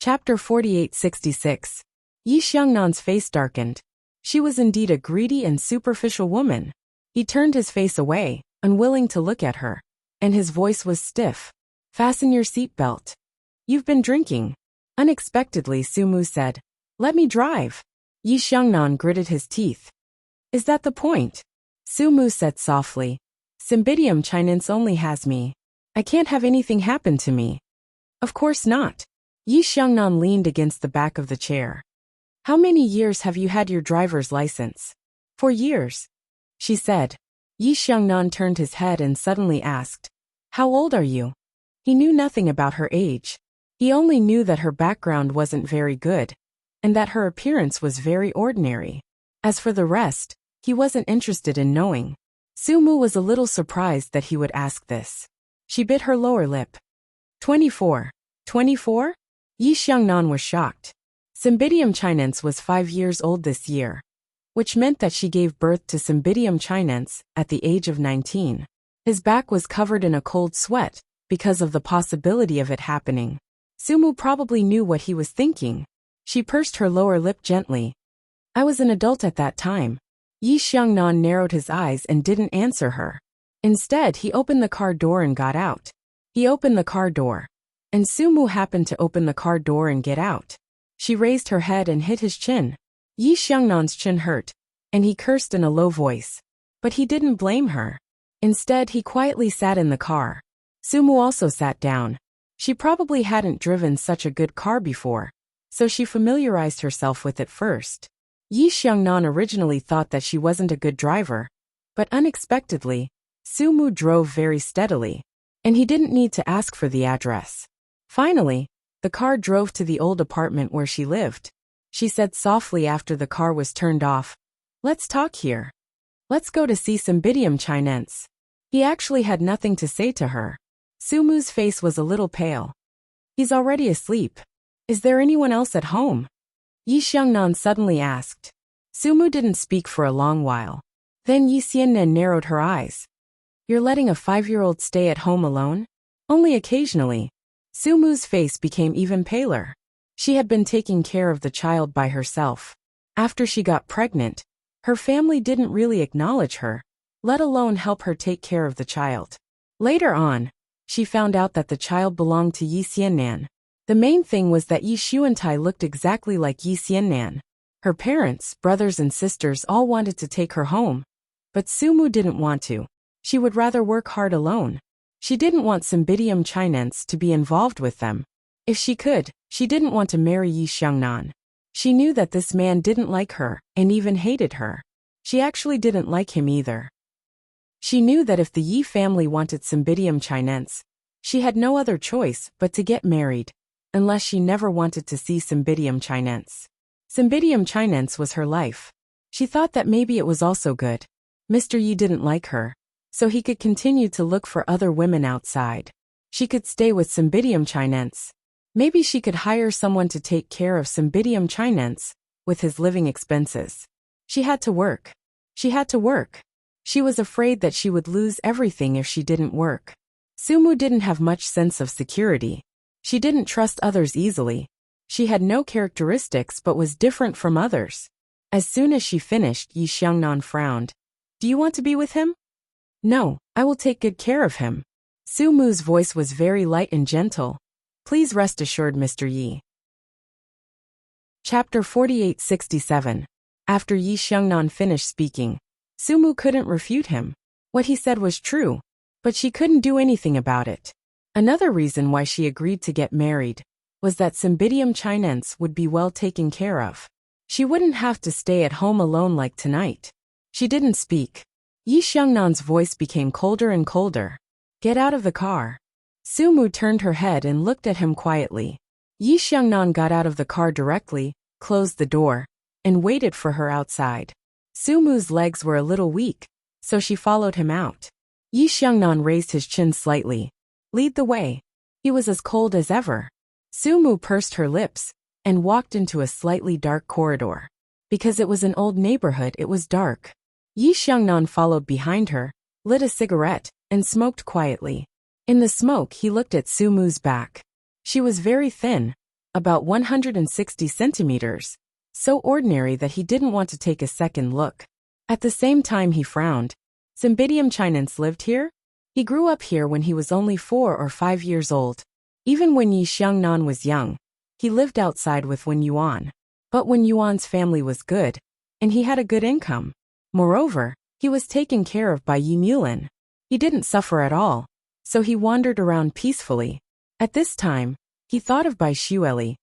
Chapter 4866. Yi Xiangnan's face darkened. She was indeed a greedy and superficial woman. He turned his face away, unwilling to look at her, and his voice was stiff. Fasten your seatbelt. You've been drinking. Unexpectedly, Sumu said. Let me drive. Yi Xiangnan gritted his teeth. Is that the point? Sumu said softly. Cymbidium Chinense only has me. I can't have anything happen to me. Of course not. Yi Xiangnan leaned against the back of the chair. How many years have you had your driver's license? 4 years, she said. Yi Xiangnan turned his head and suddenly asked, How old are you? He knew nothing about her age. He only knew that her background wasn't very good, and that her appearance was very ordinary. As for the rest, he wasn't interested in knowing. Sumu was a little surprised that he would ask this. She bit her lower lip. 24. 24? Yi Xiangnan was shocked. Cymbidium Chinense was 5 years old this year, which meant that she gave birth to Cymbidium Chinense at the age of 19. His back was covered in a cold sweat because of the possibility of it happening. Sumu probably knew what he was thinking. She pursed her lower lip gently. I was an adult at that time. Yi Xiangnan narrowed his eyes and didn't answer her. Instead, he opened the car door and got out. He opened the car door, and Sumu happened to open the car door and get out. She raised her head and hit his chin. Yi Xiangnan's chin hurt, and he cursed in a low voice. But he didn't blame her. Instead, he quietly sat in the car. Sumu also sat down. She probably hadn't driven such a good car before, so she familiarized herself with it first. Yi Xiangnan originally thought that she wasn't a good driver, but unexpectedly, Sumu drove very steadily, and he didn't need to ask for the address. Finally, the car drove to the old apartment where she lived. She said softly after the car was turned off, Let's talk here. Let's go to see Cymbidium Chinense. He actually had nothing to say to her. Sumu's face was a little pale. He's already asleep. Is there anyone else at home? Yi Xiangnan suddenly asked. Sumu didn't speak for a long while. Then Yi Xiannan narrowed her eyes. You're letting a 5-year-old stay at home alone? Only occasionally. Sumu's face became even paler. She had been taking care of the child by herself. After she got pregnant, her family didn't really acknowledge her, let alone help her take care of the child. Later on, she found out that the child belonged to Yi Xiannan. The main thing was that Yi Xuantai looked exactly like Yi Xiannan. Her parents, brothers and sisters all wanted to take her home, but Sumu didn't want to. She would rather work hard alone. She didn't want Cymbidium Chinense to be involved with them. If she could, she didn't want to marry Yi Xiangnan. She knew that this man didn't like her and even hated her. She actually didn't like him either. She knew that if the Yi family wanted Cymbidium Chinense, she had no other choice but to get married, unless she never wanted to see Cymbidium Chinense. Cymbidium Chinense was her life. She thought that maybe it was also good. Mr. Yi didn't like her, so he could continue to look for other women outside. She could stay with Cymbidium Chinense. Maybe she could hire someone to take care of Cymbidium Chinense with his living expenses. She had to work. She had to work. She was afraid that she would lose everything if she didn't work. Sumu didn't have much sense of security. She didn't trust others easily. She had no characteristics but was different from others. As soon as she finished, Yi Xiangnan frowned. Do you want to be with him? No, I will take good care of him. Sumu's voice was very light and gentle. Please rest assured, Mr. Yi. Chapter 4867. After Yi Xiangnan finished speaking, Sumu couldn't refute him. What he said was true, but she couldn't do anything about it. Another reason why she agreed to get married was that Cymbidium Chinense would be well taken care of. She wouldn't have to stay at home alone like tonight. She didn't speak. Yi Xiangnan's voice became colder and colder. Get out of the car. Sumu turned her head and looked at him quietly. Yi Xiangnan got out of the car directly, closed the door, and waited for her outside. Sumu's legs were a little weak, so she followed him out. Yi Xiangnan raised his chin slightly. Lead the way. He was as cold as ever. Sumu pursed her lips and walked into a slightly dark corridor. Because it was an old neighborhood, it was dark. Yi Xiangnan followed behind her, lit a cigarette, and smoked quietly. In the smoke, he looked at Sumu's back. She was very thin, about 160 centimeters, so ordinary that he didn't want to take a second look. At the same time he frowned. Cymbidium chinense lived here? He grew up here when he was only 4 or 5 years old. Even when Yi Xiangnan was young, he lived outside with Wen Yuan. But Wen Yuan's family was good, and he had a good income. Moreover, he was taken care of by Yi Mulin. He didn't suffer at all, so he wandered around peacefully. At this time, he thought of Bai Xueli,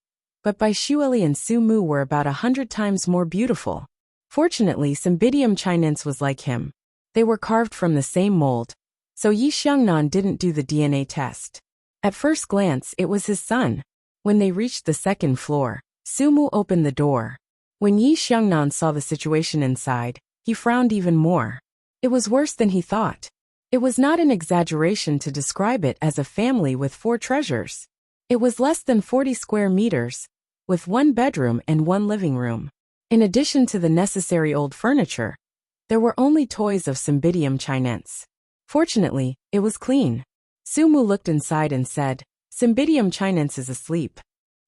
but Bai Xueli and Su Mu were about 100 times more beautiful. Fortunately, Cymbidium chinense was like him. They were carved from the same mold, so Yi Xiangnan didn't do the DNA test. At first glance, it was his son. When they reached the second floor, Su Mu opened the door. When Yi Xiangnan saw the situation inside, he frowned even more. It was worse than he thought. It was not an exaggeration to describe it as a family with 4 treasures. It was less than 40 square meters, with 1 bedroom and 1 living room. In addition to the necessary old furniture, there were only toys of Cymbidium chinense. Fortunately, it was clean. Su Mu looked inside and said, "Cymbidium chinense is asleep."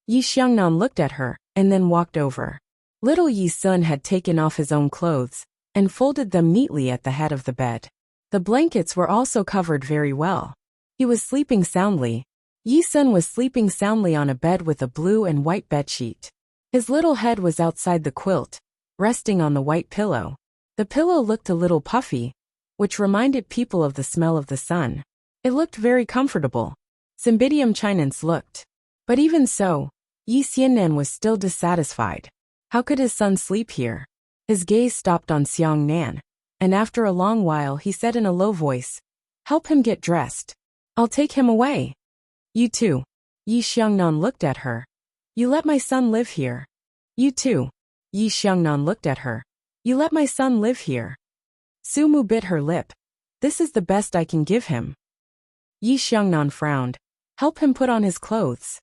Yi Xiangnan looked at her, and then walked over. Little Yi Sun had taken off his own clothes, and folded them neatly at the head of the bed. The blankets were also covered very well. He was sleeping soundly. Yi Sun was sleeping soundly on a bed with a blue and white bedsheet. His little head was outside the quilt, resting on the white pillow. The pillow looked a little puffy, which reminded people of the smell of the sun. It looked very comfortable. Cymbidium chinense looked. But even so, Yi Xiannan was still dissatisfied. How could his son sleep here? His gaze stopped on Xiang Nan, and after a long while he said in a low voice, "Help him get dressed. I'll take him away." "You too." Yi Xiangnan looked at her. "You let my son live here." "You too." Yi Xiangnan looked at her. "You let my son live here." Su Mu bit her lip. "This is the best I can give him." Yi Xiangnan frowned. "Help him put on his clothes."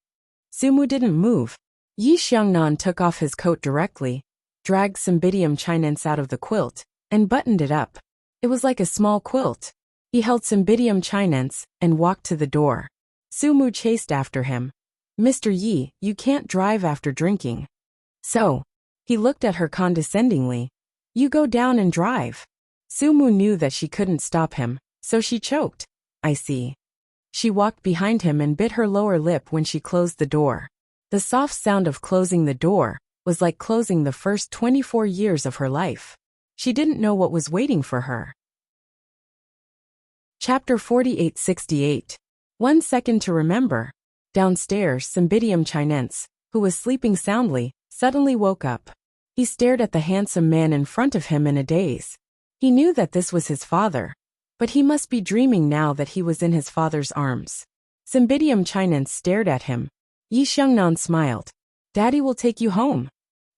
Su Mu didn't move. Yi Xiangnan took off his coat directly, dragged Cymbidium chinense out of the quilt, and buttoned it up. It was like a small quilt. He held Cymbidium chinense and walked to the door. Su Mu chased after him. "Mr. Yi, you can't drive after drinking." "So?" He looked at her condescendingly. "You go down and drive." Su Mu knew that she couldn't stop him, so she choked. "I see." She walked behind him and bit her lower lip when she closed the door. The soft sound of closing the door was like closing the first 24 years of her life. She didn't know what was waiting for her. Chapter 4868. 1 second to remember. Downstairs, Cymbidium chinense, who was sleeping soundly, suddenly woke up. He stared at the handsome man in front of him in a daze. He knew that this was his father, but he must be dreaming now that he was in his father's arms. Cymbidium chinense stared at him. Yi Xiangnan smiled. "Daddy will take you home."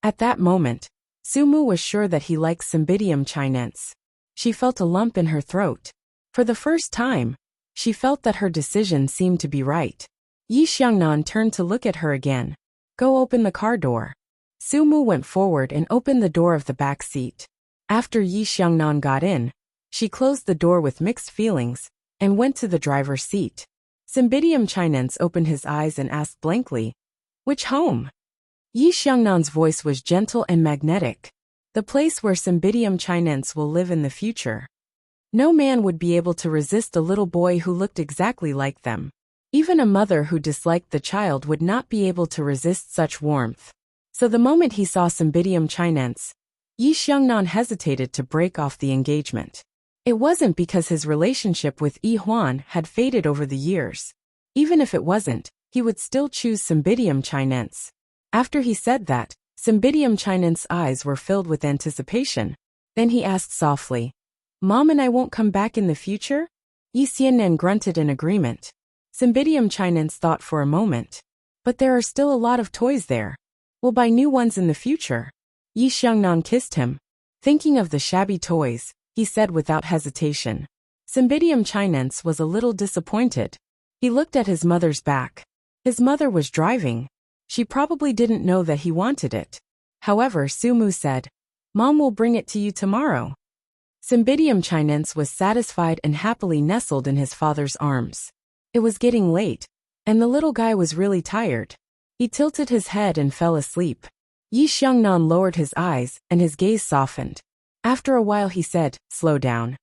At that moment, Su Mu was sure that he liked Cymbidium chinense. She felt a lump in her throat. For the first time, she felt that her decision seemed to be right. Yi Xiangnan turned to look at her again. "Go open the car door." Su Mu went forward and opened the door of the back seat. After Yi Xiangnan got in, she closed the door with mixed feelings, and went to the driver's seat. Cymbidium chinense opened his eyes and asked blankly, "Which home?" Yi Xiangnan's voice was gentle and magnetic. "The place where Cymbidium chinense will live in the future." No man would be able to resist a little boy who looked exactly like them. Even a mother who disliked the child would not be able to resist such warmth. So the moment he saw Cymbidium chinense, Yi Xiangnan hesitated to break off the engagement. It wasn't because his relationship with Yi Huan had faded over the years. Even if it wasn't, he would still choose Cymbidium chinense. After he said that, Cymbidium chinense's eyes were filled with anticipation. Then he asked softly, "Mom and I won't come back in the future?" Yi Xiannan grunted in agreement. Cymbidium chinense thought for a moment. "But there are still a lot of toys there. We'll buy new ones in the future." Yi Xiangnan kissed him. Thinking of the shabby toys, he said without hesitation. Cymbidium chinense was a little disappointed. He looked at his mother's back. His mother was driving. She probably didn't know that he wanted it. However, Su Mu said, "Mom will bring it to you tomorrow." Cymbidium chinense was satisfied and happily nestled in his father's arms. It was getting late, and the little guy was really tired. He tilted his head and fell asleep. Yi Xiangnan lowered his eyes, and his gaze softened. After a while he said, "Slow down."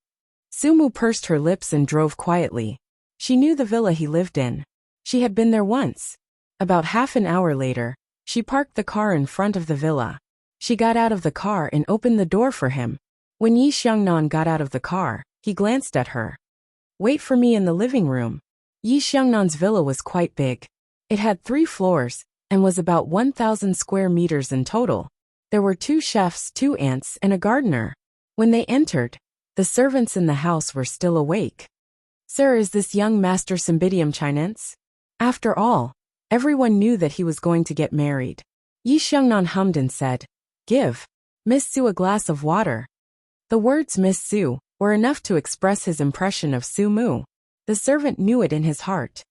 Sumu pursed her lips and drove quietly. She knew the villa he lived in. She had been there once. About half an hour later, she parked the car in front of the villa. She got out of the car and opened the door for him. When Yi Xiangnan got out of the car, he glanced at her. "Wait for me in the living room." Yi Xiangnan's villa was quite big. It had 3 floors, and was about 1,000 square meters in total. There were 2 chefs, 2 aunts, and a gardener. When they entered, the servants in the house were still awake. "Sir, is this young Master Cymbidium Chinense?" After all, everyone knew that he was going to get married. Yi Xiangnan hummed and said, "Give Miss Su a glass of water." The words Miss Su were enough to express his impression of Su Mu. The servant knew it in his heart.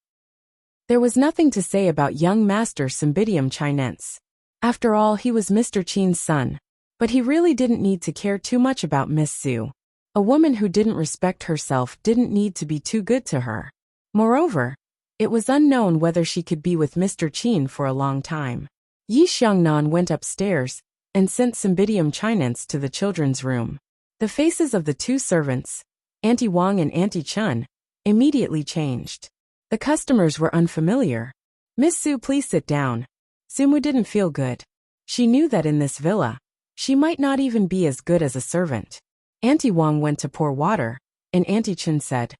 There was nothing to say about young Master Cymbidium Chinense. After all, he was Mr. Qin's son. But he really didn't need to care too much about Miss Su. A woman who didn't respect herself didn't need to be too good to her. Moreover, it was unknown whether she could be with Mr. Qin for a long time. Yi Xiangnan went upstairs and sent Cymbidium Chinense to the children's room. The faces of the 2 servants, Auntie Wang and Auntie Chun, immediately changed. The customers were unfamiliar. "Miss Su, please sit down." Sumu didn't feel good. She knew that in this villa, she might not even be as good as a servant. Auntie Wang went to pour water, and Auntie Chun said,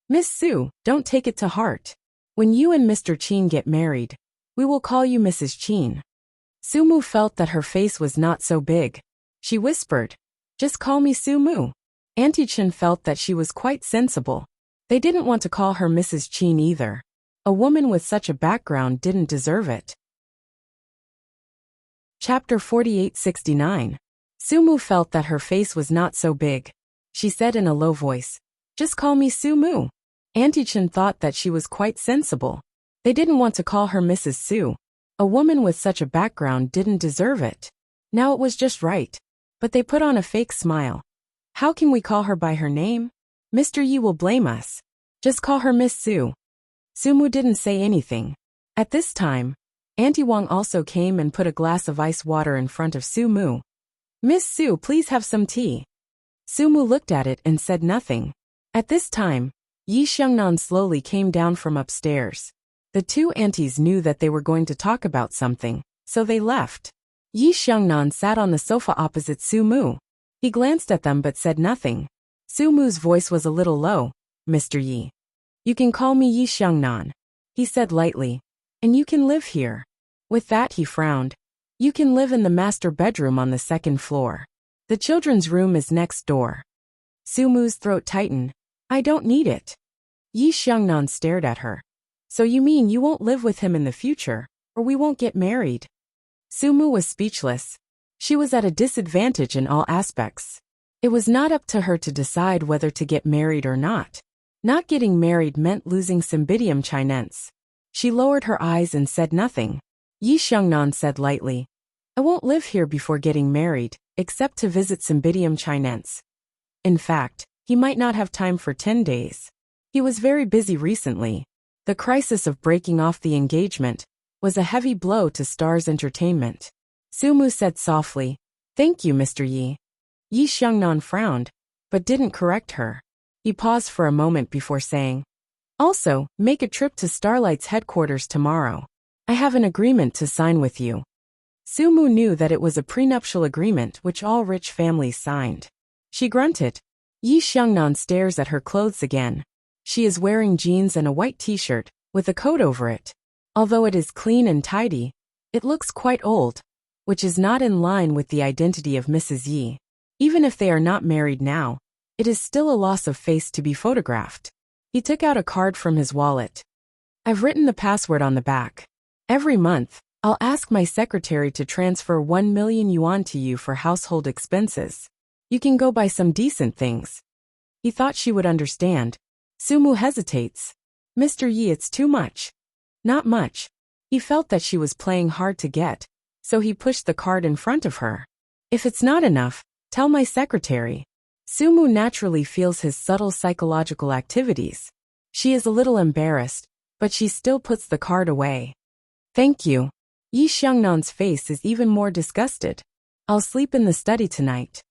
"Miss Su, don't take it to heart. When you and Mr. Qin get married, we will call you Mrs. Qin." Sumu felt that her face was not so big. She whispered, "Just call me Sumu." Auntie Chun felt that she was quite sensible. They didn't want to call her Mrs. Qin either. A woman with such a background didn't deserve it. Chapter 4869. Sumu felt that her face was not so big. She said in a low voice, "Just call me Sumu." Auntie Chun thought that she was quite sensible. They didn't want to call her Mrs. Su. A woman with such a background didn't deserve it. Now it was just right. But they put on a fake smile. "How can we call her by her name? Mr. Yi will blame us. Just call her Miss Su." Sumu didn't say anything. At this time, Auntie Wang also came and put a glass of ice water in front of Sumu. "Miss Su, please have some tea." Sumu looked at it and said nothing. At this time, Yi Xiangnan slowly came down from upstairs. The 2 aunties knew that they were going to talk about something, so they left. Yi Xiangnan sat on the sofa opposite Sumu. He glanced at them but said nothing. Sumu's voice was a little low. "Mr. Yi. You can call me Yi Xiangnan," he said lightly. "And you can live here." With that he frowned. "You can live in the master bedroom on the 2nd floor. The children's room is next door." Sumu's throat tightened. "I don't need it." Yi Xiangnan stared at her. "So you mean you won't live with him in the future, or we won't get married?" Sumu was speechless. She was at a disadvantage in all aspects. It was not up to her to decide whether to get married or not. Not getting married meant losing Cymbidium Chinense. She lowered her eyes and said nothing. Yi Xiangnan said lightly, "I won't live here before getting married, except to visit Cymbidium Chinense. In fact, he might not have time for 10 days. He was very busy recently. The crisis of breaking off the engagement was a heavy blow to Star's entertainment." Sumu said softly, "Thank you, Mr. Yi." Yi Xiangnan frowned, but didn't correct her. He paused for a moment before saying, "Also, make a trip to Starlight's headquarters tomorrow. I have an agreement to sign with you." Sumu knew that it was a prenuptial agreement which all rich families signed. She grunted. Yi Xiangnan stares at her clothes again. She is wearing jeans and a white t-shirt, with a coat over it. Although it is clean and tidy, it looks quite old, which is not in line with the identity of Mrs. Yi. Even if they are not married now, it is still a loss of face to be photographed. He took out a card from his wallet. "I've written the password on the back. Every month, I'll ask my secretary to transfer 1 million yuan to you for household expenses. You can go buy some decent things." He thought she would understand. Sumu hesitates. "Mr. Yi, it's too much." "Not much." He felt that she was playing hard to get, so he pushed the card in front of her. "If it's not enough, tell my secretary." Sumu naturally feels his subtle psychological activities. She is a little embarrassed, but she still puts the card away. "Thank you." Yi Xiangnan's face is even more disgusted. I'll sleep in the study tonight.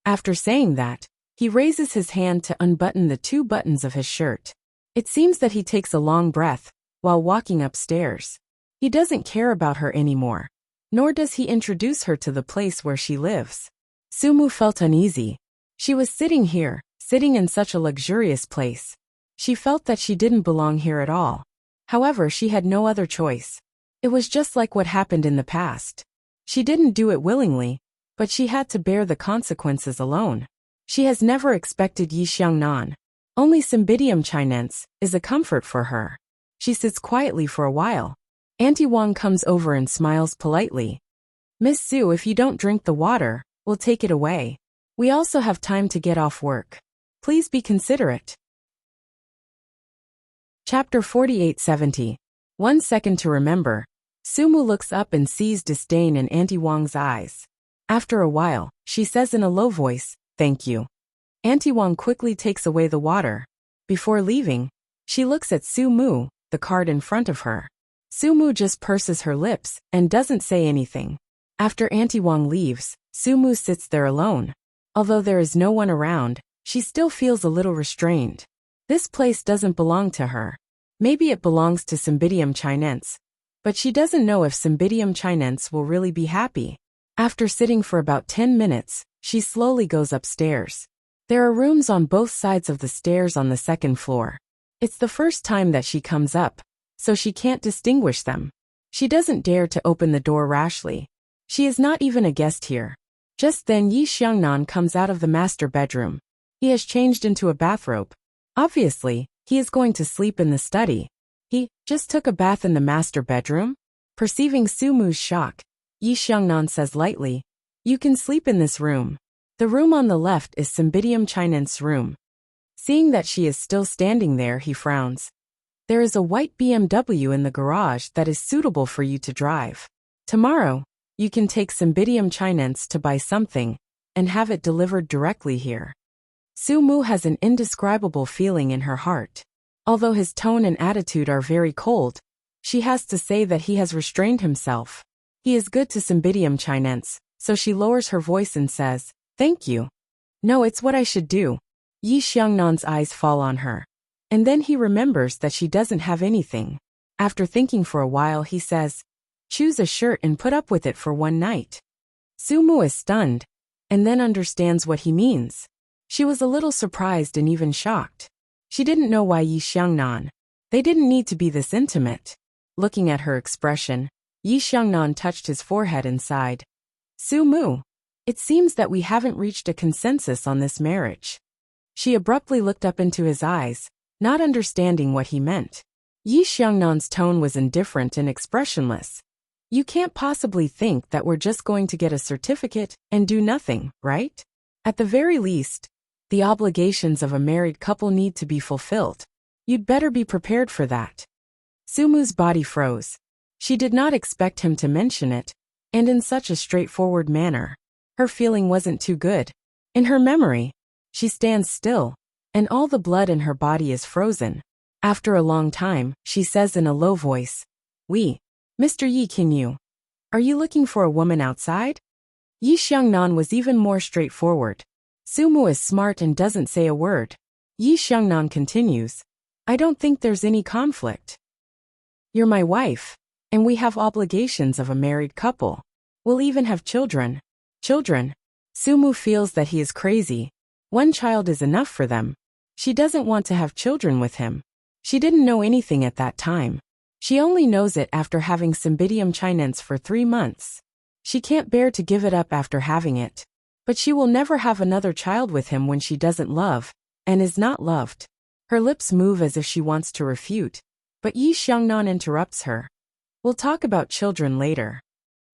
After saying that, he raises his hand to unbutton the 2 buttons of his shirt. It seems that he takes a long breath while walking upstairs. He doesn't care about her anymore, nor does he introduce her to the place where she lives. Sumu felt uneasy. She was sitting here, sitting in such a luxurious place. She felt that she didn't belong here at all. However, she had no other choice. It was just like what happened in the past. She didn't do it willingly, but she had to bear the consequences alone. She has never expected Yi Xiangnan. Only Cymbidium chinense is a comfort for her. She sits quietly for a while. Auntie Wang comes over and smiles politely. Miss Su, if you don't drink the water, we'll take it away. We also have time to get off work. Please be considerate. Chapter 4870. 1 second to remember. Sumu looks up and sees disdain in Auntie Wang's eyes. After a while, she says in a low voice, "Thank you." Auntie Wang quickly takes away the water. Before leaving, she looks at Sumu, the card in front of her. Sumu just purses her lips and doesn't say anything. After Auntie Wang leaves, Sumu sits there alone. Although there is no one around, she still feels a little restrained. This place doesn't belong to her. Maybe it belongs to Cymbidium chinense, but she doesn't know if Cymbidium chinense will really be happy. After sitting for about 10 minutes, she slowly goes upstairs. There are rooms on both sides of the stairs on the 2nd floor. It's the first time that she comes up, so she can't distinguish them. She doesn't dare to open the door rashly. She is not even a guest here. Just then Yi Xiangnan comes out of the master bedroom. He has changed into a bathrobe. Obviously, he is going to sleep in the study. He just took a bath in the master bedroom? Perceiving Sumu's shock, Yi Xiangnan says lightly, "You can sleep in this room." The room on the left is Cymbidium chinense's room. Seeing that she is still standing there, he frowns. "There is a white BMW in the garage that is suitable for you to drive. Tomorrow, you can take Cymbidium chinense to buy something and have it delivered directly here." Sumu has an indescribable feeling in her heart. Although his tone and attitude are very cold, she has to say that he has restrained himself. He is good to Cymbidium chinense, so she lowers her voice and says, "Thank you." "No, it's what I should do." Yi Xiangnan's eyes fall on her. And then he remembers that she doesn't have anything. After thinking for a while, he says, "Choose a shirt and put up with it for one night." Sumu is stunned, and then understands what he means. She was a little surprised and even shocked. She didn't know why Yi Xiangnan. They didn't need to be this intimate. Looking at her expression, Yi Xiangnan touched his forehead and sighed. "Sumu, it seems that we haven't reached a consensus on this marriage." She abruptly looked up into his eyes, not understanding what he meant. Yi Xiangnan's tone was indifferent and expressionless. "You can't possibly think that we're just going to get a certificate and do nothing, right? At the very least, the obligations of a married couple need to be fulfilled. You'd better be prepared for that." Sumu's body froze. She did not expect him to mention it, and in such a straightforward manner. Her feeling wasn't too good. In her memory, she stands still, and all the blood in her body is frozen. After a long time, she says in a low voice, "Oui, Mr. Yi, are you looking for a woman outside?" Yi Xiangnan was even more straightforward. Sumu is smart and doesn't say a word. Yi Xiangnan continues, "I don't think there's any conflict. You're my wife, and we have obligations of a married couple. We'll even have children." Children? Sumu feels that he is crazy. One child is enough for them. She doesn't want to have children with him. She didn't know anything at that time. She only knows it after having Cymbidium chinense for 3 months. She can't bear to give it up after having it. But she will never have another child with him when she doesn't love, and is not loved. Her lips move as if she wants to refute, but Yi Xiangnan interrupts her. "We'll talk about children later."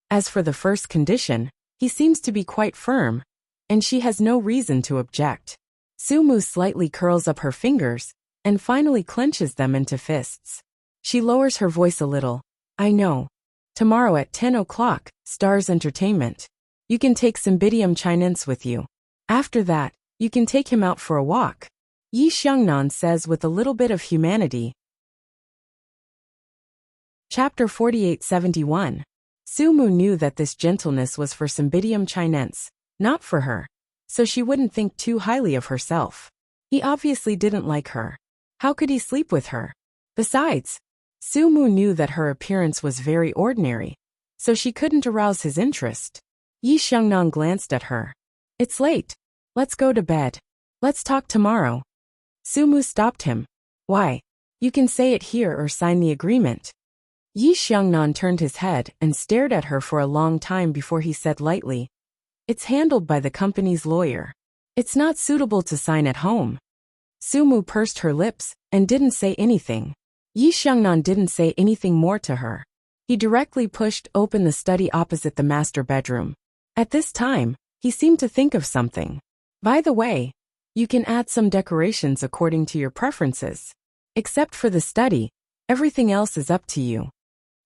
As for the first condition, he seems to be quite firm, and she has no reason to object. Sumu slightly curls up her fingers, and finally clenches them into fists. She lowers her voice a little. "I know. Tomorrow at 10 o'clock, Stars Entertainment. You can take Cymbidium chinense with you. After that, you can take him out for a walk." Yi Xiangnan says with a little bit of humanity. Chapter 4871. Sumu knew that this gentleness was for Cymbidium chinense, not for her, so she wouldn't think too highly of herself. He obviously didn't like her. How could he sleep with her? Besides, Sumu knew that her appearance was very ordinary, so she couldn't arouse his interest. Yi Xiangnan glanced at her. It's late. Let's go to bed. Let's talk tomorrow. Sumu stopped him. Why? You can say it here or sign the agreement. Yi Xiangnan turned his head and stared at her for a long time before he said lightly, It's handled by the company's lawyer. It's not suitable to sign at home. Sumu pursed her lips and didn't say anything. Yi Xiangnan didn't say anything more to her. He directly pushed open the study opposite the master bedroom. At this time, he seemed to think of something. By the way, you can add some decorations according to your preferences. Except for the study, everything else is up to you.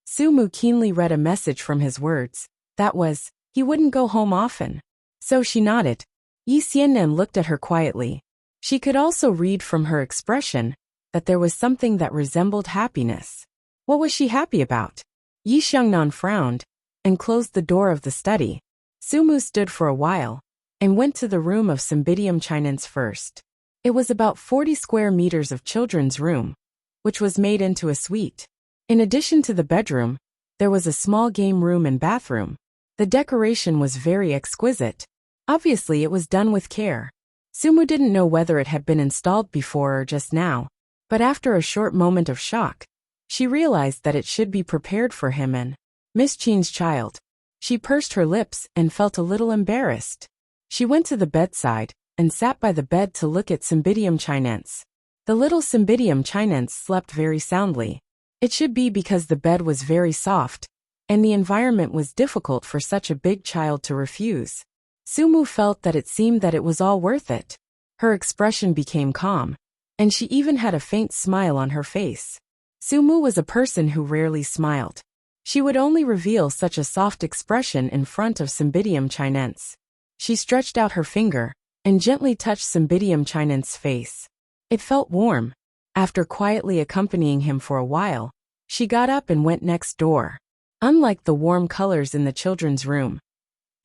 Sumu keenly read a message from his words. That was, he wouldn't go home often. So she nodded. Yi Xiannan looked at her quietly. She could also read from her expression that there was something that resembled happiness. What was she happy about? Yi Xiangnan frowned and closed the door of the study. Sumu stood for a while and went to the room of Cymbidium chinense first. It was about 40 square meters of children's room, which was made into a suite. In addition to the bedroom, there was a small game room and bathroom. The decoration was very exquisite. Obviously, it was done with care. Sumu didn't know whether it had been installed before or just now, but after a short moment of shock, she realized that it should be prepared for him and Miss Chin's child. She pursed her lips and felt a little embarrassed. She went to the bedside and sat by the bed to look at Cymbidium chinense. The little Cymbidium chinense slept very soundly. It should be because the bed was very soft, and the environment was difficult for such a big child to refuse. Sumu felt that it seemed that it was all worth it. Her expression became calm, and she even had a faint smile on her face. Sumu was a person who rarely smiled. She would only reveal such a soft expression in front of Cymbidium chinense. She stretched out her finger and gently touched Cymbidium chinense's face. It felt warm. After quietly accompanying him for a while, she got up and went next door. Unlike the warm colors in the children's room,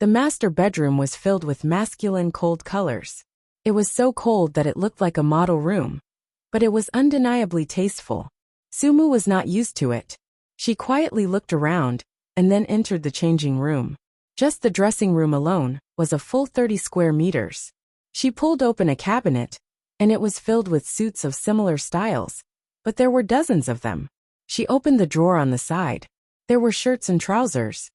the master bedroom was filled with masculine cold colors. It was so cold that it looked like a model room, but it was undeniably tasteful. Sumu was not used to it. She quietly looked around and then entered the changing room. Just the dressing room alone was a full 30 square meters. She pulled open a cabinet, and it was filled with suits of similar styles, but there were dozens of them. She opened the drawer on the side. There were shirts and trousers.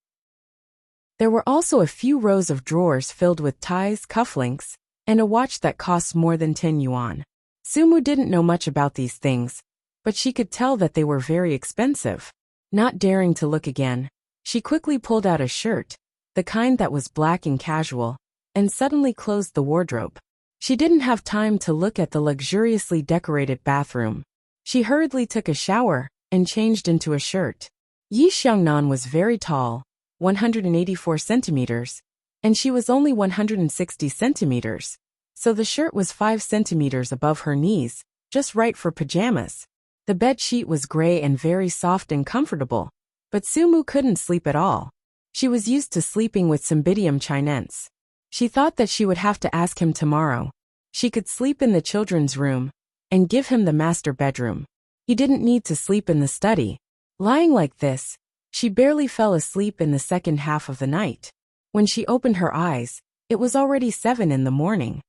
There were also a few rows of drawers filled with ties, cufflinks, and a watch that cost more than 10 yuan. Sumu didn't know much about these things, but she could tell that they were very expensive. Not daring to look again, she quickly pulled out a shirt, the kind that was black and casual, and suddenly closed the wardrobe. She didn't have time to look at the luxuriously decorated bathroom. She hurriedly took a shower and changed into a shirt. Yi Xiangnan was very tall, 184 centimeters, and she was only 160 centimeters, so the shirt was 5 centimeters above her knees, just right for pajamas. The bed sheet was gray and very soft and comfortable, but Sumu couldn't sleep at all. She was used to sleeping with Cymbidium chinense. She thought that she would have to ask him tomorrow. She could sleep in the children's room and give him the master bedroom. He didn't need to sleep in the study. Lying like this, she barely fell asleep in the second half of the night. When she opened her eyes, it was already 7 in the morning.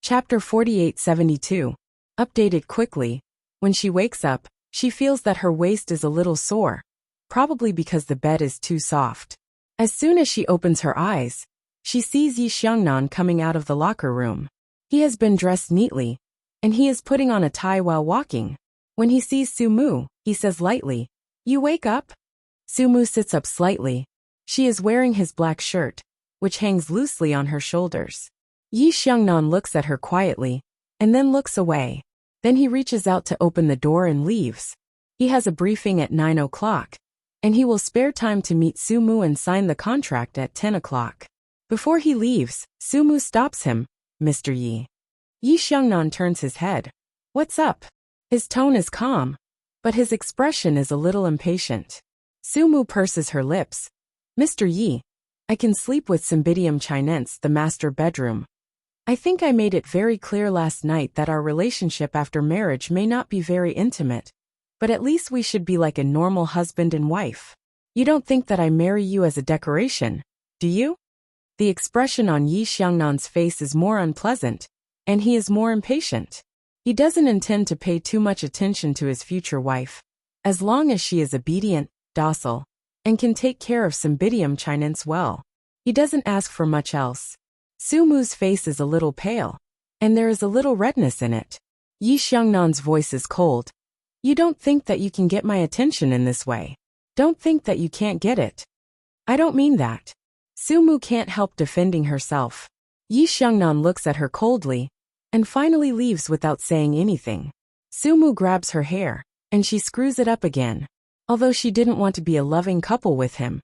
Chapter 4872. Updated quickly. When she wakes up, she feels that her waist is a little sore, probably because the bed is too soft. As soon as she opens her eyes, she sees Yi Xiangnan coming out of the locker room. He has been dressed neatly, and he is putting on a tie while walking. When he sees Sumu, he says lightly, "You wake up?" Sumu sits up slightly. She is wearing his black shirt, which hangs loosely on her shoulders. Yi Xiangnan looks at her quietly, and then looks away. Then he reaches out to open the door and leaves. He has a briefing at 9 o'clock, and he will spare time to meet Sumu and sign the contract at 10 o'clock. Before he leaves, Sumu stops him. "Mr. Yi." Yi Xiangnan turns his head. "What's up?" His tone is calm. but his expression is a little impatient. Sumu purses her lips. Mr. Yi, I can sleep with Cymbidium chinense, the master bedroom. I think I made it very clear last night that our relationship after marriage may not be very intimate, but at least we should be like a normal husband and wife. You don't think that I marry you as a decoration, do you? The expression on Yi Xiangnan's face is more unpleasant, and he is more impatient. He doesn't intend to pay too much attention to his future wife, as long as she is obedient, docile, and can take care of Cymbidium chinense well. He doesn't ask for much else. Sumu's face is a little pale, and there is a little redness in it. Yi Xiangnan's voice is cold. You don't think that you can get my attention in this way. Don't think that you can't get it. I don't mean that. Sumu can't help defending herself. Yi Xiangnan looks at her coldly, and finally leaves without saying anything. Sumu grabs her hair, and she screws it up again. Although she didn't want to be a loving couple with him,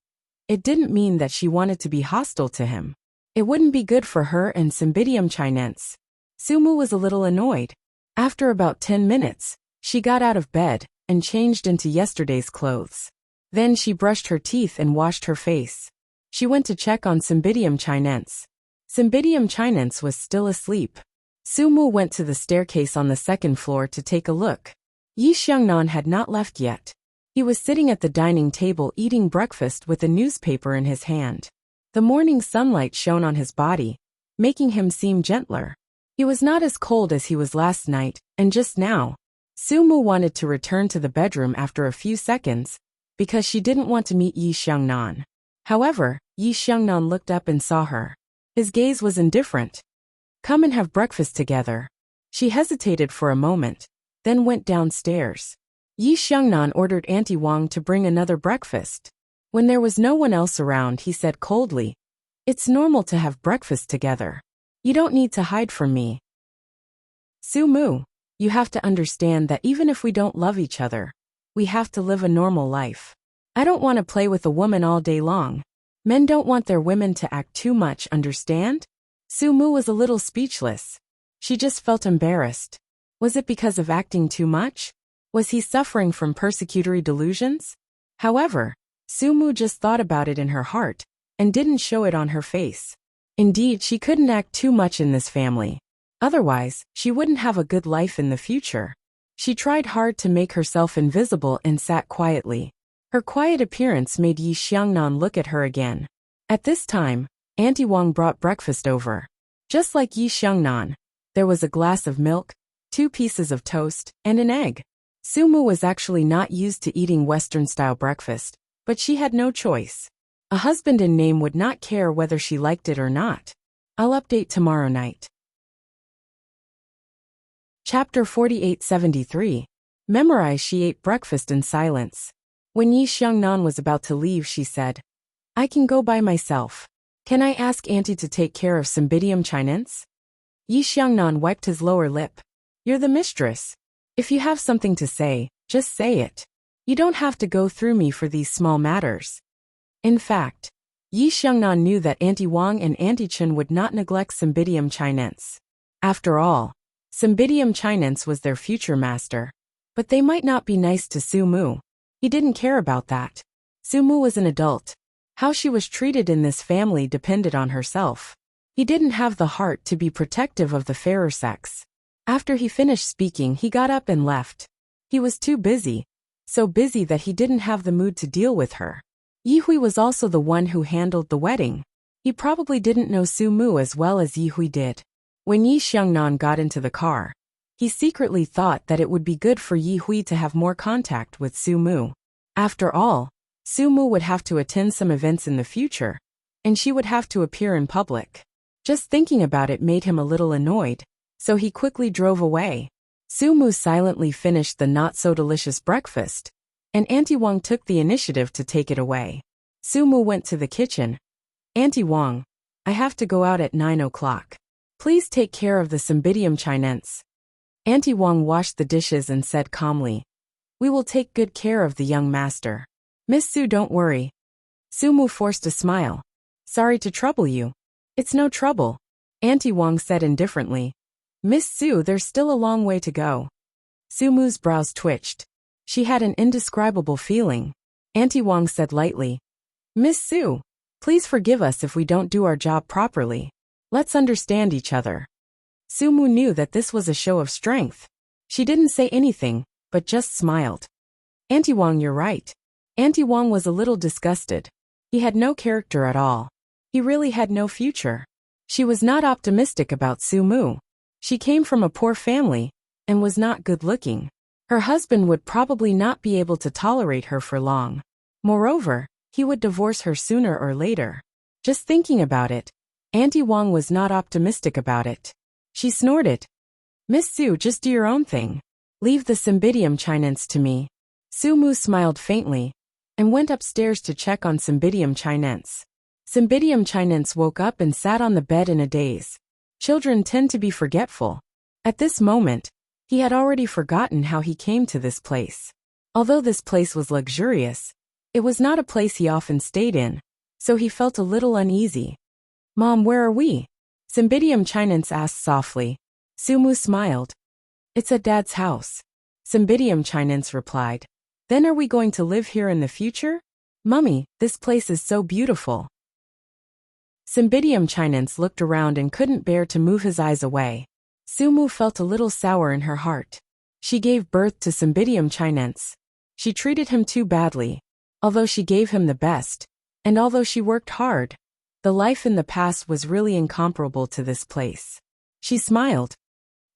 it didn't mean that she wanted to be hostile to him. It wouldn't be good for her and Cymbidium chinense. Sumu was a little annoyed. After about 10 minutes, she got out of bed and changed into yesterday's clothes. Then she brushed her teeth and washed her face. She went to check on Cymbidium chinense. Cymbidium chinense was still asleep. Sumu went to the staircase on the second floor to take a look. Yi Xiangnan had not left yet. He was sitting at the dining table eating breakfast with a newspaper in his hand. The morning sunlight shone on his body, making him seem gentler. He was not as cold as he was last night, and just now, Sumu wanted to return to the bedroom after a few seconds, because she didn't want to meet Yi Xiangnan. However, Yi Xiangnan looked up and saw her. His gaze was indifferent. Come and have breakfast together. She hesitated for a moment, then went downstairs. Yi Xiangnan ordered Auntie Wang to bring another breakfast. When there was no one else around, he said coldly, "It's normal to have breakfast together. You don't need to hide from me. Sumu, you have to understand that even if we don't love each other, we have to live a normal life. I don't want to play with a woman all day long. Men don't want their women to act too much, understand?" Sumu was a little speechless. She just felt embarrassed. Was it because of acting too much? Was he suffering from persecutory delusions? However, Sumu just thought about it in her heart, and didn't show it on her face. Indeed, she couldn't act too much in this family. Otherwise, she wouldn't have a good life in the future. She tried hard to make herself invisible and sat quietly. Her quiet appearance made Yi Xiangnan look at her again. At this time, Auntie Wang brought breakfast over. Just like Yi Xiangnan, there was a glass of milk, 2 pieces of toast, and an egg. Sumu was actually not used to eating Western-style breakfast, but she had no choice. A husband in name would not care whether she liked it or not. I'll update tomorrow night. Chapter 4873. Memorize. She ate breakfast in silence. When Yi Xiangnan was about to leave, she said, "I can go by myself. Can I ask Auntie to take care of Cymbidium chinense?" Yi Xiangnan wiped his lower lip. "You're the mistress. If you have something to say, just say it. You don't have to go through me for these small matters." In fact, Yi Xiangnan knew that Auntie Wang and Auntie Chen would not neglect Cymbidium chinense. After all, Cymbidium chinense was their future master. But they might not be nice to Sumu. He didn't care about that. Sumu was an adult. How she was treated in this family depended on herself. He didn't have the heart to be protective of the fairer sex. After he finished speaking, he got up and left. He was too busy. So busy that he didn't have the mood to deal with her. Yi Hui was also the one who handled the wedding. He probably didn't know Sumu as well as Yi Hui did. When Yi Xiangnan got into the car, he secretly thought that it would be good for Yi Hui to have more contact with Sumu. After all, Sumu would have to attend some events in the future, and she would have to appear in public. Just thinking about it made him a little annoyed, so he quickly drove away. Sumu silently finished the not-so-delicious breakfast, and Auntie Wang took the initiative to take it away. Sumu went to the kitchen. "Auntie Wang, I have to go out at 9 o'clock. Please take care of the Cymbidium chinense." Auntie Wang washed the dishes and said calmly, "We will take good care of the young master. Miss Su, don't worry." Sumu forced a smile. "Sorry to trouble you." "It's no trouble," Auntie Wang said indifferently. "Miss Su, there's still a long way to go." Sumu's brows twitched. She had an indescribable feeling. Auntie Wang said lightly, Miss Su, please forgive us if we don't do our job properly. Let's understand each other. Sumu knew that this was a show of strength. She didn't say anything, but just smiled. Auntie Wang, you're right. Auntie Wang was a little disgusted. He had no character at all. He really had no future. She was not optimistic about Sumu. She came from a poor family and was not good-looking. Her husband would probably not be able to tolerate her for long. Moreover, he would divorce her sooner or later. Just thinking about it, Auntie Wang was not optimistic about it. She snorted. Miss Su, just do your own thing. Leave the Cymbidium Chinense to me. Sumu smiled faintly and went upstairs to check on Cymbidium Chinense. Cymbidium Chinense woke up and sat on the bed in a daze. Children tend to be forgetful. At this moment, he had already forgotten how he came to this place. Although this place was luxurious, it was not a place he often stayed in, so he felt a little uneasy. Mom, where are we? Cymbidium Chinense asked softly. Sumu smiled. It's at Dad's house. Cymbidium Chinense replied. Then are we going to live here in the future? Mummy, this place is so beautiful. Cymbidium Chinense looked around and couldn't bear to move his eyes away. Sumu felt a little sour in her heart. She gave birth to Cymbidium Chinense. She treated him too badly. Although she gave him the best, and although she worked hard, the life in the past was really incomparable to this place. She smiled.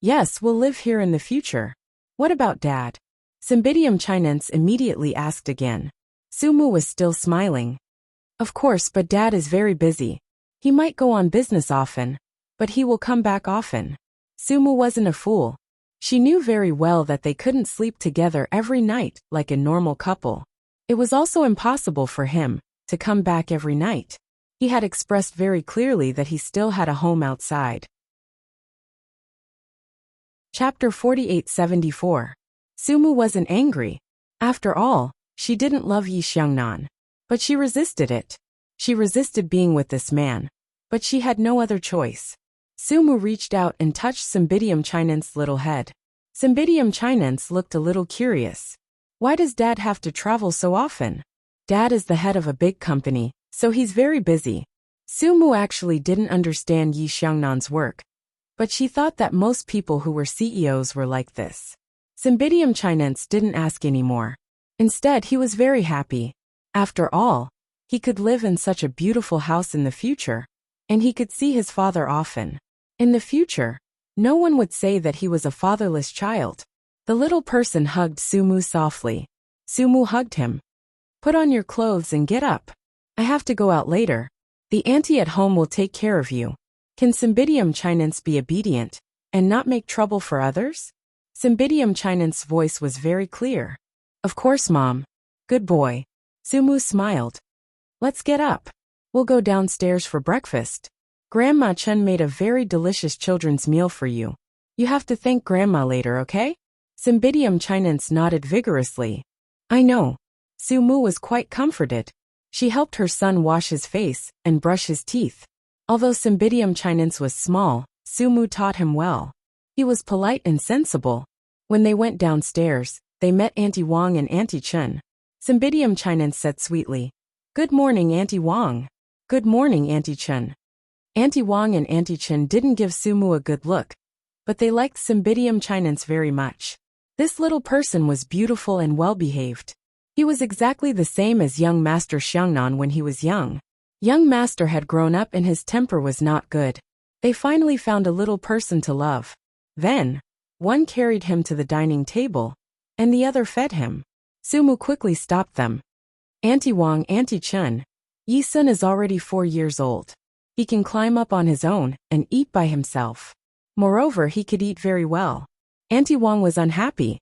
Yes, we'll live here in the future. What about Dad? Cymbidium Chinense immediately asked again. Sumu was still smiling. Of course, but Dad is very busy. He might go on business often, but he will come back often. Sumu wasn't a fool. She knew very well that they couldn't sleep together every night like a normal couple. It was also impossible for him to come back every night. He had expressed very clearly that he still had a home outside. Chapter 4874. Sumu wasn't angry. After all, she didn't love Yi Xiangnan. But she resisted it. She resisted being with this man. But she had no other choice. Sumu reached out and touched Cymbidium Chinense's little head. Cymbidium Chinense looked a little curious. Why does Dad have to travel so often? Dad is the head of a big company, so he's very busy. Sumu actually didn't understand Yi Xiangnan's work, but she thought that most people who were CEOs were like this. Cymbidium Chinense didn't ask anymore. Instead, he was very happy. After all, he could live in such a beautiful house in the future, and he could see his father often. In the future, no one would say that he was a fatherless child. The little person hugged Sumu softly. Sumu hugged him. Put on your clothes and get up. I have to go out later. The auntie at home will take care of you. Can Cymbidium Chinense be obedient and not make trouble for others? Cymbidium Chinense's voice was very clear. Of course, Mom. Good boy. Sumu smiled. Let's get up. We'll go downstairs for breakfast. Grandma Chen made a very delicious children's meal for you. You have to thank Grandma later, okay? Cymbidium Chinense nodded vigorously. I know. Sumu was quite comforted. She helped her son wash his face and brush his teeth. Although Cymbidium Chinense was small, Sumu taught him well. He was polite and sensible. When they went downstairs, they met Auntie Wang and Auntie Chen. Cymbidium Chinense said sweetly, Good morning, Auntie Wang. Good morning, Auntie Chen. Auntie Wang and Auntie Chen didn't give Sumu a good look, but they liked Cymbidium Chinense very much. This little person was beautiful and well-behaved. He was exactly the same as young Master Xiangnan when he was young. Young Master had grown up and his temper was not good. They finally found a little person to love. Then, one carried him to the dining table, and the other fed him. Sumu quickly stopped them. Auntie Wang, Auntie Chen, Yi-sun is already 4 years old. He can climb up on his own and eat by himself. Moreover, he could eat very well. Auntie Wang was unhappy.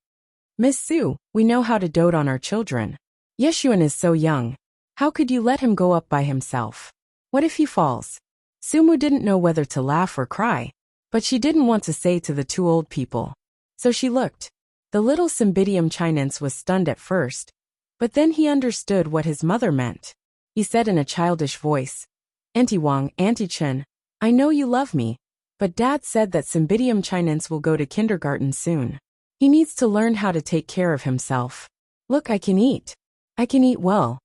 Miss Su, we know how to dote on our children. Yeshuan is so young. How could you let him go up by himself? What if he falls? Sumu didn't know whether to laugh or cry, but she didn't want to say to the two old people. So she looked. The little Cymbidium Chinense was stunned at first, but then he understood what his mother meant. He said in a childish voice, Auntie Wang, Auntie Chen, I know you love me, but Dad said that Cymbidium Chinense will go to kindergarten soon. He needs to learn how to take care of himself. Look, I can eat. I can eat well.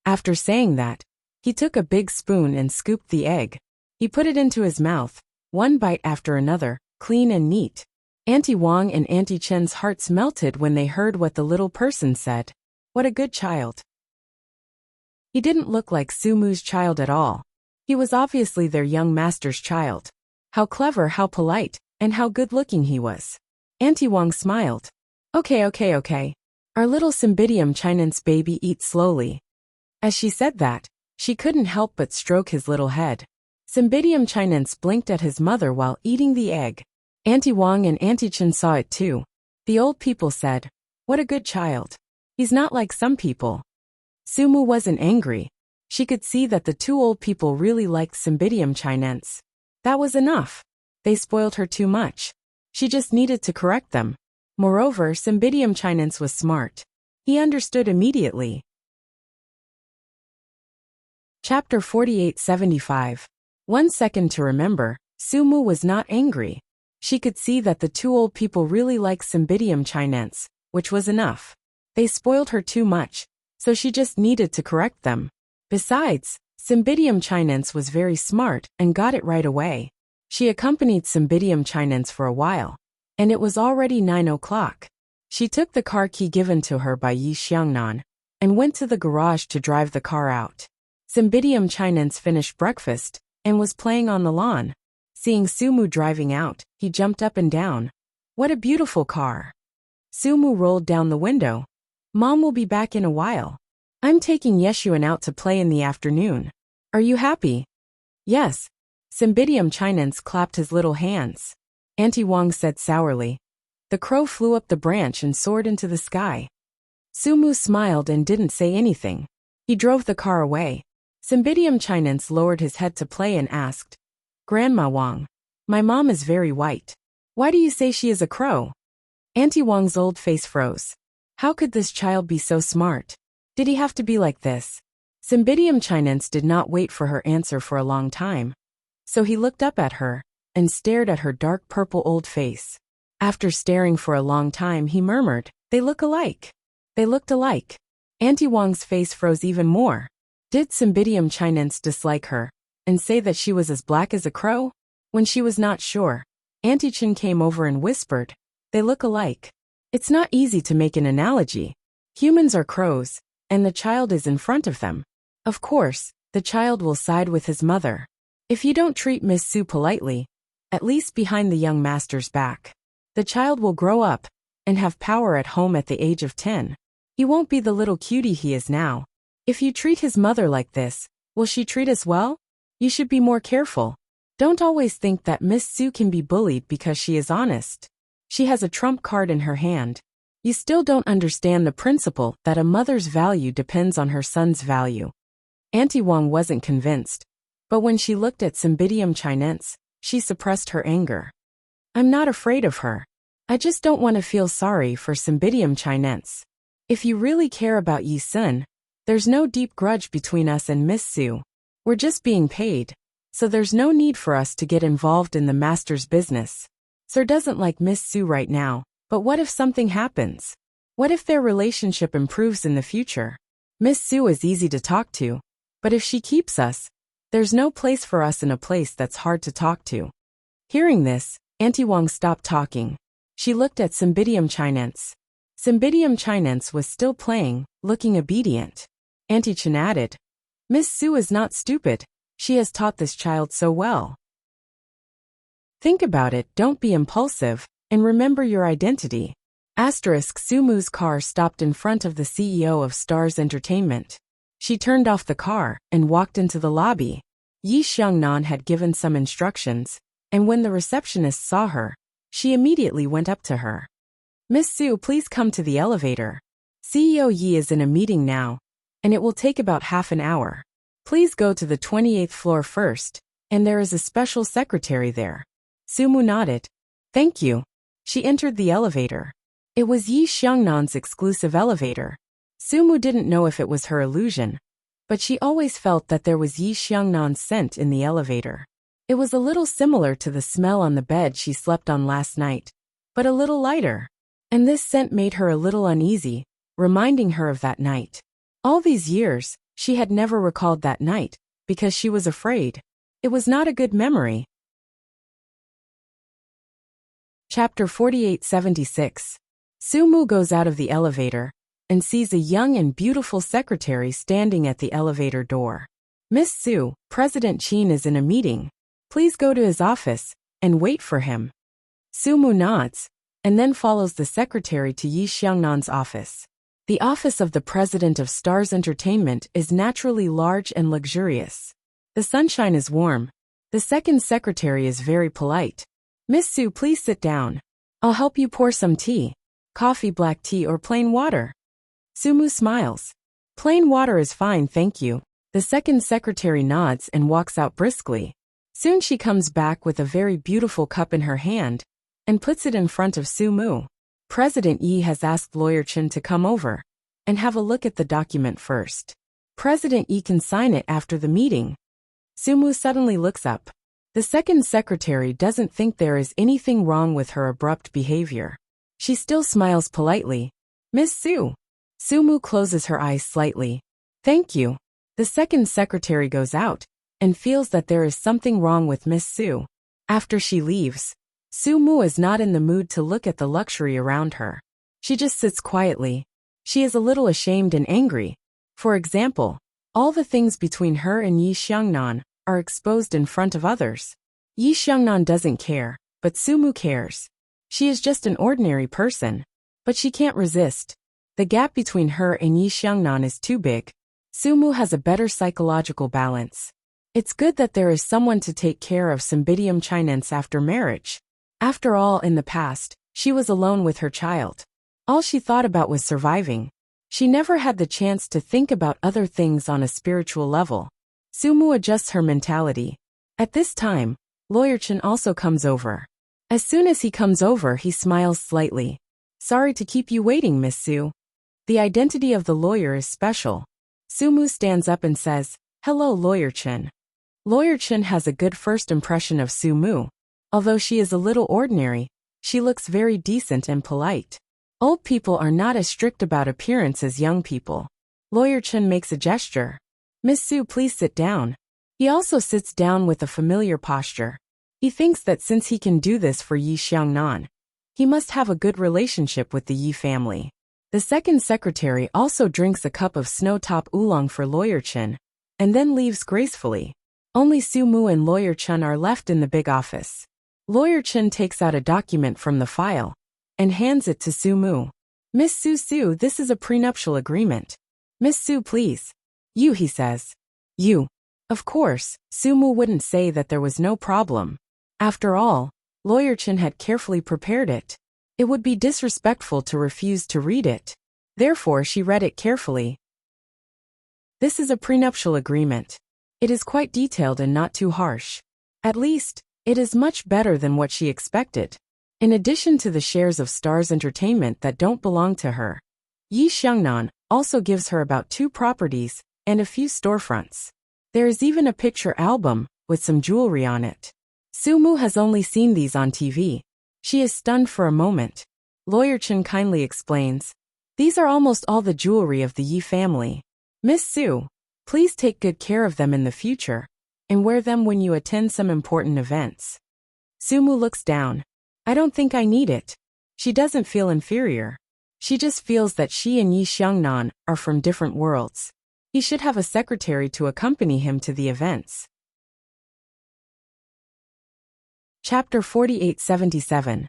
After saying that, he took a big spoon and scooped the egg. He put it into his mouth, one bite after another, clean and neat. Auntie Wang and Auntie Chen's hearts melted when they heard what the little person said. What a good child. He didn't look like Sumu's child at all. He was obviously their young master's child. How clever, how polite, and how good-looking he was. Auntie Wang smiled. Okay. Our little Cymbidium Chinense baby eats slowly. As she said that, she couldn't help but stroke his little head. Cymbidium Chinense blinked at his mother while eating the egg. Auntie Wang and Auntie Chen saw it too. The old people said, "What a good child. He's not like some people." Sumu wasn't angry. She could see that the two old people really liked Cymbidium Chinense. That was enough. They spoiled her too much. She just needed to correct them. Moreover, Cymbidium Chinense was smart. He understood immediately. Chapter 4875. 1 second to remember. Sumu was not angry. She could see that the two old people really liked Cymbidium Chinense, which was enough. They spoiled her too much, so she just needed to correct them. Besides, Cymbidium Chinense was very smart and got it right away. She accompanied Cymbidium Chinense for a while, and it was already 9 o'clock. She took the car key given to her by Yi Xiangnan and went to the garage to drive the car out. Cymbidium Chinense finished breakfast and was playing on the lawn. Seeing Sumu driving out, he jumped up and down. What a beautiful car. Sumu rolled down the window. Mom will be back in a while. I'm taking Yeshuan out to play in the afternoon. Are you happy? Yes. Cymbidium Chinense clapped his little hands. Auntie Wang said sourly. The crow flew up the branch and soared into the sky. Sumu smiled and didn't say anything. He drove the car away. Cymbidium Chinense lowered his head to play and asked, Grandma Wang, my mom is very white. Why do you say she is a crow? Auntie Wang's old face froze. How could this child be so smart? Did he have to be like this? Cymbidium Chinense did not wait for her answer for a long time. So he looked up at her and stared at her dark purple old face. After staring for a long time, he murmured, They look alike. They looked alike. Auntie Wang's face froze even more. Did Cymbidium Chinense dislike her and say that she was as black as a crow? When she was not sure, Auntie Chen came over and whispered, They look alike. It's not easy to make an analogy. Humans are crows, and the child is in front of them. Of course, the child will side with his mother. If you don't treat Miss Su politely, at least behind the young master's back, the child will grow up and have power at home at the age of 10. He won't be the little cutie he is now. If you treat his mother like this, will she treat us well? You should be more careful. Don't always think that Miss Su can be bullied because she is honest. She has a trump card in her hand. You still don't understand the principle that a mother's value depends on her son's value. Auntie Wang wasn't convinced, but when she looked at Cymbidium Chinense, she suppressed her anger. I'm not afraid of her. I just don't want to feel sorry for Cymbidium Chinense. If you really care about Yi Sun, there's no deep grudge between us and Miss Su. We're just being paid, so there's no need for us to get involved in the master's business. Sir doesn't like Miss Su right now, but what if something happens? What if their relationship improves in the future? Miss Su is easy to talk to, but if she keeps us, there's no place for us in a place that's hard to talk to. Hearing this, Auntie Wang stopped talking. She looked at Cymbidium Chinense. Cymbidium Chinense was still playing, looking obedient. Auntie Chen added, Miss Su is not stupid. She has taught this child so well. Think about it, don't be impulsive, and remember your identity. Sumu's car stopped in front of the CEO of Stars Entertainment. She turned off the car and walked into the lobby. Yi Xiangnan had given some instructions, and when the receptionist saw her, she immediately went up to her. Miss Su, please come to the elevator. CEO Yi is in a meeting now, and it will take about half an hour. Please go to the 28th floor first, and there is a special secretary there. Sumu nodded. Thank you. She entered the elevator. It was Yi Xiangnan's exclusive elevator. Sumu didn't know if it was her illusion, but she always felt that there was Yi Xiangnan's scent in the elevator. It was a little similar to the smell on the bed she slept on last night, but a little lighter. And this scent made her a little uneasy, reminding her of that night. All these years, she had never recalled that night, because she was afraid. It was not a good memory. Chapter 4876. Sumu goes out of the elevator and sees a young and beautiful secretary standing at the elevator door. Miss Su, President Qin is in a meeting. Please go to his office and wait for him. Sumu nods and then follows the secretary to Yi Xiangnan's office. The office of the president of Stars Entertainment is naturally large and luxurious. The sunshine is warm. The second secretary is very polite. Miss Su, please sit down. I'll help you pour some tea. Coffee, black tea, or plain water? Sumu smiles. Plain water is fine, thank you. The second secretary nods and walks out briskly. Soon she comes back with a very beautiful cup in her hand and puts it in front of Sumu. President Yi has asked Lawyer Chen to come over and have a look at the document first. President Yi can sign it after the meeting. Sumu suddenly looks up. The second secretary doesn't think there is anything wrong with her abrupt behavior. She still smiles politely. Miss Su. Sumu closes her eyes slightly. Thank you. The second secretary goes out and feels that there is something wrong with Miss Su. After she leaves, Sumu is not in the mood to look at the luxury around her. She just sits quietly. She is a little ashamed and angry. For example, all the things between her and Yi Xiangnan are exposed in front of others. Yi Xiangnan doesn't care, but Sumu cares. She is just an ordinary person, but she can't resist. The gap between her and Yi Xiangnan is too big. Sumu has a better psychological balance. It's good that there is someone to take care of Cymbidium chinense after marriage. After all, in the past, she was alone with her child. All she thought about was surviving. She never had the chance to think about other things on a spiritual level. Sumu adjusts her mentality. At this time, Lawyer Chen also comes over. As soon as he comes over, he smiles slightly. Sorry to keep you waiting, Miss Su. The identity of the lawyer is special. Sumu stands up and says, Hello, Lawyer Chen. Lawyer Chen has a good first impression of Sumu. Although she is a little ordinary, she looks very decent and polite. Old people are not as strict about appearance as young people. Lawyer Chen makes a gesture. Miss Su, please sit down. He also sits down with a familiar posture. He thinks that since he can do this for Yi Xiangnan, he must have a good relationship with the Yi family. The second secretary also drinks a cup of snow-top oolong for Lawyer Chen, and then leaves gracefully. Only Sumu and Lawyer Chen are left in the big office. Lawyer Chen takes out a document from the file and hands it to Sumu. Miss Su, this is a prenuptial agreement. Miss Su, please. You, he says. You. Of course, Sumu wouldn't say that there was no problem. After all, Lawyer Chen had carefully prepared it. It would be disrespectful to refuse to read it. Therefore, she read it carefully. This is a prenuptial agreement. It is quite detailed and not too harsh. At least, it is much better than what she expected. In addition to the shares of Stars Entertainment that don't belong to her, Yi Xiangnan also gives her about 2 properties and a few storefronts. There is even a picture album with some jewelry on it. Sumu has only seen these on TV. She is stunned for a moment. Lawyer Chen kindly explains, These are almost all the jewelry of the Yi family. Miss Su, please take good care of them in the future and wear them when you attend some important events. Sumu looks down. I don't think I need it. She doesn't feel inferior. She just feels that she and Yi Xiangnan are from different worlds. He should have a secretary to accompany him to the events. Chapter 4877.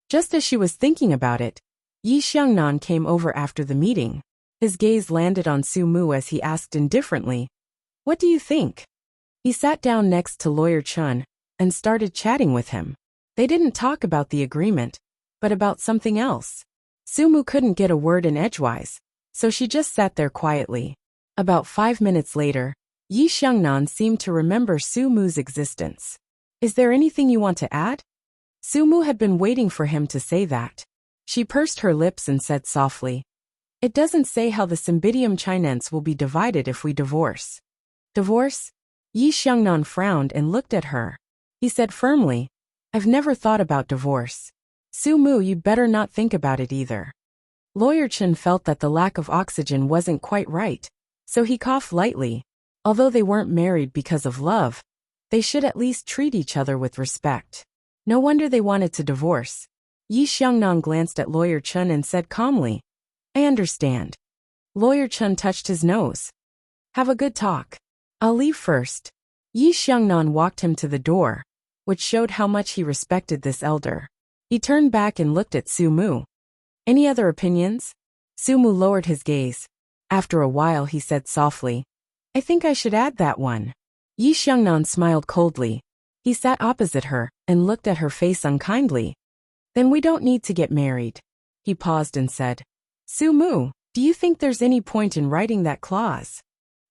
Just as she was thinking about it, Yi Xiangnan came over after the meeting. His gaze landed on Sumu as he asked indifferently, What do you think? He sat down next to Lawyer Chen and started chatting with him. They didn't talk about the agreement, but about something else. Sumu couldn't get a word in edgewise, so she just sat there quietly. About 5 minutes later, Yi Xiangnan seemed to remember Sumu's existence. Is there anything you want to add? Sumu had been waiting for him to say that. She pursed her lips and said softly, It doesn't say how the Cymbidium chinense will be divided if we divorce. Divorce? Yi Xiangnan frowned and looked at her. He said firmly, I've never thought about divorce. Sumu, you'd better not think about it either. Lawyer Chen felt that the lack of oxygen wasn't quite right, so he coughed lightly. Although they weren't married because of love, they should at least treat each other with respect. No wonder they wanted to divorce. Yi Xiangnan glanced at Lawyer Chen and said calmly, I understand. Lawyer Chen touched his nose. Have a good talk. I'll leave first. Yi Xiangnan walked him to the door, which showed how much he respected this elder. He turned back and looked at Su Mu. Any other opinions? Su Mu lowered his gaze. After a while he said softly, I think I should add that one. Yi Xiangnan smiled coldly. He sat opposite her and looked at her face unkindly. Then we don't need to get married. He paused and said, Su Mu, do you think there's any point in writing that clause?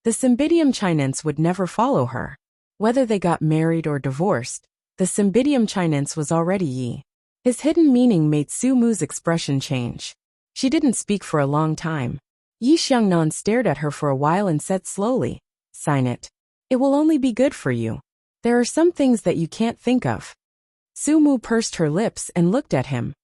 The Cymbidium Chinense would never follow her. Whether they got married or divorced, the Cymbidium Chinense was already Yi. His hidden meaning made Su Mu's expression change. She didn't speak for a long time. Yi Xiangnan stared at her for a while and said slowly, Sign it. It will only be good for you. There are some things that you can't think of. Su Mu pursed her lips and looked at him.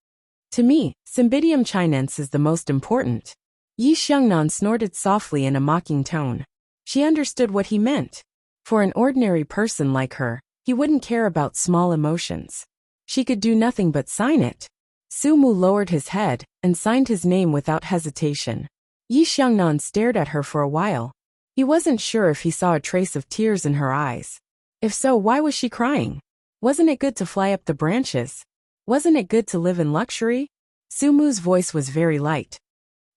To me, Cymbidium Chinense is the most important. Yi Xiangnan snorted softly in a mocking tone. She understood what he meant. For an ordinary person like her, he wouldn't care about small emotions. She could do nothing but sign it. Su Mu lowered his head and signed his name without hesitation. Yi Xiangnan stared at her for a while. He wasn't sure if he saw a trace of tears in her eyes. If so, why was she crying? Wasn't it good to fly up the branches? Wasn't it good to live in luxury? Su Mu's voice was very light.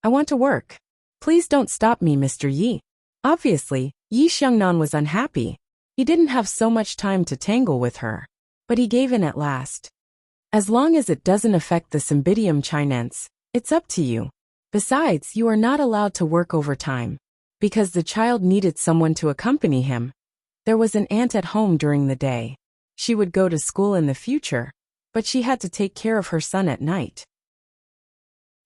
I want to work. Please don't stop me, Mr. Yi. Obviously, Yi Xiangnan was unhappy. He didn't have so much time to tangle with her. But he gave in at last. As long as it doesn't affect the Cymbidium Chinense, it's up to you. Besides, you are not allowed to work overtime. Because the child needed someone to accompany him. There was an aunt at home during the day. She would go to school in the future, but she had to take care of her son at night.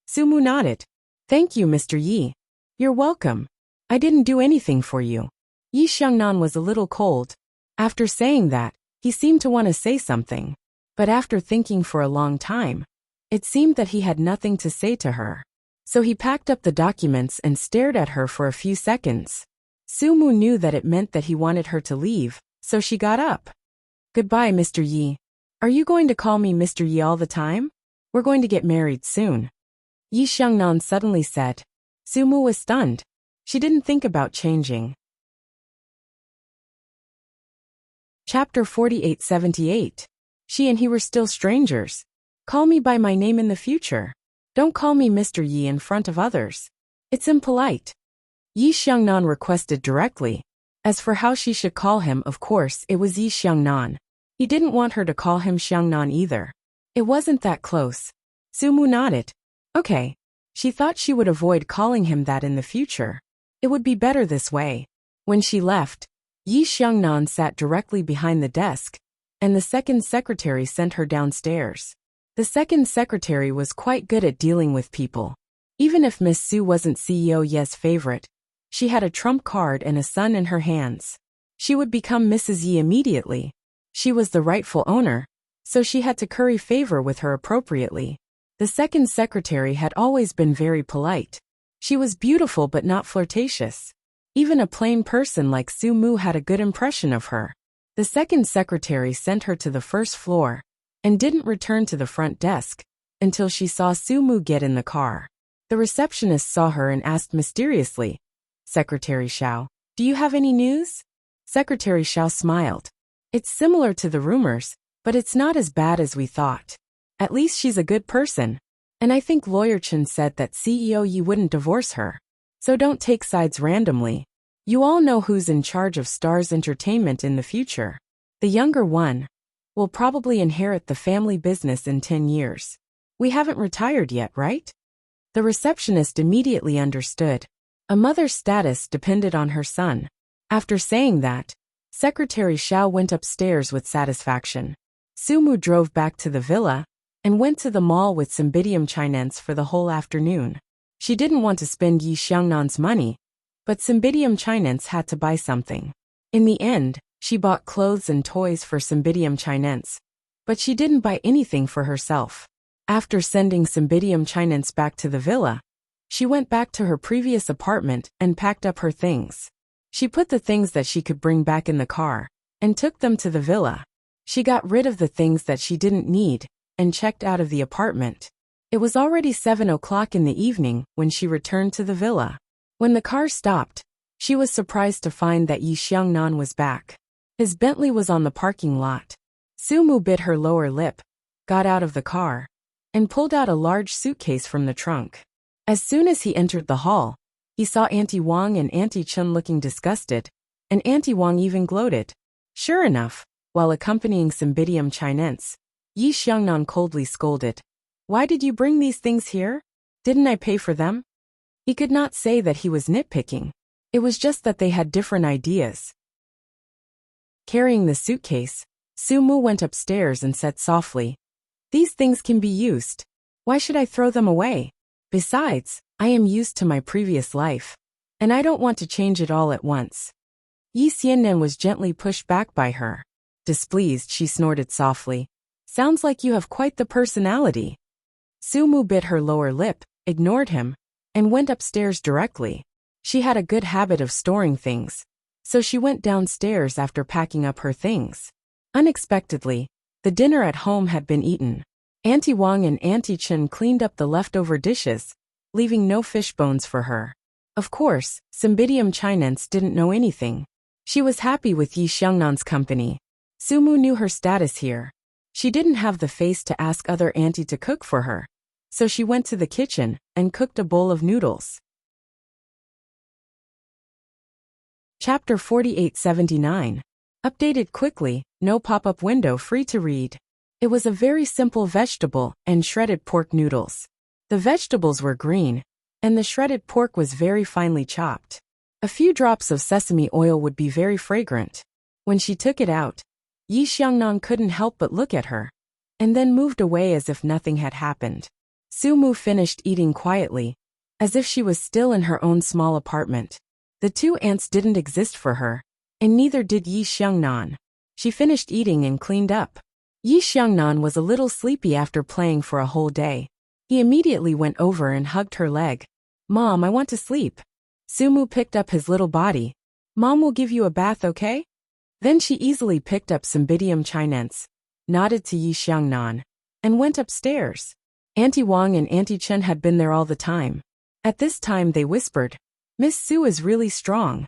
Su Mu nodded. Thank you, Mr. Yi. You're welcome. I didn't do anything for you. Yi Xiangnan was a little cold. After saying that, he seemed to want to say something. But after thinking for a long time, it seemed that he had nothing to say to her. So he packed up the documents and stared at her for a few seconds. Su Mu knew that it meant that he wanted her to leave, so she got up. Goodbye, Mr. Yi. Are you going to call me Mr. Yi all the time? We're going to get married soon. Yi Xiangnan suddenly said. Su Mu was stunned. She didn't think about changing. Chapter 4878. She and he were still strangers. Call me by my name in the future. Don't call me Mr. Yi in front of others. It's impolite. Yi Xiangnan requested directly. As for how she should call him, of course, it was Yi Xiangnan. He didn't want her to call him Xiangnan either. It wasn't that close. Su Mu nodded. Okay. She thought she would avoid calling him that in the future. It would be better this way. When she left, Yi Xiangnan sat directly behind the desk, and the second secretary sent her downstairs. The second secretary was quite good at dealing with people. Even if Miss Su wasn't CEO Ye's favorite, she had a trump card and a son in her hands. She would become Mrs. Yi immediately. She was the rightful owner, so she had to curry favor with her appropriately. The second secretary had always been very polite. She was beautiful but not flirtatious. Even a plain person like Su Mu had a good impression of her. The second secretary sent her to the first floor, and didn't return to the front desk until she saw Su Mu get in the car. The receptionist saw her and asked mysteriously, Secretary Xiao, do you have any news? Secretary Xiao smiled. It's similar to the rumors, but it's not as bad as we thought. At least she's a good person. And I think Lawyer Chen said that CEO Yi wouldn't divorce her. So don't take sides randomly. You all know who's in charge of Stars Entertainment in the future. The younger one will probably inherit the family business in 10 years. We haven't retired yet, right? The receptionist immediately understood. A mother's status depended on her son. After saying that, Secretary Xiao went upstairs with satisfaction. Su Mu drove back to the villa and went to the mall with Cymbidium Chinense for the whole afternoon. She didn't want to spend Yi Xiangnan's money, but Cymbidium Chinense had to buy something. In the end, she bought clothes and toys for Cymbidium Chinense, but she didn't buy anything for herself. After sending Cymbidium Chinense back to the villa, she went back to her previous apartment and packed up her things. She put the things that she could bring back in the car and took them to the villa. She got rid of the things that she didn't need and checked out of the apartment. It was already 7 o'clock in the evening when she returned to the villa. When the car stopped, she was surprised to find that Yi Xiangnan was back. His Bentley was on the parking lot. Sumu bit her lower lip, got out of the car, and pulled out a large suitcase from the trunk. As soon as he entered the hall, he saw Auntie Wang and Auntie Chen looking disgusted, and Auntie Wang even gloated. Sure enough, while accompanying Cymbidium Chinense, Yi Xiangnan coldly scolded. Why did you bring these things here? Didn't I pay for them? He could not say that he was nitpicking. It was just that they had different ideas. Carrying the suitcase, Sumu went upstairs and said softly, These things can be used. Why should I throw them away? Besides, I am used to my previous life, and I don't want to change it all at once. Yi Xiannan was gently pushed back by her. Displeased, she snorted softly. Sounds like you have quite the personality. Sumu bit her lower lip, ignored him, and went upstairs directly. She had a good habit of storing things, so she went downstairs after packing up her things. Unexpectedly, the dinner at home had been eaten. Auntie Wang and Auntie Chen cleaned up the leftover dishes, leaving no fish bones for her. Of course, Cymbidium Chinense didn't know anything. She was happy with Yi Xiangnan's company. Sumu knew her status here. She didn't have the face to ask other auntie to cook for her, so she went to the kitchen and cooked a bowl of noodles. Chapter 4879. Updated quickly, no pop-up window, free to read. It was a very simple vegetable and shredded pork noodles. The vegetables were green, and the shredded pork was very finely chopped. A few drops of sesame oil would be very fragrant. When she took it out, Yi Xiangnan couldn't help but look at her, and then moved away as if nothing had happened. Sumu finished eating quietly, as if she was still in her own small apartment. The two aunts didn't exist for her, and neither did Yi Xiangnan. She finished eating and cleaned up. Yi Xiangnan was a little sleepy after playing for a whole day. He immediately went over and hugged her leg. Mom, I want to sleep. Sumu picked up his little body. Mom will give you a bath, okay? Then she easily picked up Cymbidium Chinense, nodded to Yi Xiangnan, and went upstairs. Auntie Wang and Auntie Chen had been there all the time. At this time they whispered, Miss Su is really strong.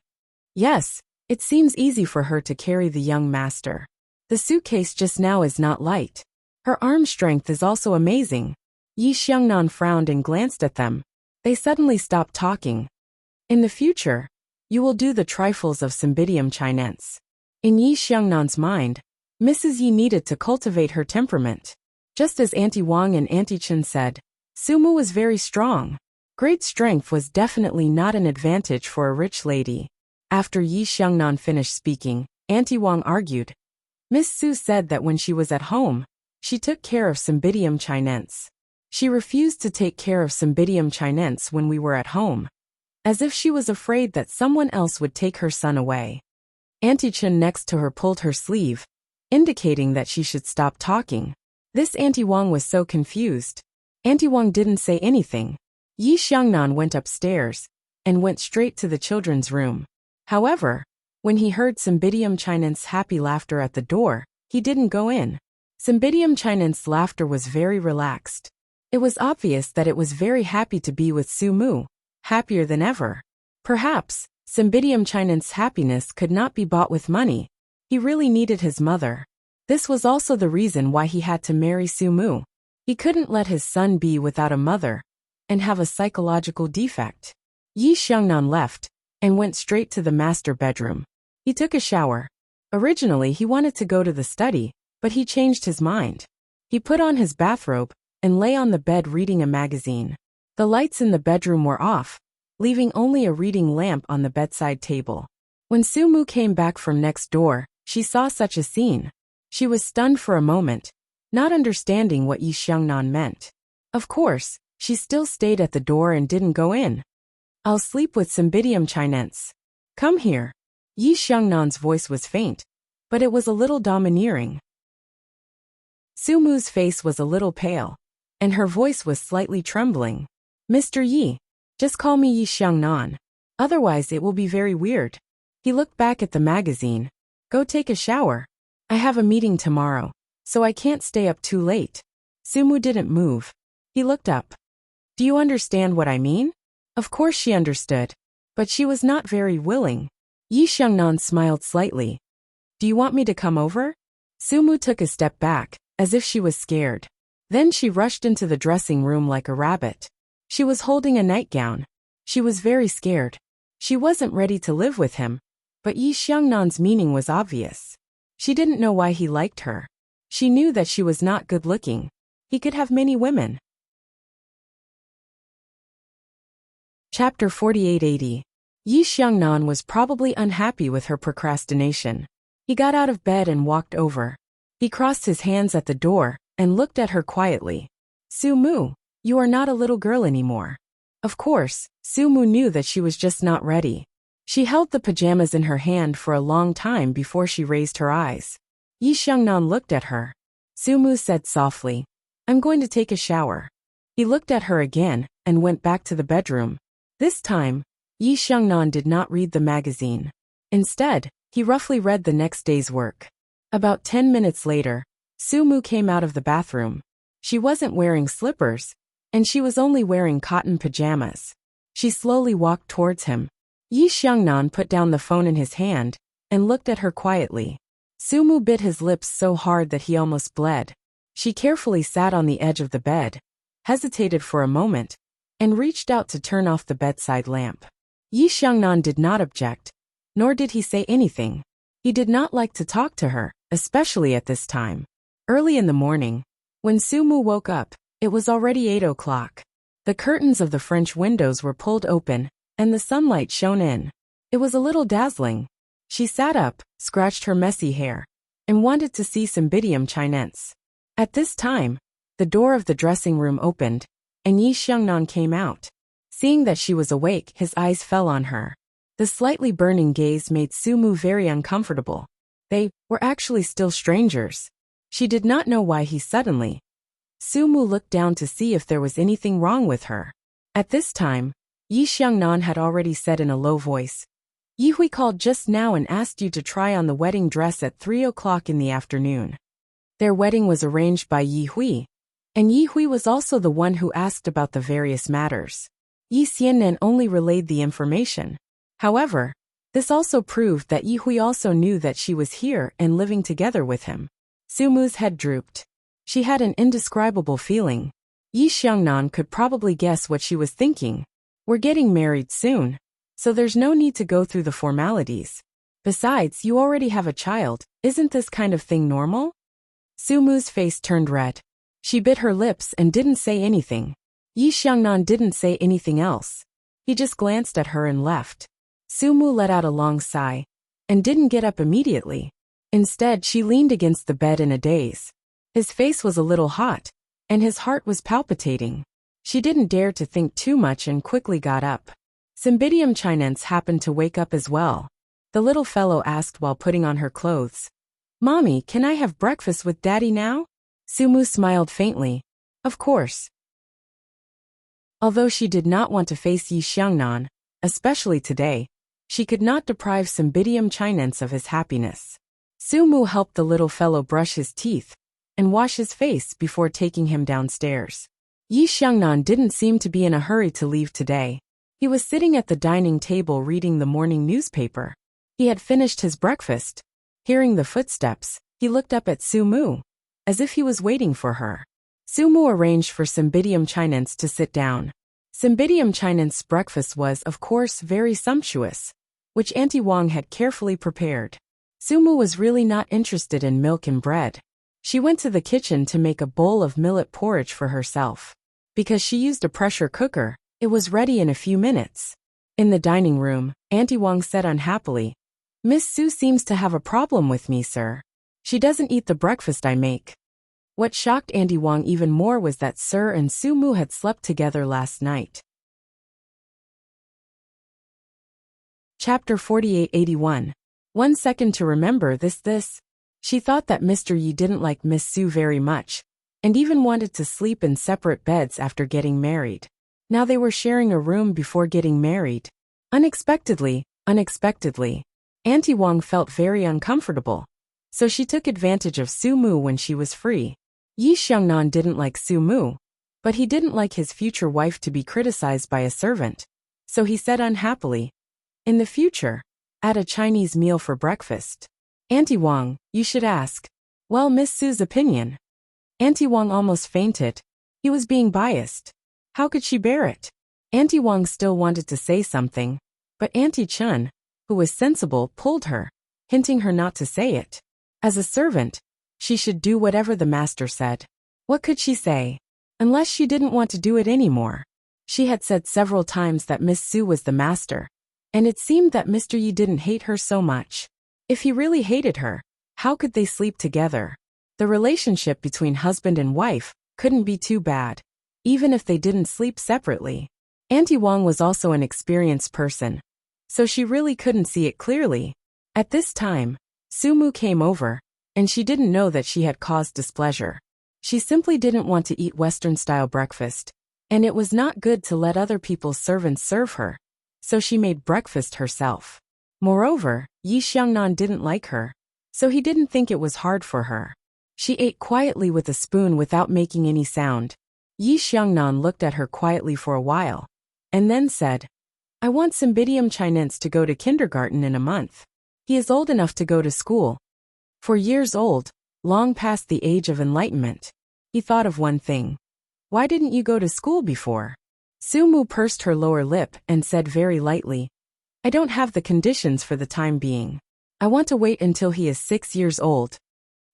Yes, it seems easy for her to carry the young master. The suitcase just now is not light. Her arm strength is also amazing. Yi Xiangnan frowned and glanced at them. They suddenly stopped talking. In the future, you will do the trifles of Cymbidium Chinense. In Yi Xiangnan's mind, Mrs. Yi needed to cultivate her temperament. Just as Auntie Wang and Auntie Chen said, Sumu was very strong. Great strength was definitely not an advantage for a rich lady. After Yi Xiangnan finished speaking, Auntie Wang argued. Miss Su said that when she was at home, she took care of Cymbidium Chinense. She refused to take care of Cymbidium Chinense when we were at home, as if she was afraid that someone else would take her son away. Auntie Chen next to her pulled her sleeve, indicating that she should stop talking. This Auntie Wang was so confused. Auntie Wang didn't say anything. Yi Xiangnan went upstairs and went straight to the children's room. However, when he heard Cymbidium Chinense's happy laughter at the door, he didn't go in. Cymbidium Chinense's laughter was very relaxed. It was obvious that it was very happy to be with Sumu, happier than ever. Perhaps, Cymbidium Chinense's happiness could not be bought with money. He really needed his mother. This was also the reason why he had to marry Sumu. He couldn't let his son be without a mother and have a psychological defect. Yi Xiangnan left and went straight to the master bedroom. He took a shower. Originally he wanted to go to the study, but he changed his mind. He put on his bathrobe and lay on the bed reading a magazine. The lights in the bedroom were off, leaving only a reading lamp on the bedside table. When Sumu came back from next door, she saw such a scene. She was stunned for a moment, not understanding what Yi Xiangnan meant. Of course, she still stayed at the door and didn't go in. I'll sleep with Cymbidium Chinense. Come here. Yi Xiangnan's voice was faint, but it was a little domineering. Sumu's face was a little pale, and her voice was slightly trembling. Mr. Yi. Just call me Yi Xiangnan. Otherwise it will be very weird. He looked back at the magazine. Go take a shower. I have a meeting tomorrow, so I can't stay up too late. Sumu didn't move. He looked up. Do you understand what I mean? Of course she understood, but she was not very willing. Yi Xiangnan smiled slightly. Do you want me to come over? Sumu took a step back, as if she was scared. Then she rushed into the dressing room like a rabbit. She was holding a nightgown. She was very scared. She wasn't ready to live with him, but Yi Xiangnan's meaning was obvious. She didn't know why he liked her. She knew that she was not good-looking. He could have many women. Chapter 4880. Yi Xiangnan was probably unhappy with her procrastination. He got out of bed and walked over. He crossed his hands at the door and looked at her quietly. Sumu, you are not a little girl anymore. Of course, Sumu knew that she was just not ready. She held the pajamas in her hand for a long time before she raised her eyes. Yi Xiangnan looked at her. Sumu said softly, I'm going to take a shower. He looked at her again and went back to the bedroom. This time, Yi Xiangnan did not read the magazine. Instead, he roughly read the next day's work. About 10 minutes later, Sumu came out of the bathroom. She wasn't wearing slippers, and she was only wearing cotton pajamas. She slowly walked towards him. Yi Xiangnan put down the phone in his hand and looked at her quietly. Sumu bit his lips so hard that he almost bled. She carefully sat on the edge of the bed, hesitated for a moment, and reached out to turn off the bedside lamp. Yi Xiangnan did not object, nor did he say anything. He did not like to talk to her, especially at this time. Early in the morning, when Sumu woke up, it was already 8 o'clock. The curtains of the French windows were pulled open, and the sunlight shone in. It was a little dazzling. She sat up, scratched her messy hair, and wanted to see Cymbidium chinense. At this time, the door of the dressing room opened, and Yi Xiangnan came out. Seeing that she was awake, his eyes fell on her. The slightly burning gaze made Sumu very uncomfortable. They were actually still strangers. She did not know why he suddenly. Sumu looked down to see if there was anything wrong with her. At this time, Yi Xiangnan had already said in a low voice, Yi Hui called just now and asked you to try on the wedding dress at 3 o'clock in the afternoon. Their wedding was arranged by Yi Hui, and Yi Hui was also the one who asked about the various matters. Yi Xiannan only relayed the information. However, this also proved that Yi Hui also knew that she was here and living together with him. Sumu's head drooped. She had an indescribable feeling. Yi Xiangnan could probably guess what she was thinking. We're getting married soon, so there's no need to go through the formalities. Besides, you already have a child. Isn't this kind of thing normal? Sumu's face turned red. She bit her lips and didn't say anything. Yi Xiangnan didn't say anything else. He just glanced at her and left. Sumu let out a long sigh and didn't get up immediately. Instead, she leaned against the bed in a daze. His face was a little hot, and his heart was palpitating. She didn't dare to think too much and quickly got up. Cymbidium chinense happened to wake up as well. The little fellow asked while putting on her clothes. Mommy, can I have breakfast with Daddy now? Sumu smiled faintly. Of course. Although she did not want to face Yi Xiangnan, especially today, she could not deprive Cymbidium chinense of his happiness. Sumu helped the little fellow brush his teeth and wash his face before taking him downstairs. Yi Xiangnan didn't seem to be in a hurry to leave today. He was sitting at the dining table reading the morning newspaper. He had finished his breakfast. Hearing the footsteps, he looked up at Sumu, as if he was waiting for her. Sumu arranged for Cymbidium chinense to sit down. Cymbidium chinense's breakfast was, of course, very sumptuous, which Auntie Wang had carefully prepared. Sumu was really not interested in milk and bread. She went to the kitchen to make a bowl of millet porridge for herself. Because she used a pressure cooker, it was ready in a few minutes. In the dining room, Auntie Wang said unhappily, Miss Su seems to have a problem with me, sir. She doesn't eat the breakfast I make. What shocked Auntie Wang even more was that Sir and Sumu had slept together last night. Chapter 4881. 1 second to remember this. She thought that Mr. Yi didn't like Miss Su very much, and even wanted to sleep in separate beds after getting married. Now they were sharing a room before getting married. Unexpectedly, Auntie Wang felt very uncomfortable. So she took advantage of Su Mu when she was free. Yi Xiangnan didn't like Su Mu, but he didn't like his future wife to be criticized by a servant. So he said unhappily, "In the future, at a Chinese meal for breakfast. Auntie Wang, you should ask." Well, Miss Su's opinion. Auntie Wang almost fainted. He was being biased. How could she bear it? Auntie Wang still wanted to say something, but Auntie Chun, who was sensible, pulled her, hinting her not to say it. As a servant, she should do whatever the master said. What could she say? Unless she didn't want to do it anymore. She had said several times that Miss Su was the master, and it seemed that Mr. Yi didn't hate her so much. If he really hated her, how could they sleep together? The relationship between husband and wife couldn't be too bad, even if they didn't sleep separately. Auntie Wang was also an experienced person, so she really couldn't see it clearly. At this time, Su Mu came over, and she didn't know that she had caused displeasure. She simply didn't want to eat Western-style breakfast, and it was not good to let other people's servants serve her, so she made breakfast herself. Moreover, Yi Xiangnan didn't like her, so he didn't think it was hard for her. She ate quietly with a spoon without making any sound. Yi Xiangnan looked at her quietly for a while, and then said, "I want Cymbidium Chinense to go to kindergarten in a month. He is old enough to go to school. 4 years old, long past the age of enlightenment." He thought of one thing. "Why didn't you go to school before?" Su Mu pursed her lower lip and said very lightly, "I don't have the conditions for the time being. I want to wait until he is 6 years old."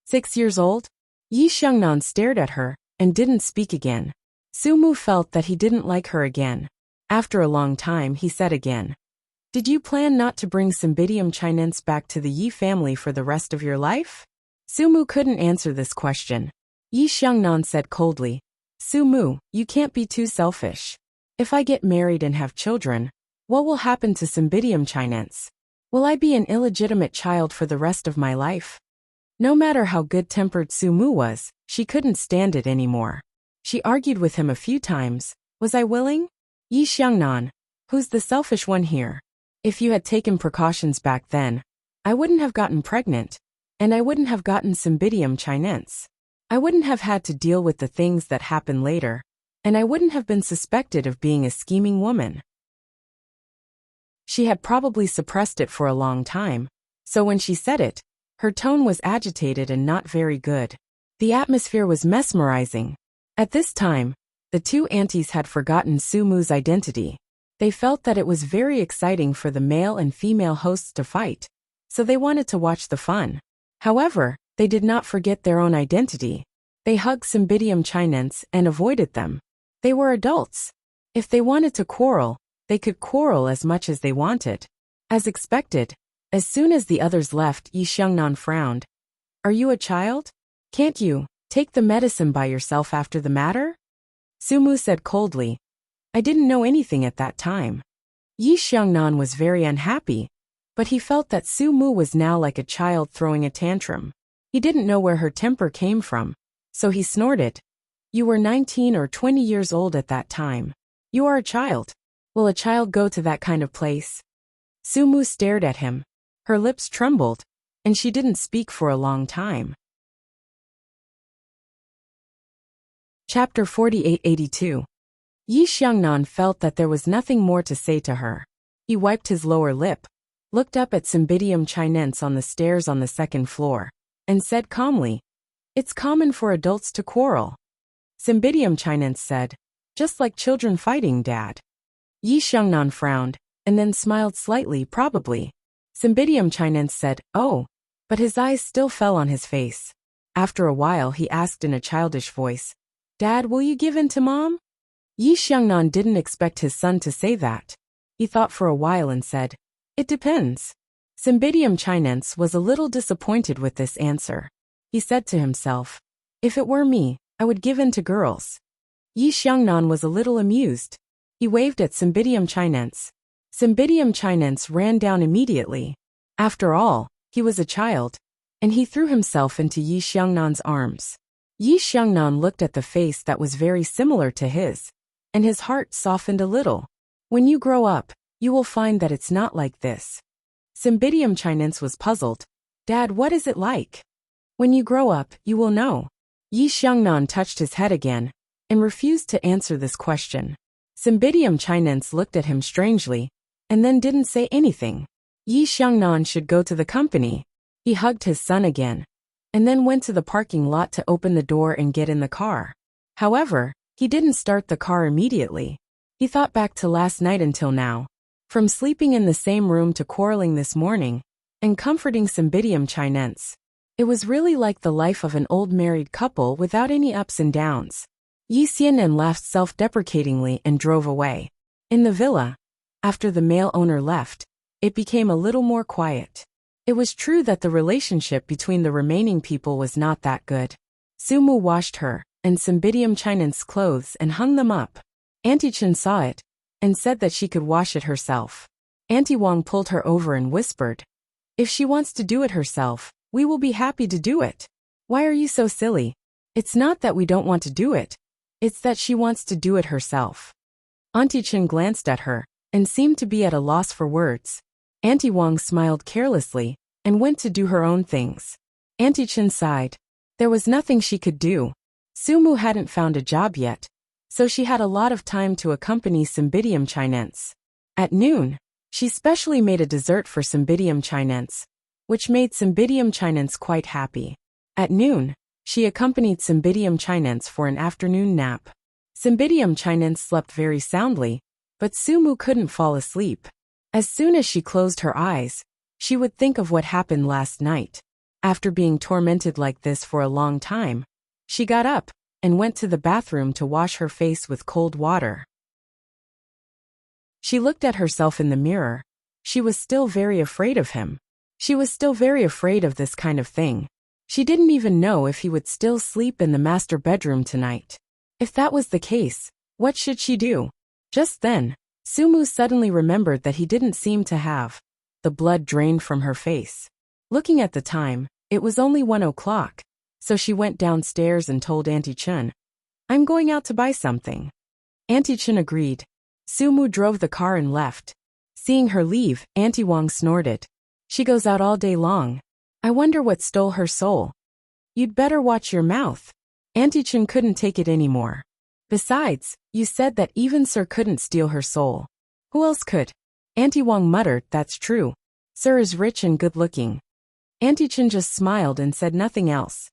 6 years old? Yi Xiangnan stared at her and didn't speak again. Su Mu felt that he didn't like her again. After a long time he said again, "Did you plan not to bring Cymbidium Chinense back to the Yi family for the rest of your life?" Su Mu couldn't answer this question. Yi Xiangnan said coldly, "Su Mu, you can't be too selfish. If I get married and have children, what will happen to Cymbidium Chinense? Will I be an illegitimate child for the rest of my life?" No matter how good-tempered Su Mu was, she couldn't stand it anymore. She argued with him a few times. "Was I willing? Yi Xiangnan, who's the selfish one here? If you had taken precautions back then, I wouldn't have gotten pregnant, and I wouldn't have gotten Cymbidium Chinense. I wouldn't have had to deal with the things that happen later, and I wouldn't have been suspected of being a scheming woman." She had probably suppressed it for a long time, so when she said it, her tone was agitated and not very good. The atmosphere was mesmerizing. At this time, the two aunties had forgotten Su Mu's identity. They felt that it was very exciting for the male and female hosts to fight, so they wanted to watch the fun. However, they did not forget their own identity. They hugged Cymbidium Chinense and avoided them. They were adults. If they wanted to quarrel, they could quarrel as much as they wanted. As expected, as soon as the others left, Yi Xiangnan frowned. "Are you a child? Can't you take the medicine by yourself after the matter?" Su Mu said coldly, "I didn't know anything at that time." Yi Xiangnan was very unhappy, but he felt that Su Mu was now like a child throwing a tantrum. He didn't know where her temper came from, so he snorted. "You were 19 or 20 years old at that time. You are a child. Will a child go to that kind of place?" Su Mu stared at him. Her lips trembled, and she didn't speak for a long time. Chapter 4882. Yi Xiangnan felt that there was nothing more to say to her. He wiped his lower lip, looked up at Cymbidium Chinense on the stairs on the second floor, and said calmly, "It's common for adults to quarrel." Cymbidium Chinense said, "Just like children fighting, Dad." Yi Xiangnan frowned, and then smiled slightly, probably. Cymbidium Chinense said, "Oh," but his eyes still fell on his face. After a while he asked in a childish voice, "Dad, will you give in to Mom?" Yi Xiangnan didn't expect his son to say that. He thought for a while and said, "It depends." Cymbidium Chinense was a little disappointed with this answer. He said to himself, "If it were me, I would give in to girls." Yi Xiangnan was a little amused. He waved at Cymbidium Chinense. Cymbidium Chinense ran down immediately. After all, he was a child, and he threw himself into Yi Xiangnan's arms. Yi Xiangnan looked at the face that was very similar to his, and his heart softened a little. When you grow up, you will find that it's not like this. Cymbidium Chinense was puzzled. Dad, what is it like? When you grow up, you will know. Yi Xiangnan touched his head again, and refused to answer this question. Cymbidium Chinense looked at him strangely, and then didn't say anything. Yi Xiangnan should go to the company. He hugged his son again, and then went to the parking lot to open the door and get in the car. However, he didn't start the car immediately. He thought back to last night until now. From sleeping in the same room to quarreling this morning, and comforting Cymbidium Chinense. It was really like the life of an old married couple without any ups and downs. Yi Xianan laughed self-deprecatingly and drove away. In the villa, after the male owner left, it became a little more quiet. It was true that the relationship between the remaining people was not that good. Sumu washed her and Cymbidium Chinense's clothes and hung them up. Auntie Chen saw it and said that she could wash it herself. Auntie Wang pulled her over and whispered, "If she wants to do it herself, we will be happy to do it. Why are you so silly? It's not that we don't want to do it. It's that she wants to do it herself." Auntie Chen glanced at her and seemed to be at a loss for words. Auntie Wang smiled carelessly and went to do her own things. Auntie Chen sighed. There was nothing she could do. Sumu hadn't found a job yet, so she had a lot of time to accompany Cymbidium Chinense. At noon, she specially made a dessert for Cymbidium Chinense, which made Cymbidium Chinense quite happy. At noon, she accompanied Cymbidium Chinense for an afternoon nap. Cymbidium Chinense slept very soundly, but Sumu couldn't fall asleep. As soon as she closed her eyes, she would think of what happened last night. After being tormented like this for a long time, she got up and went to the bathroom to wash her face with cold water. She looked at herself in the mirror. She was still very afraid of him. She was still very afraid of this kind of thing. She didn't even know if he would still sleep in the master bedroom tonight. If that was the case, what should she do? Just then, Sumu suddenly remembered that he didn't seem to have. The blood drained from her face. Looking at the time, it was only 1 o'clock, so she went downstairs and told Auntie Chen, "I'm going out to buy something." Auntie Chen agreed. Sumu drove the car and left. Seeing her leave, Auntie Wang snorted. "She goes out all day long. I wonder what stole her soul." "You'd better watch your mouth." Auntie Chen couldn't take it anymore. "Besides, you said that even Sir couldn't steal her soul. Who else could?" Auntie Wang muttered, "That's true. Sir is rich and good-looking." Auntie Chen just smiled and said nothing else.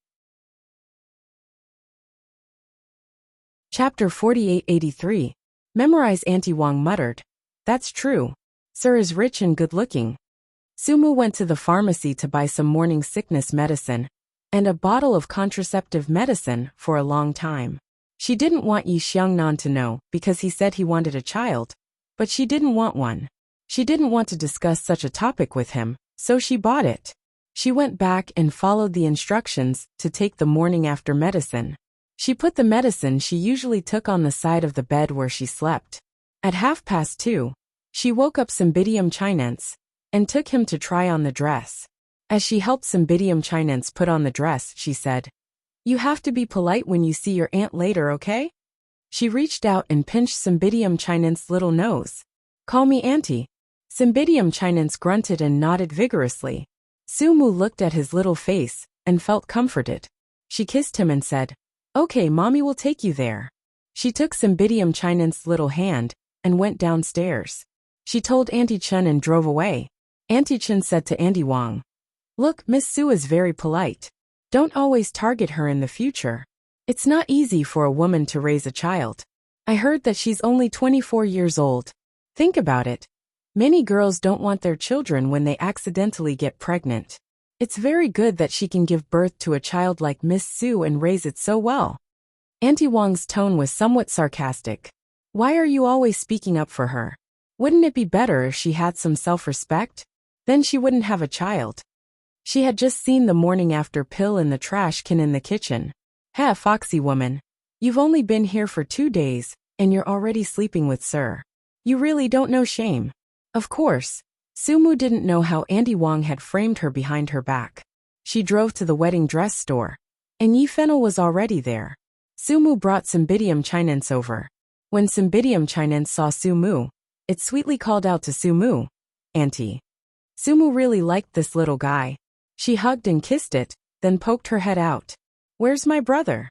Chapter 4883. Memorize. Auntie Wang muttered, "That's true. Sir is rich and good-looking." Sumu went to the pharmacy to buy some morning sickness medicine and a bottle of contraceptive medicine for a long time. She didn't want Yi Xiangnan to know because he said he wanted a child, but she didn't want one. She didn't want to discuss such a topic with him, so she bought it. She went back and followed the instructions to take the morning after medicine. She put the medicine she usually took on the side of the bed where she slept. At 2:30, she woke up Cymbidium Chinense and took him to try on the dress. As she helped Cymbidium Chinense put on the dress, she said, "You have to be polite when you see your aunt later, okay?" She reached out and pinched Cymbidium Chinense's little nose. "Call me auntie." Cymbidium Chinense grunted and nodded vigorously. Sumu looked at his little face and felt comforted. She kissed him and said, "Okay, mommy will take you there." She took Cymbidium Chinense's little hand and went downstairs. She told Auntie Chen and drove away. Auntie Chen said to Auntie Wang, "Look, Miss Su is very polite. Don't always target her in the future. It's not easy for a woman to raise a child. I heard that she's only 24 years old. Think about it. Many girls don't want their children when they accidentally get pregnant. It's very good that she can give birth to a child like Miss Su and raise it so well." Auntie Wang's tone was somewhat sarcastic. "Why are you always speaking up for her? Wouldn't it be better if she had some self-respect? Then she wouldn't have a child." She had just seen the morning after pill in the trash can in the kitchen. "Heh, foxy woman. You've only been here for 2 days, and you're already sleeping with Sir. You really don't know shame." Of course, Sumu didn't know how Auntie Wang had framed her behind her back. She drove to the wedding dress store. and Yi Fennel was already there. Sumu brought Cymbidium chinense over. When Cymbidium chinense saw Sumu, it sweetly called out to Sumu, "Auntie." Sumu really liked this little guy. She hugged and kissed it, then poked her head out. "Where's my brother?"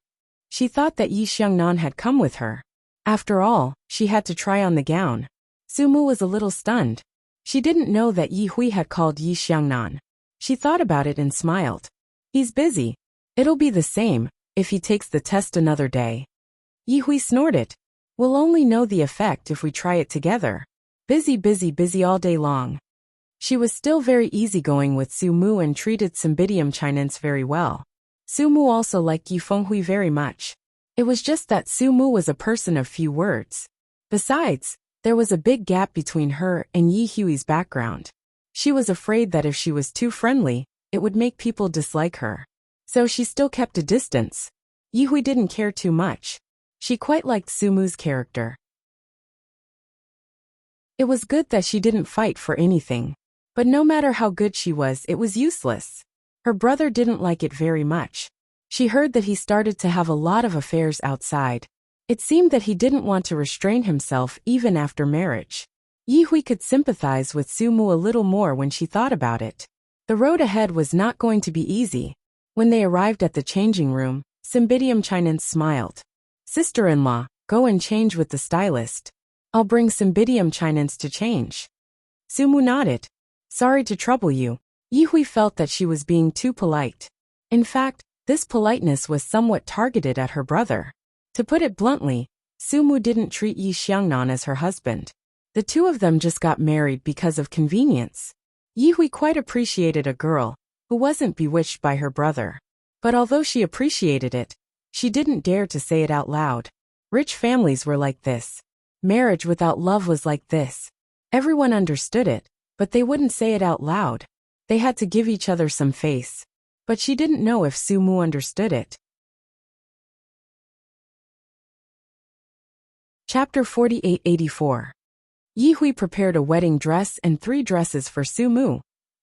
She thought that Yi Xiangnan had come with her. After all, she had to try on the gown. Sumu was a little stunned. She didn't know that Yi Hui had called Yi Xiangnan. She thought about it and smiled. "He's busy. It'll be the same if he takes the test another day." Yi Hui snorted. "We'll only know the effect if we try it together. Busy, busy, busy all day long." She was still very easygoing with Sumu and treated Cymbidium chinense very well. Sumu also liked Yi Fenghui very much. It was just that Sumu was a person of few words. Besides, there was a big gap between her and Yi Hui's background. She was afraid that if she was too friendly, it would make people dislike her. So she still kept a distance. Yi Hui didn't care too much. She quite liked Sumu's character. It was good that she didn't fight for anything. But no matter how good she was, it was useless. Her brother didn't like it very much. She heard that he started to have a lot of affairs outside. It seemed that he didn't want to restrain himself even after marriage. Yi Hui could sympathize with Sumu a little more when she thought about it. The road ahead was not going to be easy. When they arrived at the changing room, Cymbidium chinense smiled. "Sister-in-law, go and change with the stylist. I'll bring Cymbidium chinense to change." Sumu nodded. "Sorry to trouble you." Yi Hui felt that she was being too polite. In fact, this politeness was somewhat targeted at her brother. To put it bluntly, Sumu didn't treat Yi Xiangnan as her husband. The two of them just got married because of convenience. Yi Hui quite appreciated a girl who wasn't bewitched by her brother. But although she appreciated it, she didn't dare to say it out loud. Rich families were like this. Marriage without love was like this. Everyone understood it, but they wouldn't say it out loud. They had to give each other some face. But she didn't know if Sumu understood it. Chapter 4884. Yi Hui prepared a wedding dress and 3 dresses for Sumu,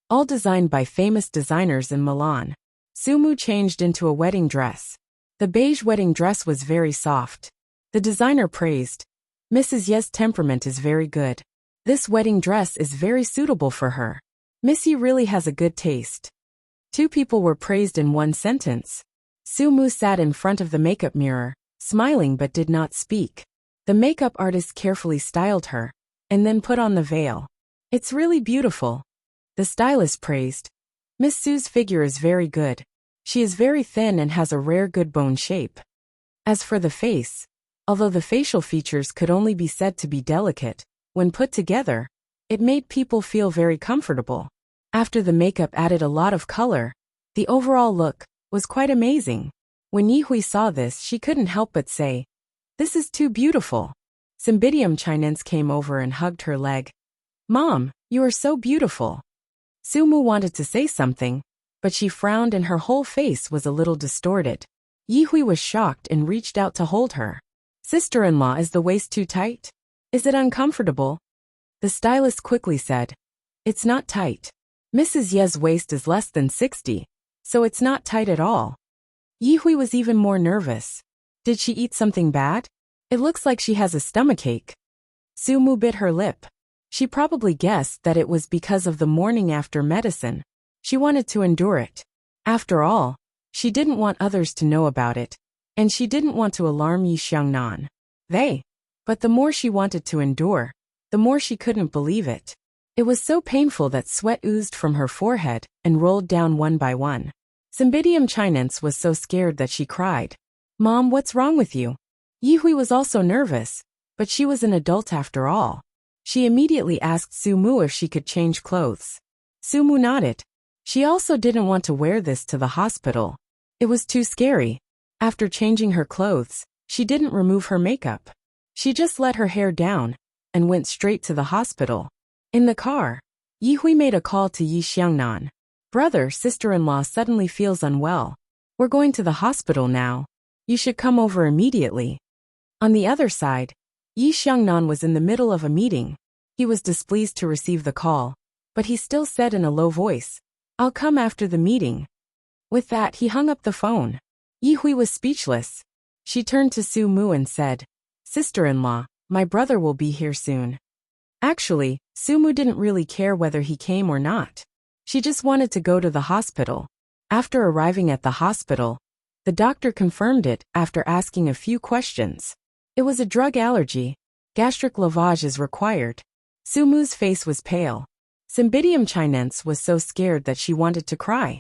all designed by famous designers in Milan. Sumu changed into a wedding dress. The beige wedding dress was very soft. The designer praised, "Mrs. Ye's temperament is very good. This wedding dress is very suitable for her. Miss Yi really has a good taste." 2 people were praised in one sentence. Sumu sat in front of the makeup mirror, smiling but did not speak. The makeup artist carefully styled her, and then put on the veil. "It's really beautiful." The stylist praised, "Miss Su's figure is very good. She is very thin and has a rare good bone shape." As for the face, although the facial features could only be said to be delicate, when put together, it made people feel very comfortable. After the makeup added a lot of color, the overall look was quite amazing. When Yi Hui saw this, she couldn't help but say, "This is too beautiful." Cymbidium chinense came over and hugged her leg. "Mom, you are so beautiful." Sumu wanted to say something, but she frowned and her whole face was a little distorted. Yi Hui was shocked and reached out to hold her. "Sister-in-law, is the waist too tight? Is it uncomfortable?" The stylist quickly said, "It's not tight. Mrs. Ye's waist is less than 60, so it's not tight at all." Yi Hui was even more nervous. Did she eat something bad? It looks like she has a stomachache. Sumu bit her lip. She probably guessed that it was because of the morning after medicine. She wanted to endure it. After all, she didn't want others to know about it, and she didn't want to alarm Yi Xiangnan. But the more she wanted to endure, the more she couldn't believe it. It was so painful that sweat oozed from her forehead and rolled down one by one. Cymbidium chinense was so scared that she cried. "Mom, what's wrong with you?" Yi Hui was also nervous, but she was an adult after all. She immediately asked Sumu if she could change clothes. Sumu nodded. She also didn't want to wear this to the hospital. It was too scary. After changing her clothes, she didn't remove her makeup. She just let her hair down and went straight to the hospital. In the car, Yi Hui made a call to Yi Xiangnan. "Brother, sister-in-law suddenly feels unwell. We're going to the hospital now. You should come over immediately." On the other side, Yi Xiangnan was in the middle of a meeting. He was displeased to receive the call, but he still said in a low voice, "I'll come after the meeting." With that, he hung up the phone. Yi Hui was speechless. She turned to Su Mu and said, "Sister-in-law, my brother will be here soon." Actually, Su Mu didn't really care whether he came or not. She just wanted to go to the hospital. After arriving at the hospital, the doctor confirmed it after asking a few questions. It was a drug allergy. Gastric lavage is required. Su Mu's face was pale. Cymbidium chinense was so scared that she wanted to cry.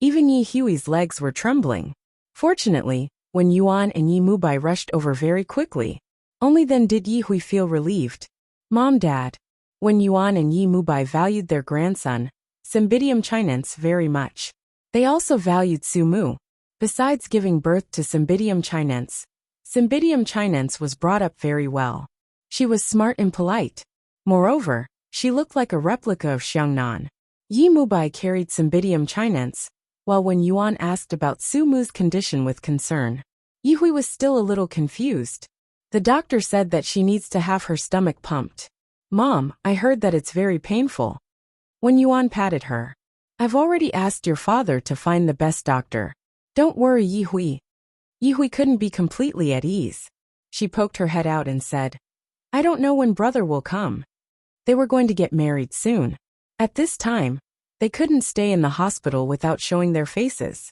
Even Yi Hui's legs were trembling. Fortunately, when Yuan and Yi Mubai rushed over very quickly, only then did Yi Hui feel relieved. Mom, Dad. When Yuan and Yi Mubai valued their grandson, Cymbidium chinense, very much. They also valued Su Mu. Besides giving birth to Cymbidium chinense was brought up very well. She was smart and polite. Moreover, she looked like a replica of Xiangnan. Yi Mubai carried Cymbidium chinense, while when Yuan asked about Su Mu's condition with concern, Yi Hui was still a little confused. The doctor said that she needs to have her stomach pumped. Mom, I heard that it's very painful. When Yuan patted her, I've already asked your father to find the best doctor. Don't worry, Yi Hui. Yi Hui couldn't be completely at ease. She poked her head out and said, I don't know when brother will come. They were going to get married soon. At this time, they couldn't stay in the hospital without showing their faces.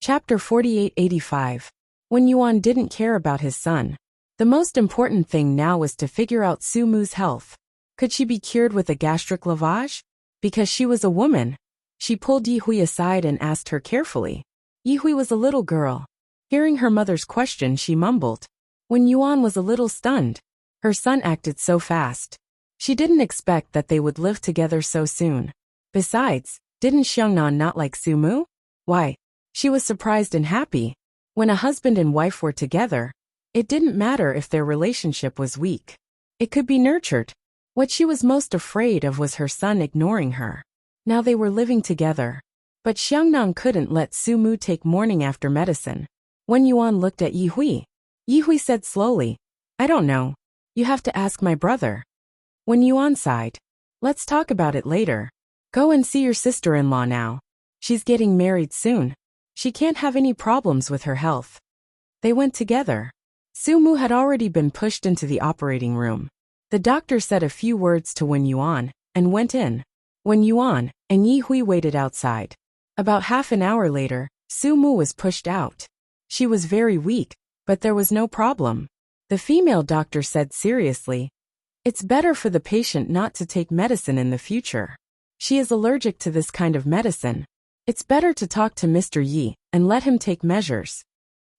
Chapter 4885. When Yuan didn't care about his son, the most important thing now was to figure out Su Mu's health. Could she be cured with a gastric lavage? Because she was a woman. She pulled Yi Hui aside and asked her carefully. Yi Hui was a little girl. Hearing her mother's question, she mumbled. When Yuan was a little stunned, her son acted so fast. She didn't expect that they would live together so soon. Besides, didn't Xiangnan not like Su Mu? Why? She was surprised and happy. When a husband and wife were together, it didn't matter if their relationship was weak. It could be nurtured. What she was most afraid of was her son ignoring her. Now they were living together. But Xiangnan couldn't let Su Mu take morning after medicine. When Yuan looked at Yi Hui said slowly, I don't know. You have to ask my brother. When Yuan sighed, let's talk about it later. Go and see your sister-in-law now. She's getting married soon. She can't have any problems with her health. They went together. Su Mu had already been pushed into the operating room. The doctor said a few words to Wen Yuan and went in. Wen Yuan and Yi Hui waited outside. About half an hour later, Su Mu was pushed out. She was very weak, but there was no problem. The female doctor said seriously, it's better for the patient not to take medicine in the future. She is allergic to this kind of medicine. It's better to talk to Mr. Yi and let him take measures.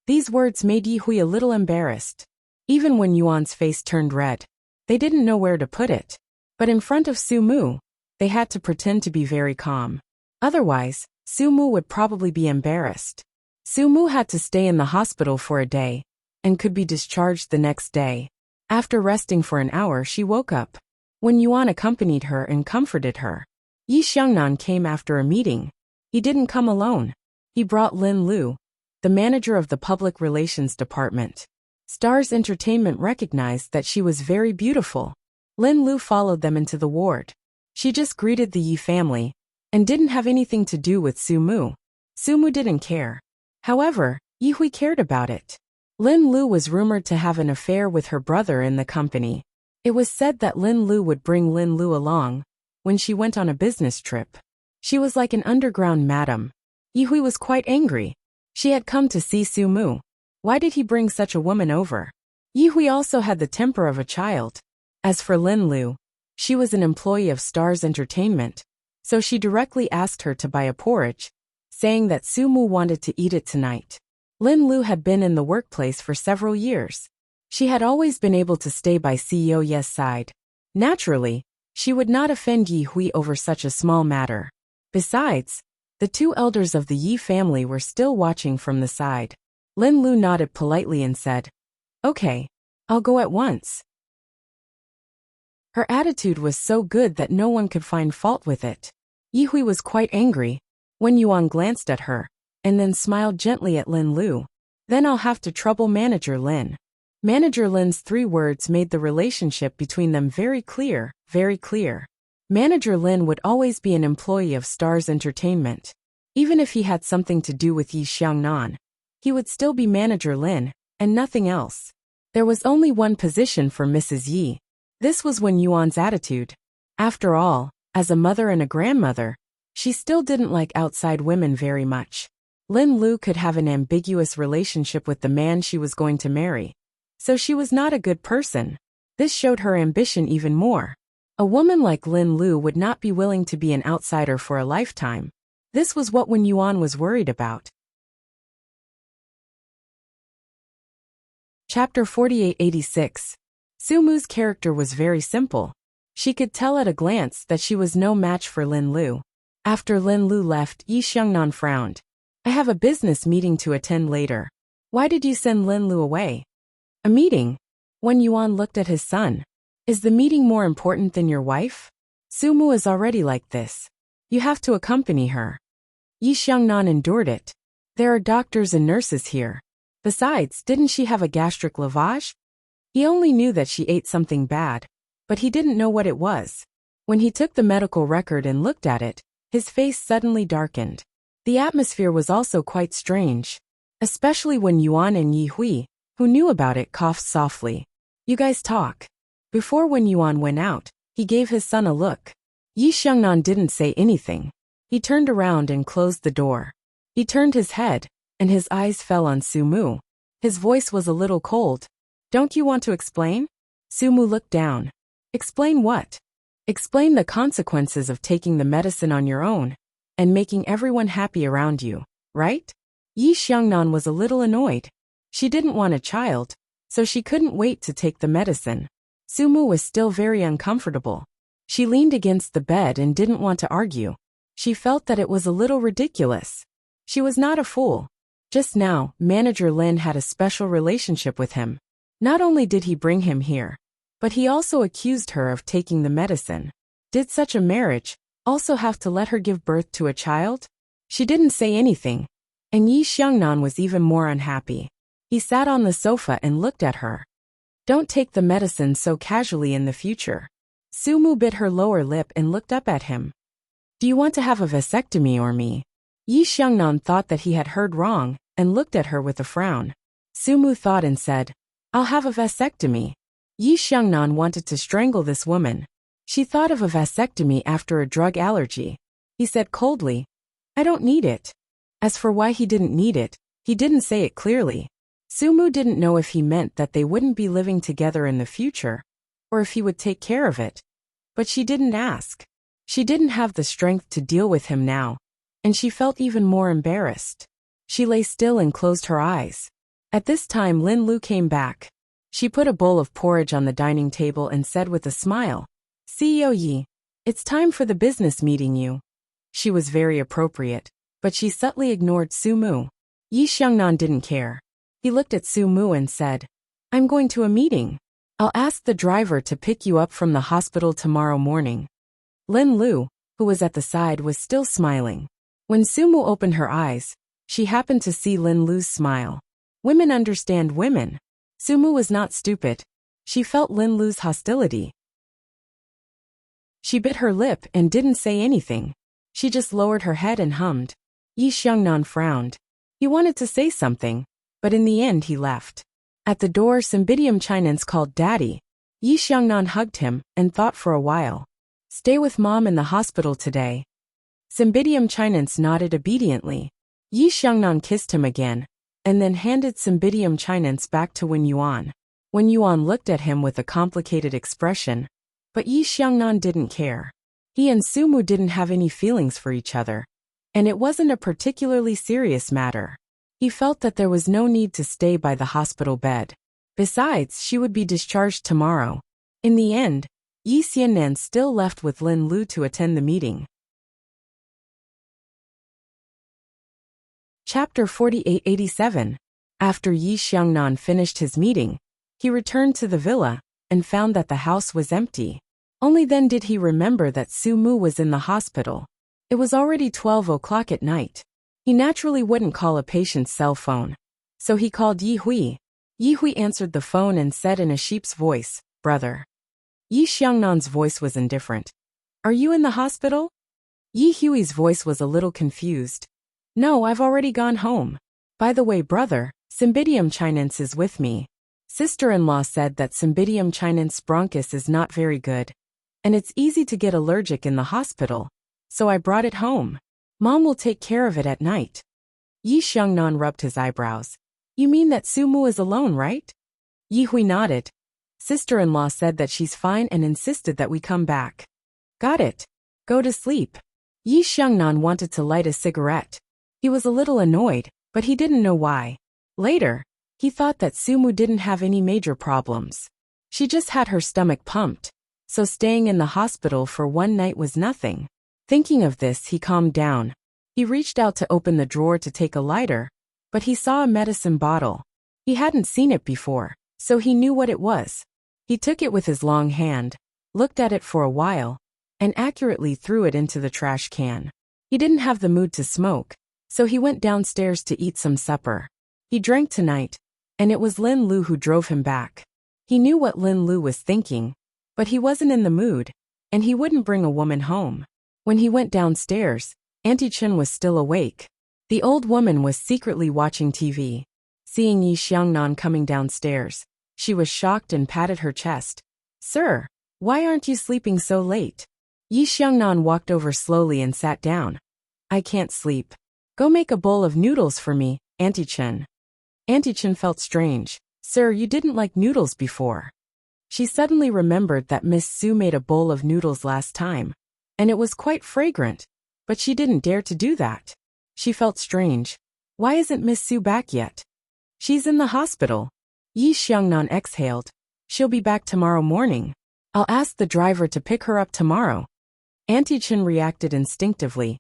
These words made Yi Hui a little embarrassed. Even when Yuan's face turned red, they didn't know where to put it. But in front of Su Mu, they had to pretend to be very calm. Otherwise, Su Mu would probably be embarrassed. Su Mu had to stay in the hospital for a day and could be discharged the next day. After resting for an hour, she woke up. When Yuan accompanied her and comforted her, Yi Xiangnan came after a meeting. He didn't come alone. He brought Lin Lu, the manager of the public relations department. Stars Entertainment recognized that she was very beautiful. Lin Lu followed them into the ward. She just greeted the Yi family and didn't have anything to do with Su Mu. Su Mu didn't care. However, Yi Hui cared about it. Lin Lu was rumored to have an affair with her brother in the company. It was said that Lin Lu would bring Lin Lu along when she went on a business trip. She was like an underground madam. Yi Hui was quite angry. She had come to see Su Mu. Why did he bring such a woman over? Yi Hui also had the temper of a child. As for Lin Lu, she was an employee of Stars Entertainment, so she directly asked her to buy a porridge, saying that Su Mu wanted to eat it tonight. Lin Lu had been in the workplace for several years. She had always been able to stay by CEO Ye's side. Naturally, she would not offend Yi Hui over such a small matter. Besides, the two elders of the Yi family were still watching from the side. Lin Lu nodded politely and said, Okay, I'll go at once. Her attitude was so good that no one could find fault with it. Yi Hui was quite angry. When Yuan glanced at her, and then smiled gently at Lin Lu. Then I'll have to trouble Manager Lin. Manager Lin's 3 words made the relationship between them very clear, very clear. Manager Lin would always be an employee of Stars Entertainment. Even if he had something to do with Yi Xiangnan, he would still be Manager Lin, and nothing else. There was only one position for Mrs. Yi. This was Wen Yuan's attitude. After all, as a mother and a grandmother, she still didn't like outside women very much. Lin Lu could have an ambiguous relationship with the man she was going to marry. So she was not a good person. This showed her ambition even more. A woman like Lin Lu would not be willing to be an outsider for a lifetime. This was what Wen Yuan was worried about. Chapter 4886. Sumu's character was very simple. She could tell at a glance that she was no match for Lin Lu. After Lin Lu left, Yi Xiangnan frowned. I have a business meeting to attend later. Why did you send Lin Lu away? A meeting? Wen Yuan looked at his son. Is the meeting more important than your wife? Sumu is already like this. You have to accompany her. Yi Xiangnan endured it. There are doctors and nurses here. Besides, didn't she have a gastric lavage? He only knew that she ate something bad, but he didn't know what it was. When he took the medical record and looked at it, his face suddenly darkened. The atmosphere was also quite strange, especially when Yuan and Yi Hui, who knew about it, coughed softly. You guys talk. Before Wen Yuan went out, he gave his son a look. Yi Xiangnan didn't say anything. He turned around and closed the door. He turned his head, and his eyes fell on Sumu. His voice was a little cold. Don't you want to explain? Sumu looked down. Explain what? Explain the consequences of taking the medicine on your own, and making everyone happy around you, right? Yi Xiangnan was a little annoyed. She didn't want a child, so she couldn't wait to take the medicine. Sumu was still very uncomfortable. She leaned against the bed and didn't want to argue. She felt that it was a little ridiculous. She was not a fool. Just now, Manager Lin had a special relationship with him. Not only did he bring him here, but he also accused her of taking the medicine. Did such a marriage also have to let her give birth to a child? She didn't say anything, and Yi Xiangnan was even more unhappy. He sat on the sofa and looked at her. Don't take the medicine so casually in the future. Sumu bit her lower lip and looked up at him. Do you want to have a vasectomy or me? Yi Xiangnan thought that he had heard wrong and looked at her with a frown. Sumu thought and said, I'll have a vasectomy. Yi Xiangnan wanted to strangle this woman. She thought of a vasectomy after a drug allergy. He said coldly, I don't need it. As for why he didn't need it, he didn't say it clearly. Sumu didn't know if he meant that they wouldn't be living together in the future, or if he would take care of it. But she didn't ask. She didn't have the strength to deal with him now, and she felt even more embarrassed. She lay still and closed her eyes. At this time Lin Lu came back. She put a bowl of porridge on the dining table and said with a smile, CEO Yi, it's time for the business meeting you. She was very appropriate, but she subtly ignored Sumu. Yi Xiangnan didn't care. He looked at Sumu and said, I'm going to a meeting. I'll ask the driver to pick you up from the hospital tomorrow morning. Lin Lu, who was at the side, was still smiling. When Sumu opened her eyes, she happened to see Lin Lu's smile. Women understand women. Sumu was not stupid. She felt Lin Lu's hostility. She bit her lip and didn't say anything. She just lowered her head and hummed. Yi Xiangnan frowned. He wanted to say something, but in the end he left. At the door, Cymbidium Chinans called Daddy. Yi Xiangnan hugged him and thought for a while. Stay with Mom in the hospital today. Cymbidium Chinans nodded obediently. Yi Xiangnan kissed him again, and then handed Cymbidium Chinans back to Wen Yuan. Wen Yuan looked at him with a complicated expression, but Yi Xiangnan didn't care. He and Sumu didn't have any feelings for each other, and it wasn't a particularly serious matter. He felt that there was no need to stay by the hospital bed. Besides, she would be discharged tomorrow. In the end, Yi Xiannan still left with Lin Lu to attend the meeting. Chapter 4887. After Yi Xiangnan finished his meeting, he returned to the villa and found that the house was empty. Only then did he remember that Sumu was in the hospital. It was already 12 o'clock at night. He naturally wouldn't call a patient's cell phone, so he called Yi Hui. Yi Hui answered the phone and said in a sheep's voice, Brother. Yi Xiangnan's voice was indifferent. Are you in the hospital? Yi Hui's voice was a little confused. No, I've already gone home. By the way, brother, Cymbidium chinense is with me. Sister-in-law said that Cymbidium chinense bronchus is not very good. And it's easy to get allergic in the hospital. So I brought it home. Mom will take care of it at night. Yi Xiangnan rubbed his eyebrows. You mean that Sumu is alone, right? Yi Hui nodded. Sister-in-law said that she's fine and insisted that we come back. Got it. Go to sleep. Yi Xiangnan wanted to light a cigarette. He was a little annoyed, but he didn't know why. Later, he thought that Sumu didn't have any major problems. She just had her stomach pumped, so staying in the hospital for one night was nothing. Thinking of this, he calmed down. He reached out to open the drawer to take a lighter, but he saw a medicine bottle. He hadn't seen it before, so he knew what it was. He took it with his long hand, looked at it for a while, and accurately threw it into the trash can. He didn't have the mood to smoke, so he went downstairs to eat some supper. He drank tonight, and it was Lin Lu who drove him back. He knew what Lin Lu was thinking, but he wasn't in the mood, and he wouldn't bring a woman home. When he went downstairs, Auntie Chen was still awake. The old woman was secretly watching TV. Seeing Yi Xiangnan coming downstairs, she was shocked and patted her chest. Sir, why aren't you sleeping so late? Yi Xiangnan walked over slowly and sat down. I can't sleep. Go make a bowl of noodles for me, Auntie Chen. Auntie Chen felt strange. Sir, you didn't like noodles before. She suddenly remembered that Miss Su made a bowl of noodles last time, and it was quite fragrant, but she didn't dare to do that. She felt strange. Why isn't Miss Su back yet? She's in the hospital. Yi Xiangnan exhaled. She'll be back tomorrow morning. I'll ask the driver to pick her up tomorrow. Auntie Chen reacted instinctively.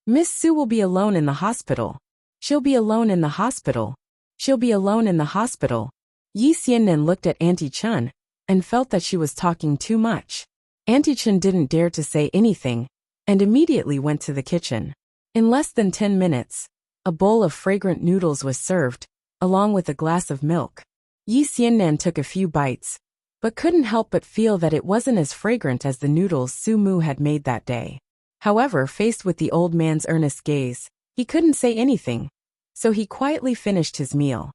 Miss Su will be alone in the hospital. She'll be alone in the hospital. She'll be alone in the hospital. Yi Xiannan looked at Auntie Chen and felt that she was talking too much. Auntie Chen didn't dare to say anything and immediately went to the kitchen. In less than 10 minutes, a bowl of fragrant noodles was served, along with a glass of milk. Yi Xiannan took a few bites, but couldn't help but feel that it wasn't as fragrant as the noodles Su Mu had made that day. However, faced with the old man's earnest gaze, he couldn't say anything, so he quietly finished his meal.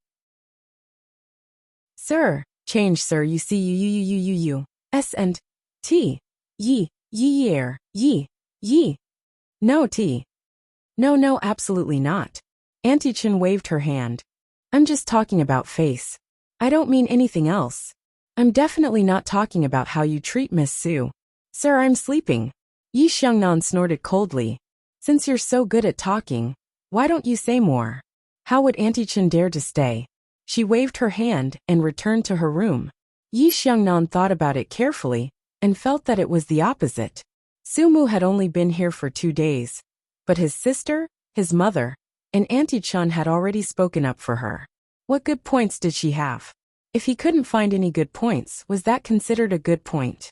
Sir, change sir, you see you, S and T, Yi, Yi. No T. No, absolutely not. Auntie Chen waved her hand. I'm just talking about face. I don't mean anything else. I'm definitely not talking about how you treat Miss Su. Sir, I'm sleeping. Yi Xiangnan snorted coldly. Since you're so good at talking, why don't you say more? How would Auntie Chen dare to stay? She waved her hand and returned to her room. Yi Xiangnan thought about it carefully and felt that it was the opposite. Su Mu had only been here for 2 days, but his sister, his mother, and Auntie Chen had already spoken up for her. What good points did she have? If he couldn't find any good points, was that considered a good point?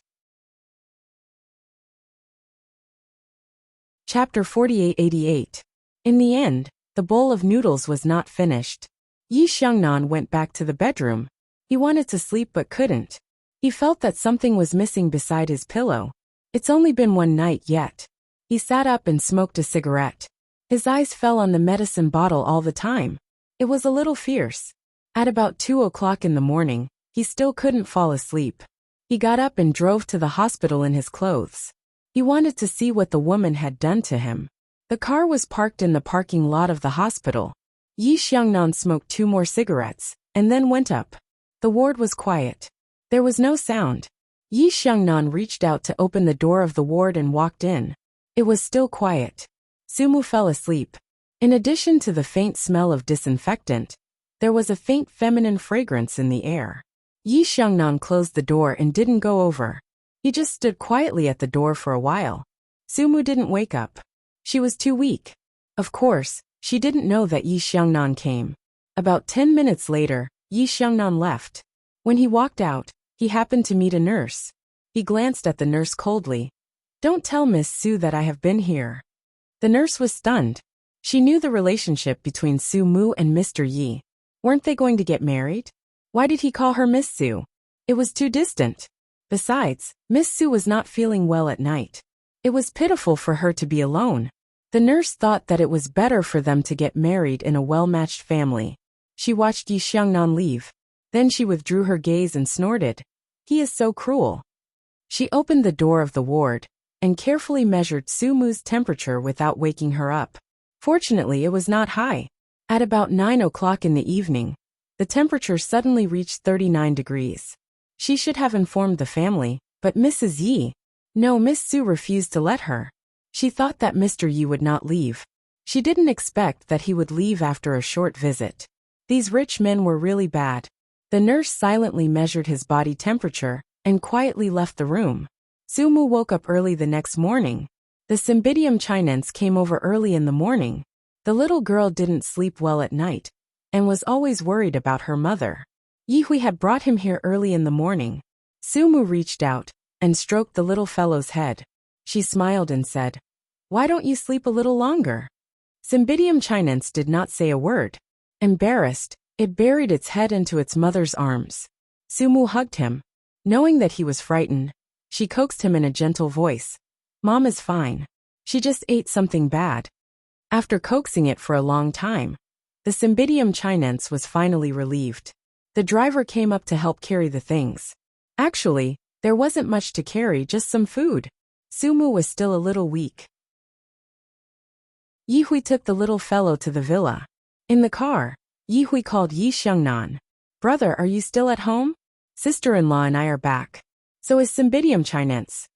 Chapter 4888. In the end, the bowl of noodles was not finished. Yi Xiangnan went back to the bedroom. He wanted to sleep but couldn't. He felt that something was missing beside his pillow. It's only been one night yet. He sat up and smoked a cigarette. His eyes fell on the medicine bottle all the time. It was a little fierce. At about 2 o'clock in the morning, he still couldn't fall asleep. He got up and drove to the hospital in his clothes. He wanted to see what the woman had done to him. The car was parked in the parking lot of the hospital. Yi Xiangnan smoked 2 more cigarettes, and then went up. The ward was quiet. There was no sound. Yi Xiangnan reached out to open the door of the ward and walked in. It was still quiet. Sumu fell asleep. In addition to the faint smell of disinfectant, there was a faint feminine fragrance in the air. Yi Xiangnan closed the door and didn't go over. He just stood quietly at the door for a while. Sumu didn't wake up. She was too weak. Of course, she didn't know that Yi Xiangnan came. About 10 minutes later, Yi Xiangnan left. When he walked out, he happened to meet a nurse. He glanced at the nurse coldly. Don't tell Miss Su that I have been here. The nurse was stunned. She knew the relationship between Su Mu and Mr. Yi. Weren't they going to get married? Why did he call her Miss Su? It was too distant. Besides, Miss Su was not feeling well at night. It was pitiful for her to be alone. The nurse thought that it was better for them to get married in a well-matched family. She watched Yi Xiangnan leave. Then she withdrew her gaze and snorted. He is so cruel. She opened the door of the ward and carefully measured Sumu's temperature without waking her up. Fortunately, it was not high. At about 9 o'clock in the evening, the temperature suddenly reached 39 degrees. She should have informed the family, but Mrs. Yi, no, Miss Su refused to let her. She thought that Mr. Yi would not leave. She didn't expect that he would leave after a short visit. These rich men were really bad. The nurse silently measured his body temperature and quietly left the room. Sumu woke up early the next morning. The Cymbidium chinense came over early in the morning. The little girl didn't sleep well at night and was always worried about her mother. Yihui had brought him here early in the morning. Sumu reached out and stroked the little fellow's head. She smiled and said, "Why don't you sleep a little longer?" Cymbidium chinense did not say a word. Embarrassed, it buried its head into its mother's arms. Sumu hugged him. Knowing that he was frightened, she coaxed him in a gentle voice. "Mom is fine. She just ate something bad." After coaxing it for a long time, the Cymbidium chinense was finally relieved. The driver came up to help carry the things. Actually, there wasn't much to carry, just some food. Sumu was still a little weak. Yihui took the little fellow to the villa. In the car, Yihui called Yi Xiangnan. "Brother, are you still at home? Sister-in-law and I are back. So is Cymbidium chinense."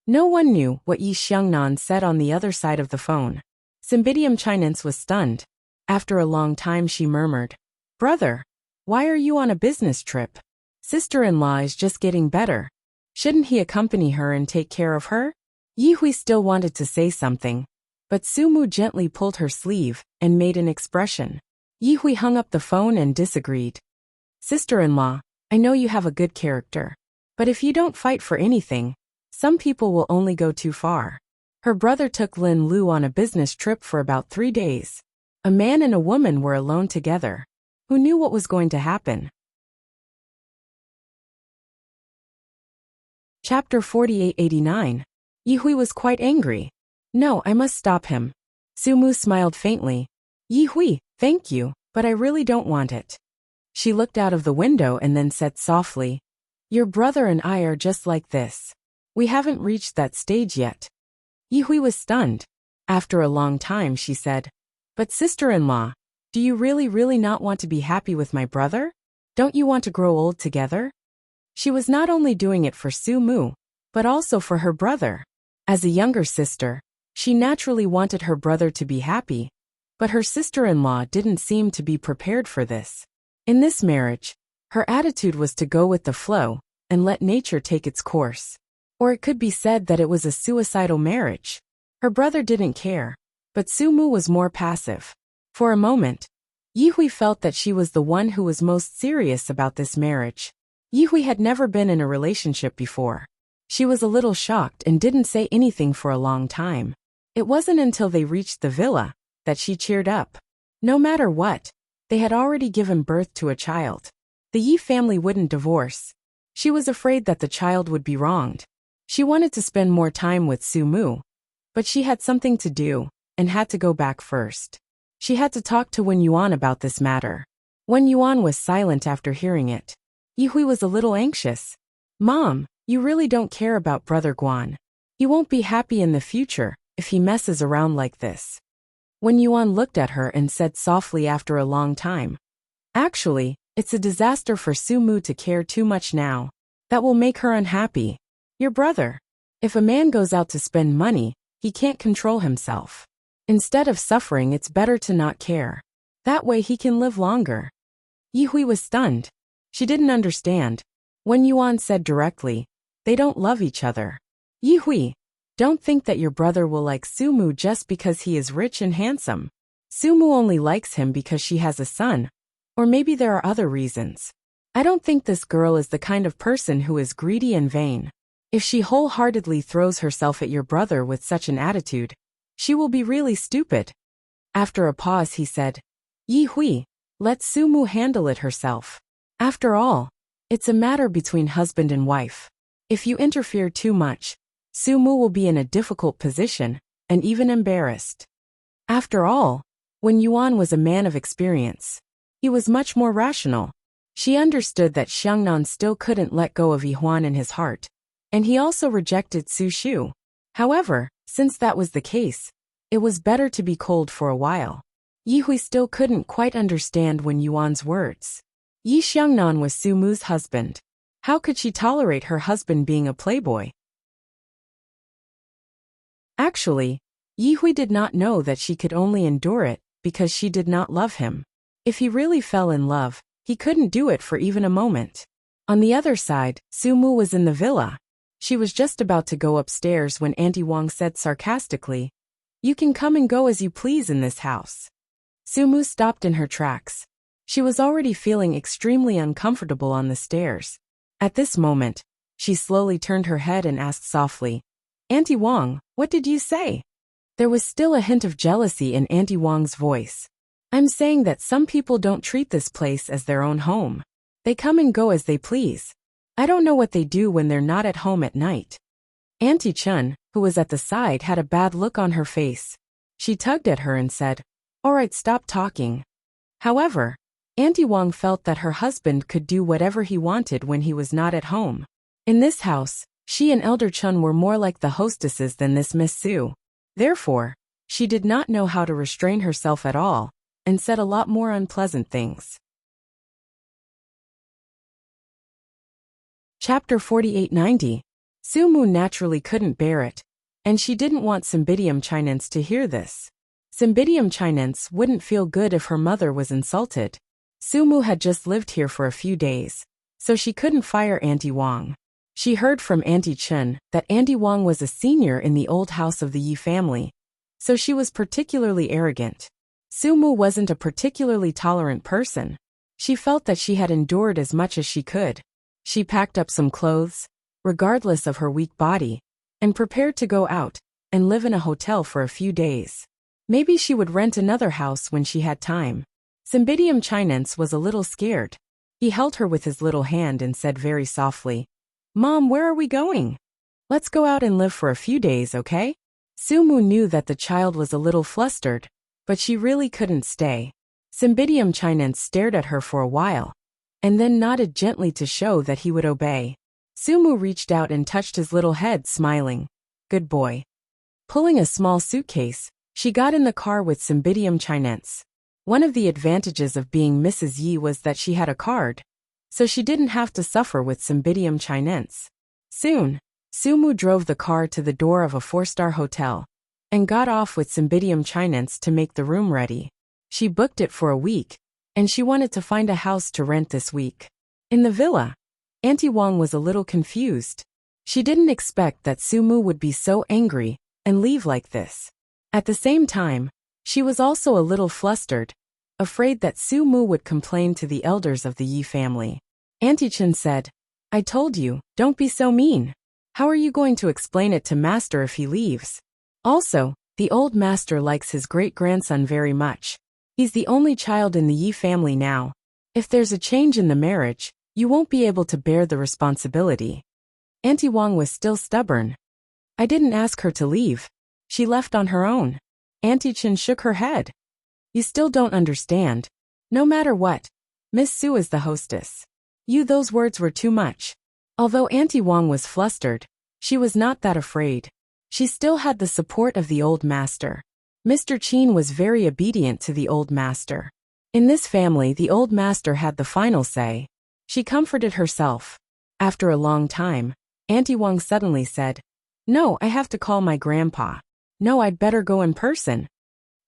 No one knew what Yi Xiangnan said on the other side of the phone. Cymbidium chinense was stunned. After a long time she murmured, "Brother, why are you on a business trip? Sister-in-law is just getting better. Shouldn't he accompany her and take care of her?" Yihui still wanted to say something, but Sumu gently pulled her sleeve and made an expression. Yihui hung up the phone and disagreed. "Sister-in-law, I know you have a good character, but if you don't fight for anything, some people will only go too far." Her brother took Lin Lu on a business trip for about 3 days. A man and a woman were alone together. Who knew what was going to happen? Chapter 4889. Yihui was quite angry. "No, I must stop him." Sumu smiled faintly. "Yihui, thank you, but I really don't want it." She looked out of the window and then said softly, "Your brother and I are just like this. We haven't reached that stage yet." Yihui was stunned. After a long time she said, "But sister-in-law, do you really not want to be happy with my brother? Don't you want to grow old together?" She was not only doing it for Sumu, but also for her brother. As a younger sister, she naturally wanted her brother to be happy, but her sister-in-law didn't seem to be prepared for this. In this marriage, her attitude was to go with the flow and let nature take its course. Or it could be said that it was a suicidal marriage. Her brother didn't care, but Sumu was more passive. For a moment, Yihui felt that she was the one who was most serious about this marriage. Yihui had never been in a relationship before. She was a little shocked and didn't say anything for a long time. It wasn't until they reached the villa that she cheered up. No matter what, they had already given birth to a child. The Yi family wouldn't divorce. She was afraid that the child would be wronged. She wanted to spend more time with Sumu, but she had something to do and had to go back first. She had to talk to Wen Yuan about this matter. Wen Yuan was silent after hearing it. Yihui was a little anxious. "Mom, you really don't care about Brother Guan. He won't be happy in the future if he messes around like this." Wen Yuan looked at her and said softly after a long time, "Actually, it's a disaster for Sumu to care too much now. That will make her unhappy. Your brother. If a man goes out to spend money, he can't control himself. Instead of suffering, it's better to not care. That way he can live longer." Yihui was stunned. She didn't understand. Wen Yuan said directly, "They don't love each other. Yihui, don't think that your brother will like Sumu just because he is rich and handsome. Sumu only likes him because she has a son, or maybe there are other reasons. I don't think this girl is the kind of person who is greedy and vain. If she wholeheartedly throws herself at your brother with such an attitude, she will be really stupid." After a pause he said, "Yihui, let Sumu handle it herself. After all, it's a matter between husband and wife. If you interfere too much, Su Mu will be in a difficult position, and even embarrassed. After all, when Yuan was a man of experience, he was much more rational. She understood that Xiangnan still couldn't let go of Yihuan in his heart, and he also rejected Su Shu. However, since that was the case, it was better to be cold for a while. Yi Hui still couldn't quite understand Wen Yuan's words. Yi Xiangnan was Su Mu's husband. How could she tolerate her husband being a playboy? Actually, Yi Hui did not know that she could only endure it because she did not love him. If he really fell in love, he couldn't do it for even a moment. On the other side, Su Mu was in the villa. She was just about to go upstairs when Auntie Wang said sarcastically, "You can come and go as you please in this house." Su Mu stopped in her tracks. She was already feeling extremely uncomfortable on the stairs. At this moment, she slowly turned her head and asked softly, "Auntie Wang, what did you say?" There was still a hint of jealousy in Auntie Wang's voice. "I'm saying that some people don't treat this place as their own home. They come and go as they please. I don't know what they do when they're not at home at night." Auntie Chun, who was at the side, had a bad look on her face. She tugged at her and said, "All right, stop talking." However, Auntie Wang felt that her husband could do whatever he wanted when he was not at home. In this house, she and Elder Chun were more like the hostesses than this Miss Su. Therefore, she did not know how to restrain herself at all, and said a lot more unpleasant things. Chapter 4890. Su Mu naturally couldn't bear it, and she didn't want Cymbidium Chinense to hear this. Cymbidium Chinense wouldn't feel good if her mother was insulted. Su Mu had just lived here for a few days, so she couldn't fire Auntie Wang. She heard from Auntie Chun that Auntie Wang was a senior in the old house of the Yi family, so she was particularly arrogant. Su Mu wasn't a particularly tolerant person. She felt that she had endured as much as she could. She packed up some clothes, regardless of her weak body, and prepared to go out and live in a hotel for a few days. Maybe she would rent another house when she had time. Cymbidium Chinense was a little scared. He held her with his little hand and said very softly, "Mom, where are we going? Let's go out and live for a few days, okay?" Su Mu knew that the child was a little flustered, but she really couldn't stay. Cymbidium Chinense stared at her for a while, and then nodded gently to show that he would obey. Su Mu reached out and touched his little head, smiling. "Good boy." Pulling a small suitcase, she got in the car with Cymbidium Chinense. One of the advantages of being Mrs. Yi was that she had a card, so she didn't have to suffer with Cymbidium Chinense. Soon, Su Mu drove the car to the door of a 4-star hotel, and got off with Cymbidium Chinense to make the room ready. She booked it for a week, and she wanted to find a house to rent this week. In the villa, Auntie Wang was a little confused. She didn't expect that Su Mu would be so angry and leave like this. At the same time, she was also a little flustered, afraid that Su Mu would complain to the elders of the Yi family. Auntie Chen said, "I told you, don't be so mean. How are you going to explain it to Master if he leaves? Also, the old master likes his great-grandson very much. He's the only child in the Yi family now. If there's a change in the marriage, you won't be able to bear the responsibility." Auntie Wang was still stubborn. "I didn't ask her to leave. She left on her own." Auntie Chen shook her head. "You still don't understand. No matter what, Miss Su is the hostess. Those words were too much." Although Auntie Wang was flustered, she was not that afraid. She still had the support of the old master. Mr. Qin was very obedient to the old master. In this family, the old master had the final say. She comforted herself. After a long time, Auntie Wang suddenly said, "No, I have to call my grandpa. No, I'd better go in person."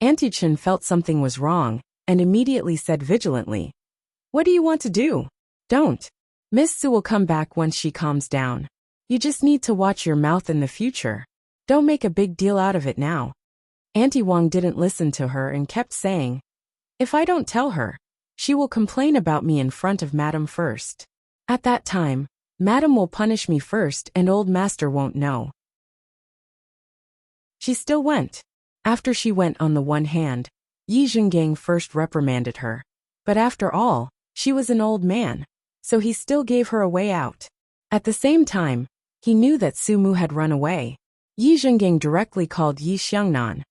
Auntie Chen felt something was wrong, and immediately said vigilantly, "What do you want to do? Don't. Miss Su will come back once she calms down. You just need to watch your mouth in the future. Don't make a big deal out of it now." Auntie Wang didn't listen to her and kept saying, "If I don't tell her, she will complain about me in front of Madam first. At that time, Madam will punish me first and old master won't know." She still went. After she went, on the one hand, Yi Zhengang first reprimanded her. But after all, she was an old man, so he still gave her a way out. At the same time, He knew that Sumu had run away. Yi Zhengang directly called Yi Xiangnan.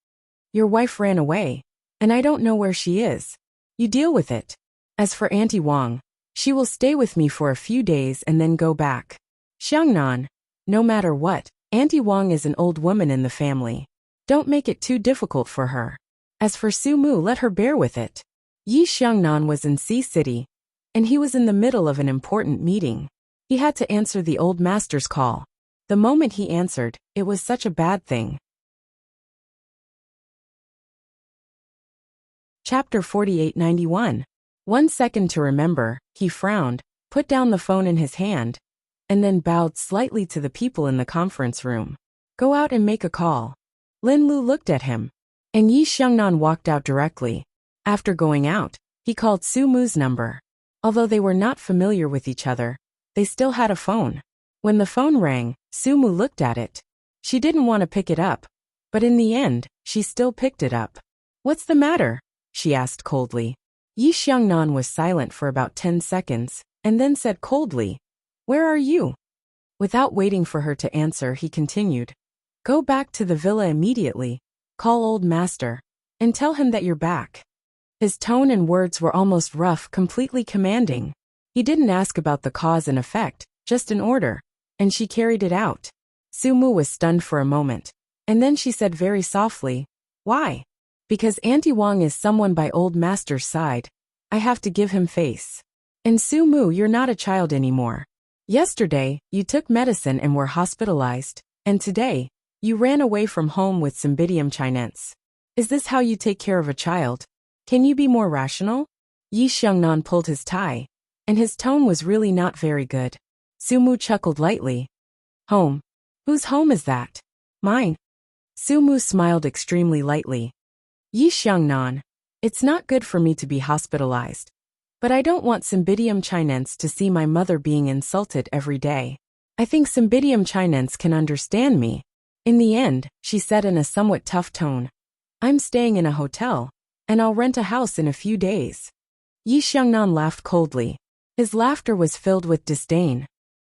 Your wife ran away, and I don't know where she is. You deal with it. As for Auntie Wang, she will stay with me for a few days and then go back. Xiangnan, no matter what, Auntie Wang is an old woman in the family. Don't make it too difficult for her. As for Sumu, let her bear with it. Yi Xiangnan was in Sea City, and he was in the middle of an important meeting. He had to answer the old master's call. The moment he answered, it was such a bad thing. Chapter 4891. 1 second to remember, he frowned, put down the phone in his hand, and then bowed slightly to the people in the conference room. Go out and make a call. Lin Lu looked at him, and Yi Xiangnan walked out directly. After going out, he called Su Mu's number. Although they were not familiar with each other, they still had a phone. When the phone rang, Su Mu looked at it. She didn't want to pick it up, but in the end, she still picked it up. What's the matter? She asked coldly. Yi Xiangnan was silent for about 10 seconds, and then said coldly, Where are you? Without waiting for her to answer, he continued. Go back to the villa immediately, call old master, and tell him that you're back. His tone and words were almost rough, completely commanding. He didn't ask about the cause and effect, just an order, and she carried it out. Su Mu was stunned for a moment, and then she said very softly, Why? Because Auntie Wang is someone by old master's side. I have to give him face. And Su Mu, you're not a child anymore. Yesterday, you took medicine and were hospitalized, and today, you ran away from home with Cymbidium chinense. Is this how you take care of a child? Can you be more rational? Yi Xiangnan pulled his tie, and his tone was really not very good. Su Mu chuckled lightly. Home? Whose home is that? Mine. Su Mu smiled extremely lightly. Yi Xiangnan, it's not good for me to be hospitalized. But I don't want Cymbidium chinense to see my mother being insulted every day. I think Cymbidium chinense can understand me. In the end, she said in a somewhat tough tone, I'm staying in a hotel, and I'll rent a house in a few days. Yi Xiangnan laughed coldly. His laughter was filled with disdain.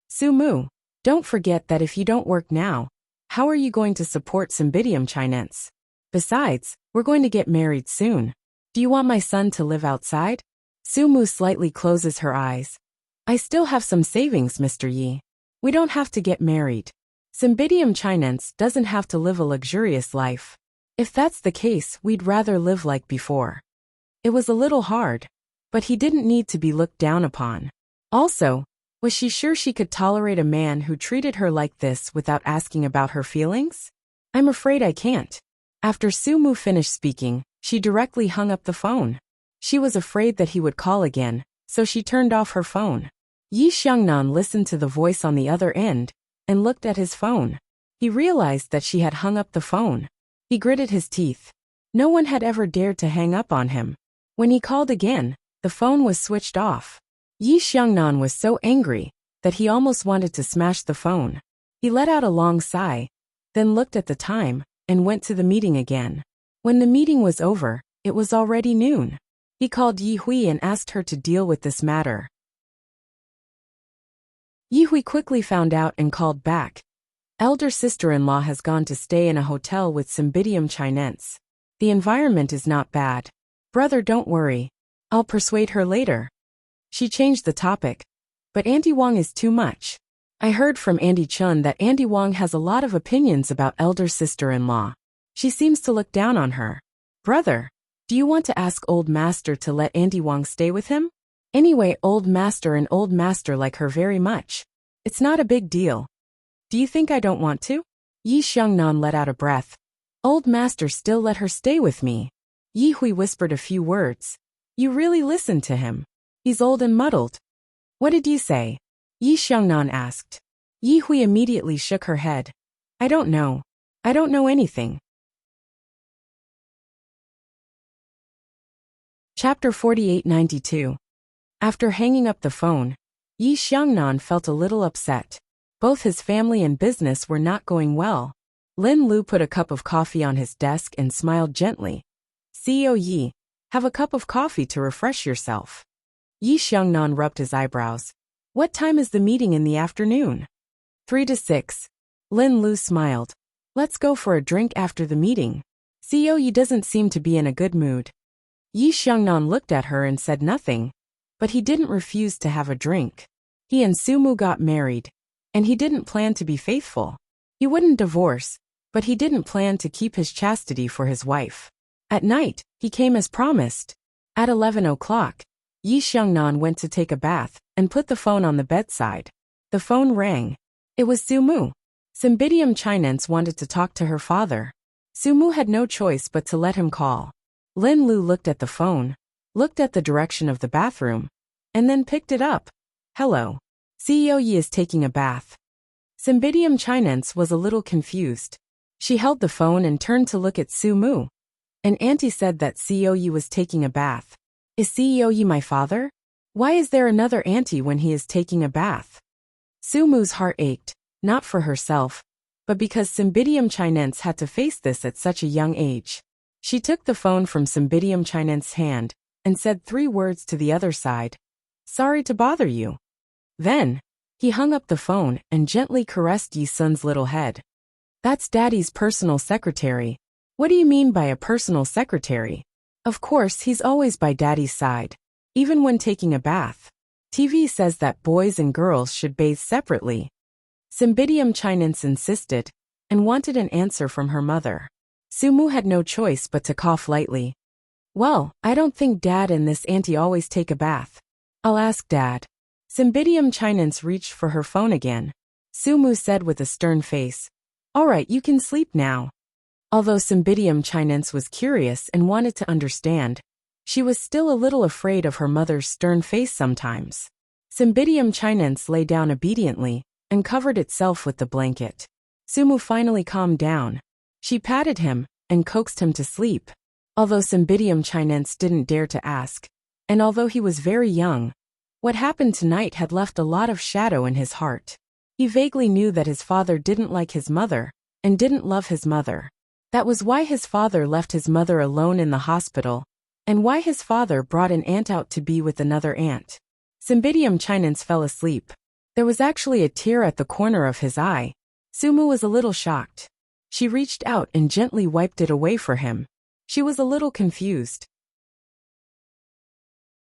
Su Mu, don't forget that if you don't work now, how are you going to support Cymbidium chinense? Besides, we're going to get married soon. Do you want my son to live outside? Su Mu slightly closes her eyes. I still have some savings, Mr. Yi. We don't have to get married. Cymbidium chinense doesn't have to live a luxurious life. If that's the case, we'd rather live like before. It was a little hard, but he didn't need to be looked down upon. Also, was she sure she could tolerate a man who treated her like this without asking about her feelings? I'm afraid I can't. After Su Mu finished speaking, she directly hung up the phone. She was afraid that he would call again, so she turned off her phone. Yi Xiangnan listened to the voice on the other end, and looked at his phone. He realized that she had hung up the phone. He gritted his teeth. No one had ever dared to hang up on him. When he called again, the phone was switched off. Yi Xiangnan was so angry that he almost wanted to smash the phone. He let out a long sigh, then looked at the time, and went to the meeting again. When the meeting was over, it was already noon. He called Yi Hui and asked her to deal with this matter. Yi Hui quickly found out and called back. Elder sister-in-law has gone to stay in a hotel with Cymbidium chinense. The environment is not bad. Brother, don't worry. I'll persuade her later. She changed the topic. But Auntie Wang is too much. I heard from Auntie Chun that Auntie Wang has a lot of opinions about elder sister-in-law. She seems to look down on her. Brother, do you want to ask old master to let Auntie Wang stay with him? Anyway, old master like her very much. It's not a big deal. Do you think I don't want to? Yi Xiangnan let out a breath. Old master still let her stay with me. Yi Hui whispered a few words. You really listened to him. He's old and muddled. What did you say? Yi Xiangnan asked. Yi Hui immediately shook her head. I don't know. I don't know anything. Chapter 4892. After hanging up the phone, Yi Xiangnan felt a little upset. Both his family and business were not going well. Lin Lu put a cup of coffee on his desk and smiled gently. CEO Yi, have a cup of coffee to refresh yourself. Yi Xiangnan rubbed his eyebrows. What time is the meeting in the afternoon? 3-6. Lin Lu smiled. Let's go for a drink after the meeting. Seo Yi doesn't seem to be in a good mood. Yi Xiangnan looked at her and said nothing, but he didn't refuse to have a drink. He and Sumu got married, and he didn't plan to be faithful. He wouldn't divorce, but he didn't plan to keep his chastity for his wife. At night, he came as promised. At 11 o'clock, Yi Xiangnan went to take a bath and put the phone on the bedside. The phone rang. It was Sumu. Cymbidium Chinense wanted to talk to her father. Sumu had no choice but to let him call. Lin Lu looked at the phone, looked at the direction of the bathroom, and then picked it up. Hello. Seo Yi is taking a bath. Cymbidium Chinense was a little confused. She held the phone and turned to look at Sumu. An auntie said that Seo Yi was taking a bath. Is Seo Yi my father? Why is there another auntie when he is taking a bath? Sumu's heart ached, not for herself, but because Cymbidium Chinense had to face this at such a young age. She took the phone from Cymbidium Chinense's hand and said 3 words to the other side. Sorry to bother you. Then, he hung up the phone and gently caressed Yi Sun's little head. That's Daddy's personal secretary. What do you mean by a personal secretary? Of course, he's always by Daddy's side, even when taking a bath. TV says that boys and girls should bathe separately. Cymbidium Chinense insisted and wanted an answer from her mother. Sumu had no choice but to cough lightly. Well, I don't think Dad and this auntie always take a bath. I'll ask Dad. Cymbidium Chinense reached for her phone again. Sumu said with a stern face. All right, you can sleep now. Although Cymbidium Chinense was curious and wanted to understand, she was still a little afraid of her mother's stern face sometimes. Cymbidium Chinense lay down obediently and covered itself with the blanket. Sumu finally calmed down. She patted him and coaxed him to sleep. Although Cymbidium Chinense didn't dare to ask, and although he was very young, what happened tonight had left a lot of shadow in his heart. He vaguely knew that his father didn't like his mother and didn't love his mother. That was why his father left his mother alone in the hospital, and why his father brought an aunt out to be with another aunt. Cymbidium Chinense fell asleep. There was actually a tear at the corner of his eye. Sumu was a little shocked. She reached out and gently wiped it away for him. She was a little confused.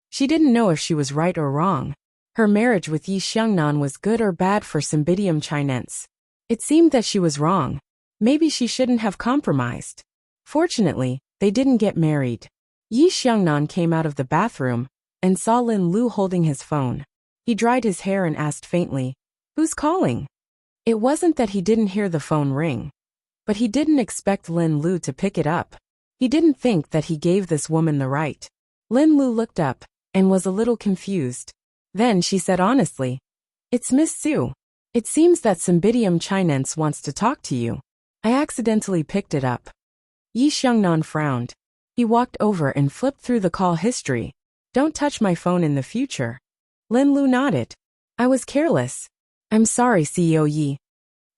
She didn't know if she was right or wrong. Her marriage with Yi Xiangnan was good or bad for Cymbidium Chinense. It seemed that she was wrong. Maybe she shouldn't have compromised. Fortunately, they didn't get married. Yi Xiangnan came out of the bathroom and saw Lin Lu holding his phone. He dried his hair and asked faintly, "Who's calling?" It wasn't that he didn't hear the phone ring, but he didn't expect Lin Lu to pick it up. He didn't think that he gave this woman the right. Lin Lu looked up and was a little confused. Then she said honestly, "It's Miss Su. It seems that Cymbidium Chinense wants to talk to you. I accidentally picked it up." Yi Xiangnan frowned. He walked over and flipped through the call history. "Don't touch my phone in the future." Lin Lu nodded. "I was careless. I'm sorry, CEO Yi."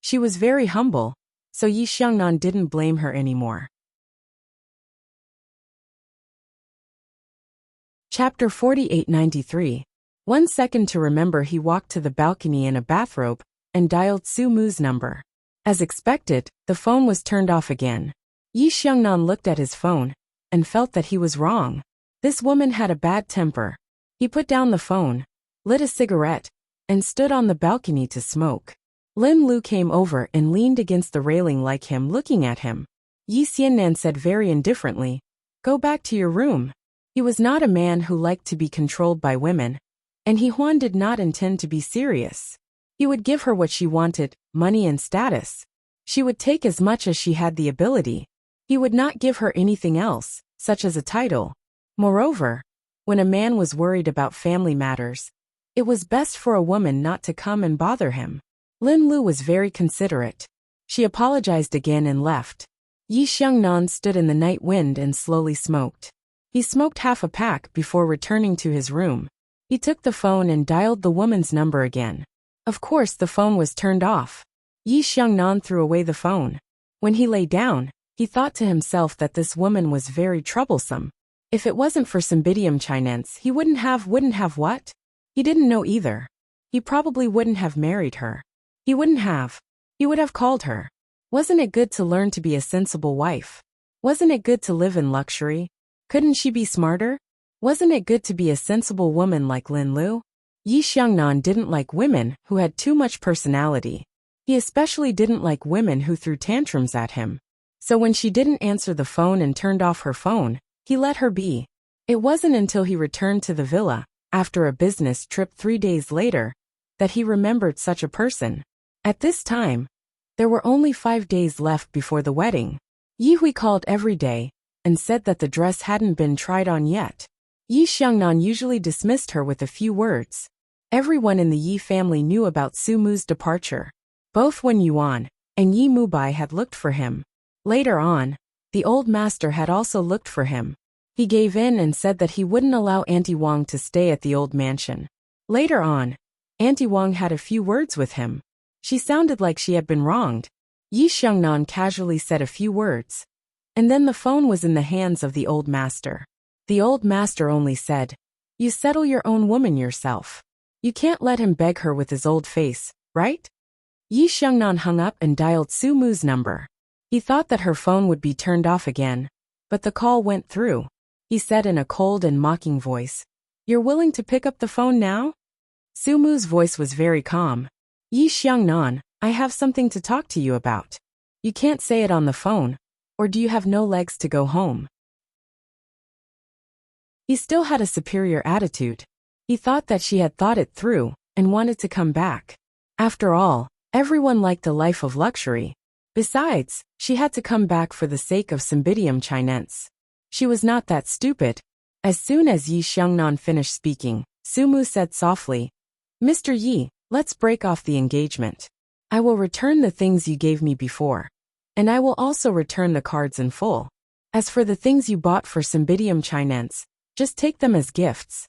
She was very humble, so Yi Xiangnan didn't blame her anymore. Chapter 4893. 1 second to remember. He walked to the balcony in a bathrobe and dialed Su Mu's number. As expected, the phone was turned off again. Yi Xiangnan looked at his phone and felt that he was wrong. This woman had a bad temper. He put down the phone, lit a cigarette, and stood on the balcony to smoke. Lin Lu came over and leaned against the railing like him, looking at him. Yi Xiannan said very indifferently, "Go back to your room." He was not a man who liked to be controlled by women, and He Huan did not intend to be serious. He would give her what she wanted, money and status. She would take as much as she had the ability. He would not give her anything else, such as a title. Moreover, when a man was worried about family matters, it was best for a woman not to come and bother him. Lin Lu was very considerate. She apologized again and left. Yi Xiangnan stood in the night wind and slowly smoked. He smoked half a pack before returning to his room. He took the phone and dialed the woman's number again. Of course, the phone was turned off. Yi Xiangnan threw away the phone. When he lay down, he thought to himself that this woman was very troublesome. If it wasn't for Cymbidium Chinense, he wouldn't have what? He didn't know either. He probably wouldn't have married her. He wouldn't have. He would have called her. Wasn't it good to learn to be a sensible wife? Wasn't it good to live in luxury? Couldn't she be smarter? Wasn't it good to be a sensible woman like Lin Lu? Yi Xiangnan didn't like women who had too much personality. He especially didn't like women who threw tantrums at him. So when she didn't answer the phone and turned off her phone, he let her be. It wasn't until he returned to the villa, after a business trip 3 days later, that he remembered such a person. At this time, there were only 5 days left before the wedding. Yi Hui called every day and said that the dress hadn't been tried on yet. Yi Xiangnan usually dismissed her with a few words. Everyone in the Yi family knew about Su Mu's departure. Both Wen Yuan and Yi Mubai had looked for him. Later on, the old master had also looked for him. He gave in and said that he wouldn't allow Auntie Wang to stay at the old mansion. Later on, Auntie Wang had a few words with him. She sounded like she had been wronged. Yi Xiangnan casually said a few words. And then the phone was in the hands of the old master. The old master only said, "You settle your own woman yourself. You can't let him beg her with his old face, right?" Yi Xiangnan hung up and dialed Su Mu's number. He thought that her phone would be turned off again, but the call went through. He said in a cold and mocking voice, "You're willing to pick up the phone now?" Su Mu's voice was very calm. "Yi Xiangnan, I have something to talk to you about. You can't say it on the phone, or do you have no legs to go home?" He still had a superior attitude. He thought that she had thought it through and wanted to come back. After all, everyone liked a life of luxury. Besides, she had to come back for the sake of Cymbidium Chinense. She was not that stupid. As soon as Yi Xiangnan finished speaking, Su Mu said softly, "Mr. Yi, let's break off the engagement. I will return the things you gave me before. And I will also return the cards in full. As for the things you bought for Cymbidium Chinense, just take them as gifts."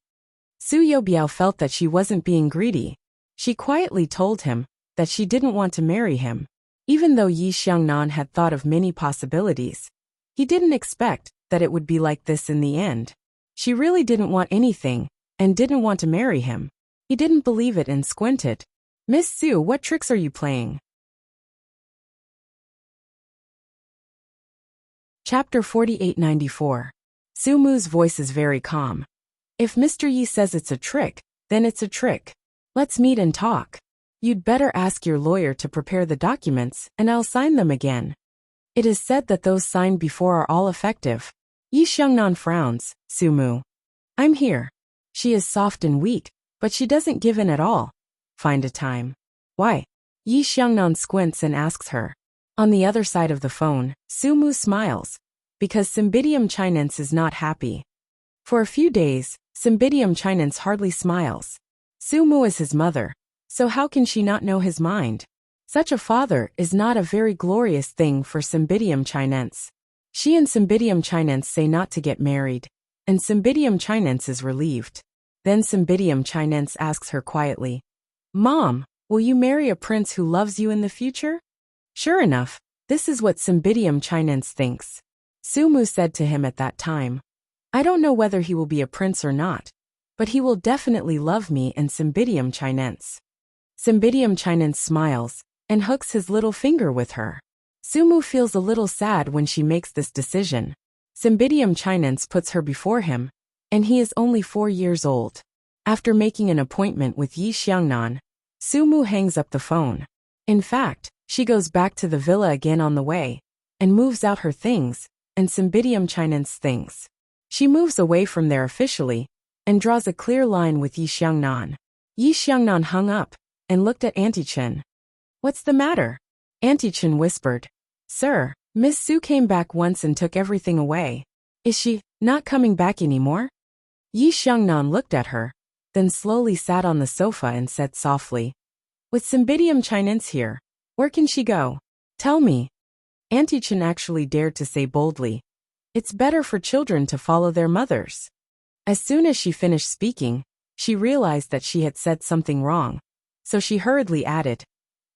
Su Youbiao felt that she wasn't being greedy. She quietly told him that she didn't want to marry him. Even though Yi Xiangnan had thought of many possibilities, he didn't expect that it would be like this in the end. She really didn't want anything and didn't want to marry him. He didn't believe it and squinted. "Miss Su, what tricks are you playing?" Chapter 4894. Su Mu's voice is very calm. "If Mr. Yi says it's a trick, then it's a trick. Let's meet and talk. You'd better ask your lawyer to prepare the documents and I'll sign them again. It is said that those signed before are all effective." Yi Xiangnan frowns. "Su Mu. I'm here. She is soft and weak, but she doesn't give in at all. Find a time." "Why?" Yi Xiangnan squints and asks her. On the other side of the phone, Su Mu smiles. Because Cymbidium Chinense is not happy. For a few days, Cymbidium Chinense hardly smiles. Su Mu is his mother, so how can she not know his mind? Such a father is not a very glorious thing for Cymbidium Chinense. She and Cymbidium Chinense say not to get married, and Cymbidium Chinense is relieved. Then Cymbidium Chinense asks her quietly, "Mom, will you marry a prince who loves you in the future?" Sure enough, this is what Cymbidium Chinense thinks. Su Mu said to him at that time, "I don't know whether he will be a prince or not, but he will definitely love me and Cymbidium Chinense." Cymbidium Chinense smiles and hooks his little finger with her. Su Mu feels a little sad when she makes this decision. Cymbidium Chinense puts her before him, and he is only 4 years old. After making an appointment with Yi Xiangnan, Su Mu hangs up the phone. In fact, she goes back to the villa again on the way, and moves out her things, and Cymbidium Chinense things. She moves away from there officially, and draws a clear line with Yi Xiangnan. Yi Xiangnan hung up, and looked at Auntie Chen. "What's the matter?" Auntie Chen whispered. "Sir, Miss Su came back once and took everything away. Is she not coming back anymore?" Yi Xiangnan looked at her, then slowly sat on the sofa and said softly, "With Cymbidium Chinense here, where can she go? Tell me." Auntie Chen actually dared to say boldly, "It's better for children to follow their mothers." As soon as she finished speaking, she realized that she had said something wrong, so she hurriedly added,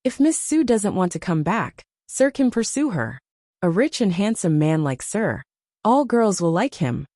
"If Miss Su doesn't want to come back, Sir can pursue her. A rich and handsome man like Sir. All girls will like him."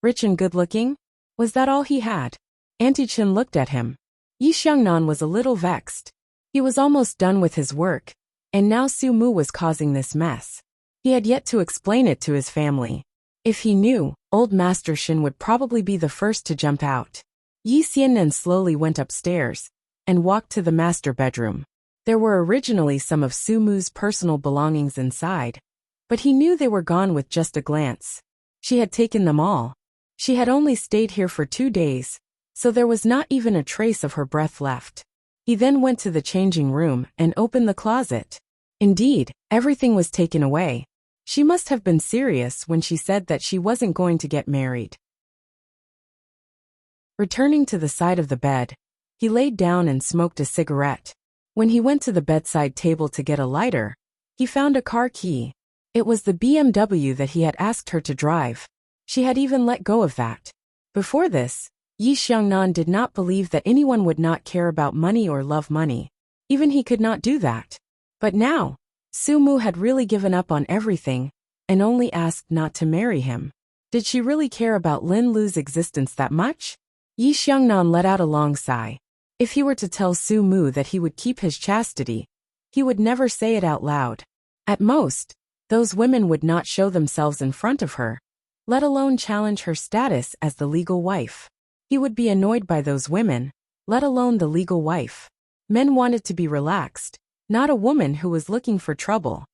Rich and good-looking? Was that all he had? Auntie Chen looked at him. Yi Xiangnan was a little vexed. He was almost done with his work, and now Sumu was causing this mess. He had yet to explain it to his family. If he knew, old Master Shin would probably be the first to jump out. Yi Xiannan slowly went upstairs and walked to the master bedroom. There were originally some of Sumu's personal belongings inside, but he knew they were gone with just a glance. She had taken them all. She had only stayed here for 2 days, so there was not even a trace of her breath left. He then went to the changing room and opened the closet. Indeed, everything was taken away. She must have been serious when she said that she wasn't going to get married. Returning to the side of the bed, he laid down and smoked a cigarette. When he went to the bedside table to get a lighter, he found a car key. It was the BMW that he had asked her to drive. She had even let go of that. Before this, Yi Xiangnan did not believe that anyone would not care about money or love money. Even he could not do that. But now, Sumu had really given up on everything and only asked not to marry him. Did she really care about Lin Lu's existence that much? Yi Xiangnan let out a long sigh. If he were to tell Sumu that he would keep his chastity, he would never say it out loud. At most, those women would not show themselves in front of her, let alone challenge her status as the legal wife. He would be annoyed by those women, let alone the legal wife. Men wanted to be relaxed, not a woman who was looking for trouble.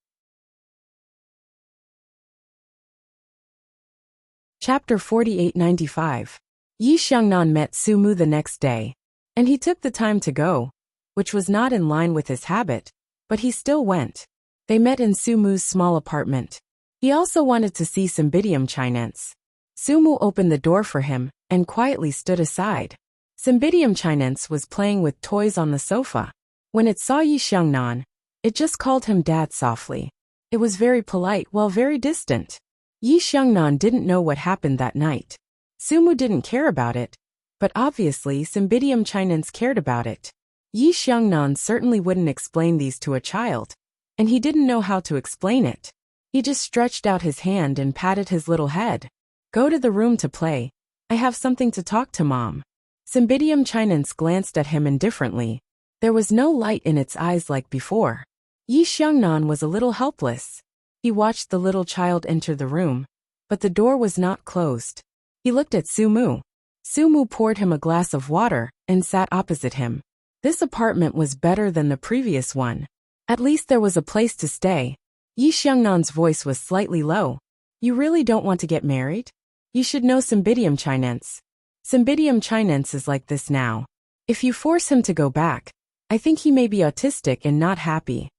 Chapter 4895. Yi Xiangnan met Sumu the next day, and he took the time to go, which was not in line with his habit, but he still went. They met in Sumu's small apartment. He also wanted to see Cymbidium Chinense. Sumu opened the door for him and quietly stood aside. Cymbidium Chinense was playing with toys on the sofa. When it saw Yi Xiangnan, it just called him Dad softly. It was very polite while very distant. Yi Xiangnan didn't know what happened that night. Sumu didn't care about it, but obviously Cymbidium Chinense cared about it. Yi Xiangnan certainly wouldn't explain these to a child, and he didn't know how to explain it. He just stretched out his hand and patted his little head. Go to the room to play. I have something to talk to Mom. Cymbidium Chinense glanced at him indifferently. There was no light in its eyes like before. Yi Xiangnan was a little helpless. He watched the little child enter the room, but the door was not closed. He looked at Sumu. Sumu poured him a glass of water and sat opposite him. This apartment was better than the previous one. At least there was a place to stay. Yi Xiangnan's voice was slightly low. You really don't want to get married? You should know Cymbidium Chinense. Cymbidium Chinense is like this now. If you force him to go back, I think he may be autistic and not happy.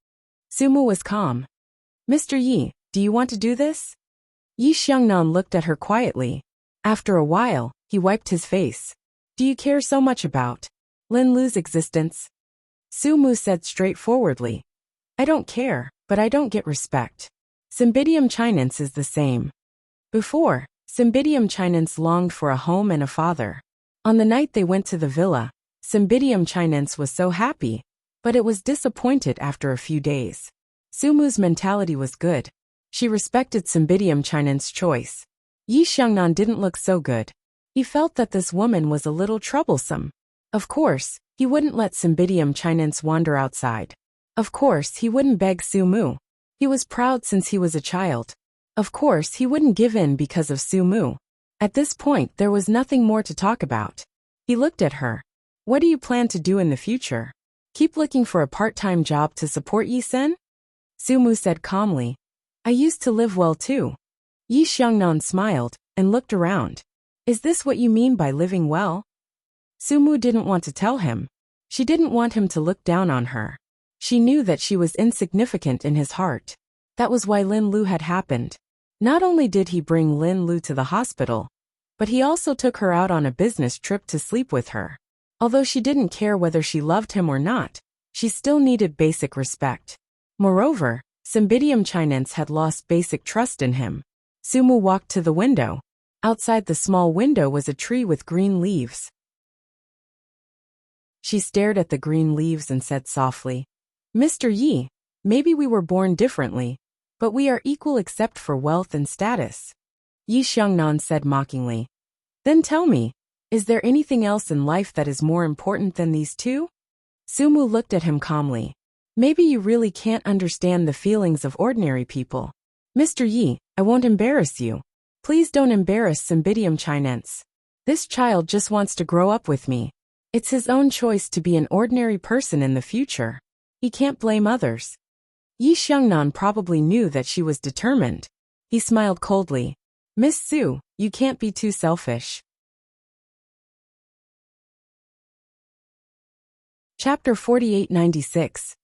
Sumu was calm. Mr. Yi, do you want to do this? Yi Xiangnan looked at her quietly. After a while, he wiped his face. Do you care so much about Lin Lu's existence? Sumu said straightforwardly. I don't care, but I don't get respect. Cymbidium Chinense is the same. Before, Cymbidium Chinense longed for a home and a father. On the night they went to the villa, Cymbidium Chinense was so happy, but it was disappointed after a few days. Sumu's mentality was good. She respected Cymbidium Chinense's choice. Yi Xiangnan didn't look so good. He felt that this woman was a little troublesome. Of course, he wouldn't let Cymbidium Chinense wander outside. Of course, he wouldn't beg Sumu. He was proud since he was a child. Of course, he wouldn't give in because of Sumu. At this point, there was nothing more to talk about. He looked at her. What do you plan to do in the future? Keep looking for a part-time job to support Yi-sen? Sumu said calmly. I used to live well too. Yi Xiangnan smiled and looked around. Is this what you mean by living well? Sumu didn't want to tell him. She didn't want him to look down on her. She knew that she was insignificant in his heart. That was why Lin Lu had happened. Not only did he bring Lin Lu to the hospital, but he also took her out on a business trip to sleep with her. Although she didn't care whether she loved him or not, she still needed basic respect. Moreover, Cymbidium Chinense had lost basic trust in him. Sumu walked to the window. Outside the small window was a tree with green leaves. She stared at the green leaves and said softly, Mr. Yi, maybe we were born differently, but we are equal except for wealth and status. Yi Xiangnan said mockingly. Then tell me, is there anything else in life that is more important than these two? Sumu looked at him calmly. Maybe you really can't understand the feelings of ordinary people. Mr. Yi, I won't embarrass you. Please don't embarrass Cymbidium chinense. This child just wants to grow up with me. It's his own choice to be an ordinary person in the future. He can't blame others. Yi Xiangnan probably knew that she was determined. He smiled coldly. Miss Su, you can't be too selfish. Chapter 4896.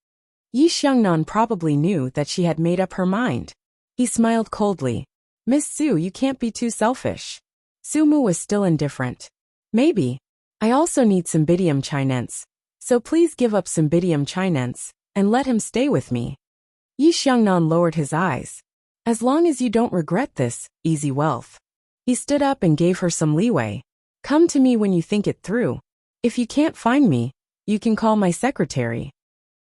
Yi Xiangnan probably knew that she had made up her mind. He smiled coldly. Miss Su, you can't be too selfish. Sumu was still indifferent. Maybe. I also need Cymbidium chinense. So please give up Cymbidium chinense, and let him stay with me. Yi Xiangnan lowered his eyes. As long as you don't regret this, easy wealth. He stood up and gave her some leeway. Come to me when you think it through. If you can't find me, you can call my secretary.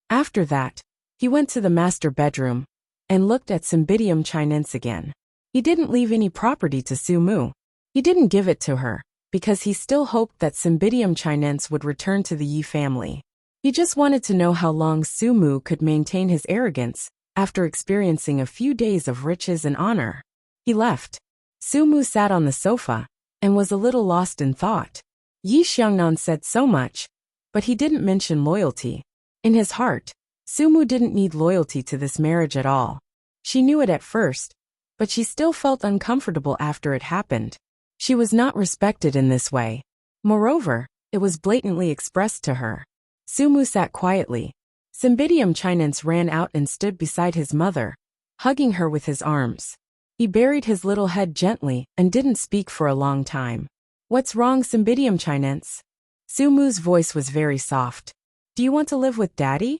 After that, he went to the master bedroom and looked at Cymbidium chinense again. He didn't leave any property to Sumu. He didn't give it to her, because he still hoped that Cymbidium chinense would return to the Yi family. He just wanted to know how long Sumu could maintain his arrogance after experiencing a few days of riches and honor. He left. Sumu sat on the sofa and was a little lost in thought. Yi Xiangnan said so much, but he didn't mention loyalty. In his heart, Sumu didn't need loyalty to this marriage at all. She knew it at first, but she still felt uncomfortable after it happened. She was not respected in this way. Moreover, it was blatantly expressed to her. Sumu sat quietly. Cymbidium chinense ran out and stood beside his mother, hugging her with his arms. He buried his little head gently and didn't speak for a long time. What's wrong, Cymbidium chinense? Sumu's voice was very soft. Do you want to live with Daddy?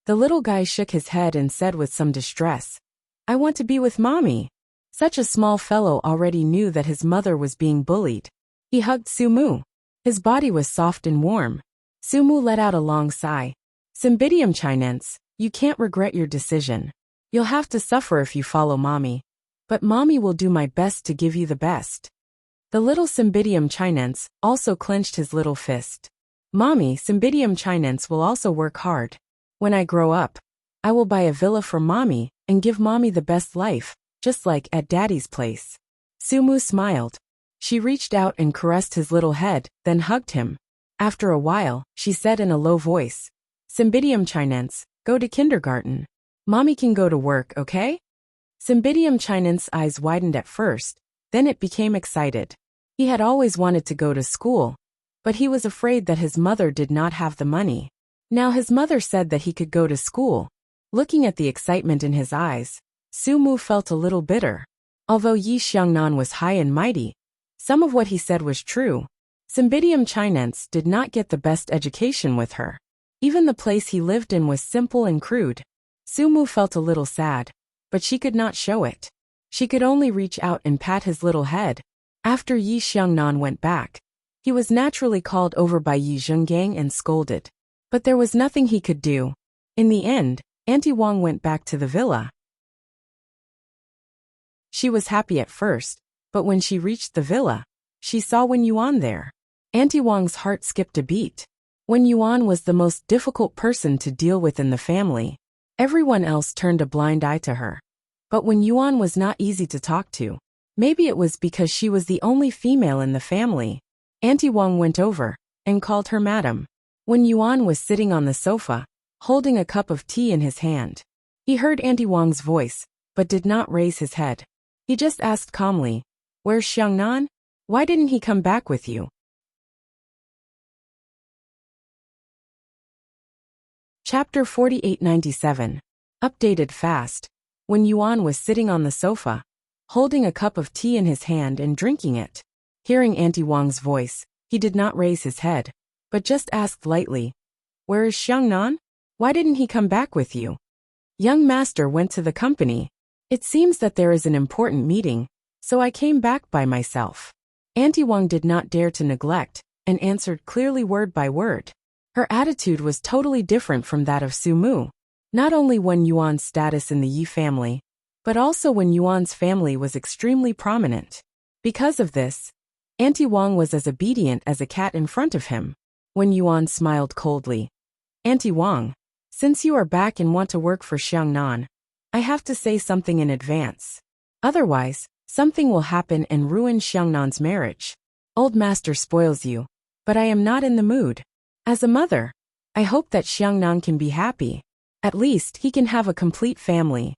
The little guy shook his head and said with some distress, I want to be with Mommy. Such a small fellow already knew that his mother was being bullied. He hugged Sumu. His body was soft and warm. Sumu let out a long sigh. Cymbidium chinense, you can't regret your decision. You'll have to suffer if you follow Mommy. But Mommy will do my best to give you the best. The little Cymbidium chinense also clenched his little fist. Mommy, Cymbidium chinense will also work hard. When I grow up, I will buy a villa for Mommy and give Mommy the best life, just like at Daddy's place. Sumu smiled. She reached out and caressed his little head, then hugged him. After a while, she said in a low voice, Cymbidium chinense, go to kindergarten. Mommy can go to work, okay? Cymbidium chinense's eyes widened at first, then it became excited. He had always wanted to go to school, but he was afraid that his mother did not have the money. Now his mother said that he could go to school. Looking at the excitement in his eyes, Sumu felt a little bitter. Although Yi Xiangnan was high and mighty, some of what he said was true. Cymbidium chinense did not get the best education with her. Even the place he lived in was simple and crude. Sumu felt a little sad, but she could not show it. She could only reach out and pat his little head. After Yi Xiangnan went back, he was naturally called over by Yi Zhenggang and scolded. But there was nothing he could do. In the end, Auntie Wang went back to the villa. She was happy at first, but when she reached the villa, she saw Wen Yuan there. Auntie Wang's heart skipped a beat. Wen Yuan was the most difficult person to deal with in the family. Everyone else turned a blind eye to her. But Wen Yuan was not easy to talk to. Maybe it was because she was the only female in the family. Auntie Wang went over and called her madam. Wen Yuan was sitting on the sofa, holding a cup of tea in his hand. He heard Auntie Wang's voice, but did not raise his head. He just asked calmly, Where's Xiangnan? Why didn't he come back with you? Chapter 4897. Updated fast. When Yuan was sitting on the sofa, holding a cup of tea in his hand and drinking it. Hearing Auntie Wang's voice, he did not raise his head, but just asked lightly, Where is Xiangnan? Why didn't he come back with you? Young master went to the company. It seems that there is an important meeting, so I came back by myself. Auntie Wang did not dare to neglect, and answered clearly word by word. Her attitude was totally different from that of Sumu. Not only Wen Yuan's status in the Yi family, but also Wen Yuan's family was extremely prominent. Because of this, Auntie Wang was as obedient as a cat in front of him. Wen Yuan smiled coldly. Auntie Wang, since you are back and want to work for Xiangnan, I have to say something in advance. Otherwise, something will happen and ruin Xiangnan's marriage. Old master spoils you, but I am not in the mood. As a mother, I hope that Xiangnan can be happy. At least he can have a complete family.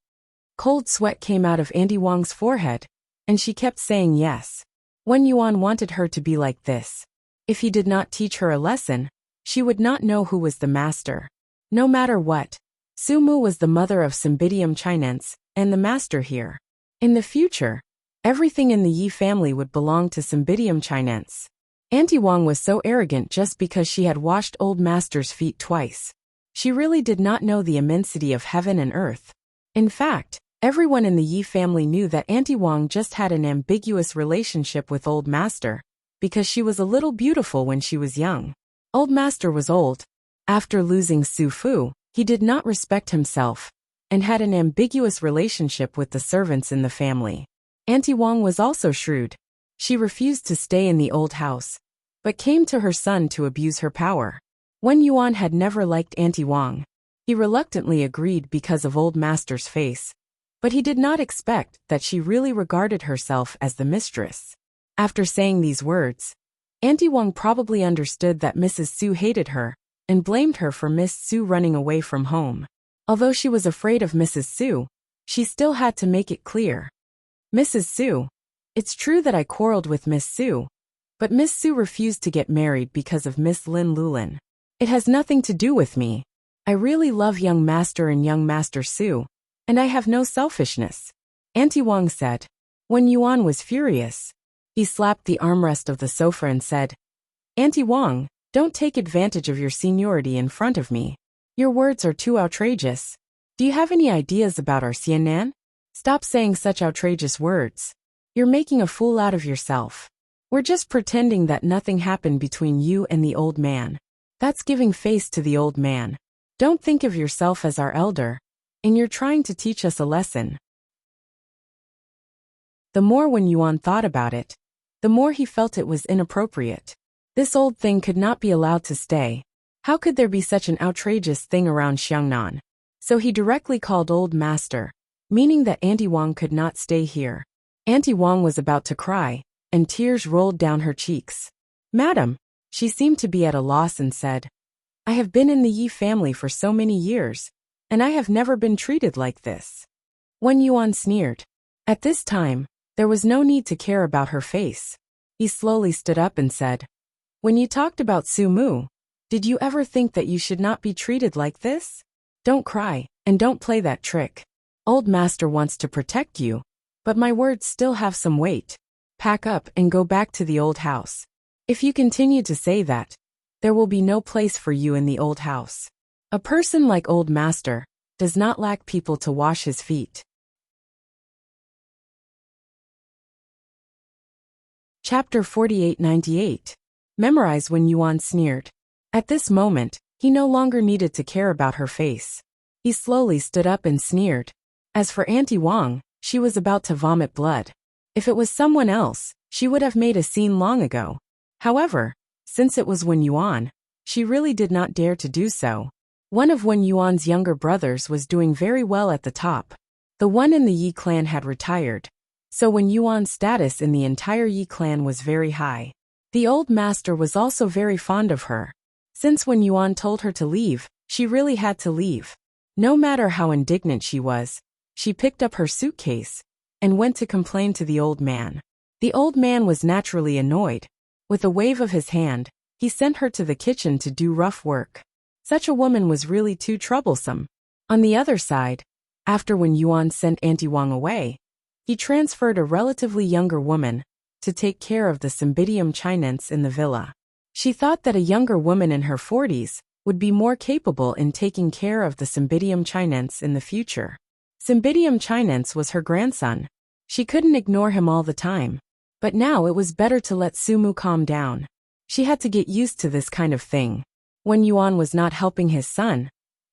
Cold sweat came out of Auntie Wang's forehead, and she kept saying yes. Wen Yuan wanted her to be like this. If he did not teach her a lesson, she would not know who was the master. No matter what, Su Mu was the mother of Cymbidium chinense, and the master here. In the future, everything in the Yi family would belong to Cymbidium chinense. Auntie Wang was so arrogant just because she had washed old master's feet twice. She really did not know the immensity of heaven and earth. In fact, everyone in the Yi family knew that Auntie Wang just had an ambiguous relationship with old master, because she was a little beautiful when she was young. Old master was old. After losing Su Fu, he did not respect himself, and had an ambiguous relationship with the servants in the family. Auntie Wang was also shrewd. She refused to stay in the old house, but came to her son to abuse her power. Wen Yuan had never liked Auntie Wang. He reluctantly agreed because of old master's face, but he did not expect that she really regarded herself as the mistress. After saying these words, Auntie Wang probably understood that Mrs. Su hated her, and blamed her for Miss Su running away from home. Although she was afraid of Mrs. Su, she still had to make it clear. Mrs. Su, it's true that I quarreled with Miss Su, but Miss Su refused to get married because of Miss Lin Lulin. It has nothing to do with me. I really love young master and young master Su, and I have no selfishness, Auntie Wang said. When Yuan was furious, he slapped the armrest of the sofa and said, Auntie Wang, don't take advantage of your seniority in front of me. Your words are too outrageous. Do you have any ideas about our Xiannan? Stop saying such outrageous words. You're making a fool out of yourself. We're just pretending that nothing happened between you and the old man. That's giving face to the old man. Don't think of yourself as our elder, and you're trying to teach us a lesson. The more Wen Yuan thought about it, the more he felt it was inappropriate. This old thing could not be allowed to stay. How could there be such an outrageous thing around Xiangnan? So he directly called old master, meaning that Auntie Wang could not stay here. Auntie Wang was about to cry, and tears rolled down her cheeks. Madam, she seemed to be at a loss and said, I have been in the Yi family for so many years, and I have never been treated like this. Wen Yuan sneered. At this time, there was no need to care about her face. He slowly stood up and said, When you talked about Su Mu, did you ever think that you should not be treated like this? Don't cry, and don't play that trick. Old master wants to protect you, but my words still have some weight. Pack up and go back to the old house. If you continue to say that, there will be no place for you in the old house. A person like old master does not lack people to wash his feet. Chapter 4898. Memorize. When Yuan sneered. At this moment, he no longer needed to care about her face. He slowly stood up and sneered. As for Auntie Wang, she was about to vomit blood. If it was someone else, she would have made a scene long ago. However, since it was Wen Yuan, she really did not dare to do so. One of Wen Yuan's younger brothers was doing very well at the top. The one in the Yi clan had retired, so Wen Yuan's status in the entire Yi clan was very high. The old master was also very fond of her. Since Wen Yuan told her to leave, she really had to leave. No matter how indignant she was, she picked up her suitcase and went to complain to the old man. The old man was naturally annoyed. With a wave of his hand, he sent her to the kitchen to do rough work. Such a woman was really too troublesome. On the other side, after Wen Yuan sent Auntie Wang away, he transferred a relatively younger woman to take care of the Cymbidium chinense in the villa. She thought that a younger woman in her 40s would be more capable in taking care of the Cymbidium chinense in the future. Cymbidium chinense was her grandson. She couldn't ignore him all the time. But now it was better to let Su Mu calm down. She had to get used to this kind of thing. Wen Yuan was not helping his son,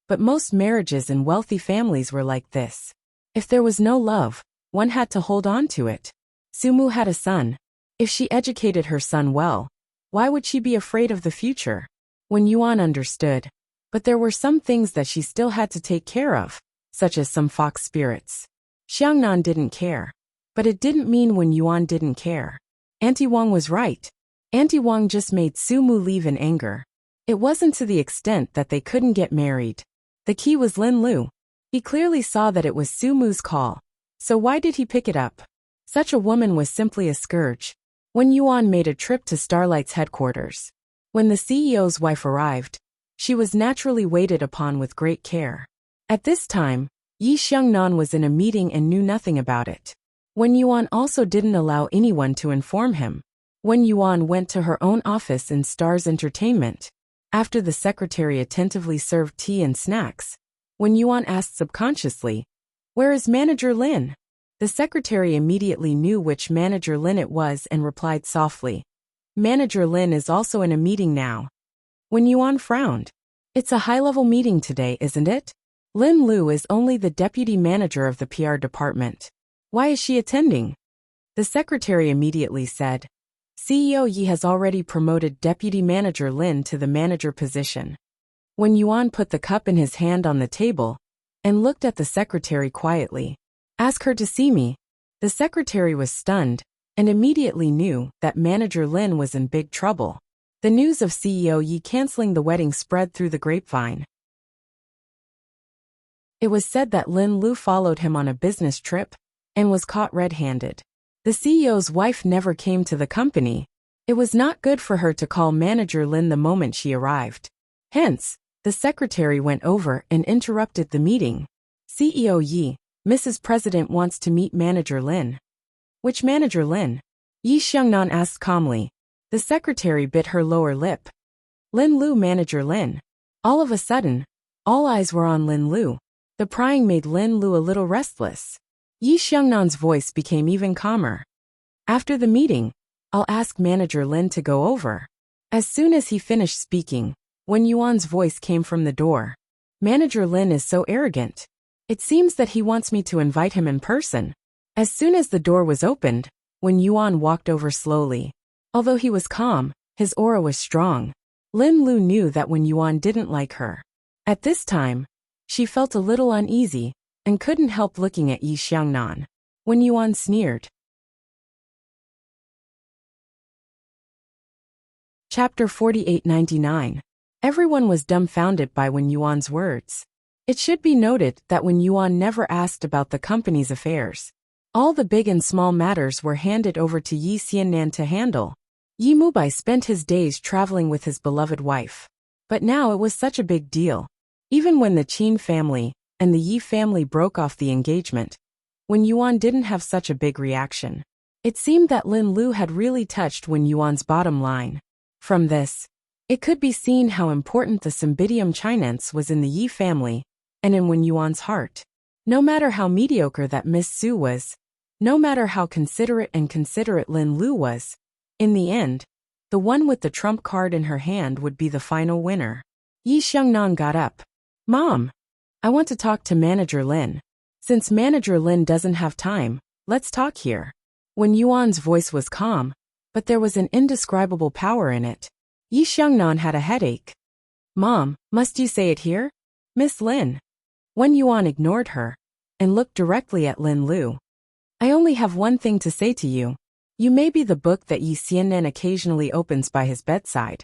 but most marriages in wealthy families were like this. If there was no love, one had to hold on to it. Su Mu had a son. If she educated her son well, why would she be afraid of the future? Wen Yuan understood. But there were some things that she still had to take care of, such as some fox spirits. Xiangnan didn't care. But it didn't mean Wen Yuan didn't care. Auntie Wang was right. Auntie Wang just made Su Mu leave in anger. It wasn't to the extent that they couldn't get married. The key was Lin Lu. He clearly saw that it was Su Mu's call. So why did he pick it up? Such a woman was simply a scourge. Wen Yuan made a trip to Starlight's headquarters. When the CEO's wife arrived, she was naturally waited upon with great care. At this time, Yi Xiangnan was in a meeting and knew nothing about it. Wen Yuan also didn't allow anyone to inform him. Wen Yuan went to her own office in Star's Entertainment. After the secretary attentively served tea and snacks, Wen Yuan asked subconsciously, "Where is Manager Lin?" The secretary immediately knew which Manager Lin it was and replied softly, "Manager Lin is also in a meeting now." Wen Yuan frowned. "It's a high-level meeting today, isn't it? Lin Lu is only the deputy manager of the PR department. Why is she attending?" The secretary immediately said, "CEO Yi has already promoted Deputy Manager Lin to the manager position." Wen Yuan put the cup in his hand on the table and looked at the secretary quietly. "Ask her to see me." The secretary was stunned and immediately knew that Manager Lin was in big trouble. The news of CEO Yi canceling the wedding spread through the grapevine. It was said that Lin Lu followed him on a business trip and was caught red-handed. The CEO's wife never came to the company. It was not good for her to call Manager Lin the moment she arrived. Hence, the secretary went over and interrupted the meeting. "CEO Yi, Mrs. President wants to meet Manager Lin." "Which Manager Lin?" Yi Xiangnan asked calmly. The secretary bit her lower lip. "Lin Lu, Manager Lin." All of a sudden, all eyes were on Lin Lu. The prying made Lin Lu a little restless. Yi Xiangnan's voice became even calmer. "After the meeting, I'll ask Manager Lin to go over." As soon as he finished speaking, Wen Yuan's voice came from the door. "Manager Lin is so arrogant. It seems that he wants me to invite him in person." As soon as the door was opened, Wen Yuan walked over slowly. Although he was calm, his aura was strong. Lin Lu knew that Wen Yuan didn't like her. At this time, she felt a little uneasy and couldn't help looking at Yi Xiangnan. Wen Yuan sneered. Chapter 4899. Everyone was dumbfounded by Wen Yuan's words. It should be noted that Wen Yuan never asked about the company's affairs. All the big and small matters were handed over to Yi Xiannan to handle. Yi Mubai spent his days traveling with his beloved wife. But now it was such a big deal. Even when the Qin family and the Yi family broke off the engagement, Wen Yuan didn't have such a big reaction. It seemed that Lin Lu had really touched Wen Yuan's bottom line. From this, it could be seen how important the Cymbidium Chinense was in the Yi family and in Wen Yuan's heart. No matter how mediocre that Miss Su was, no matter how considerate Lin Lu was, in the end, the one with the trump card in her hand would be the final winner. Yi Xiangnan got up. "Mom, I want to talk to Manager Lin. Since Manager Lin doesn't have time, let's talk here." Wen Yuan's voice was calm, but there was an indescribable power in it. Yi Xiangnan had a headache. "Mom, must you say it here? Miss Lin." Wen Yuan ignored her and looked directly at Lin Lu. "I only have one thing to say to you. You may be the book that Yi Xiannan occasionally opens by his bedside.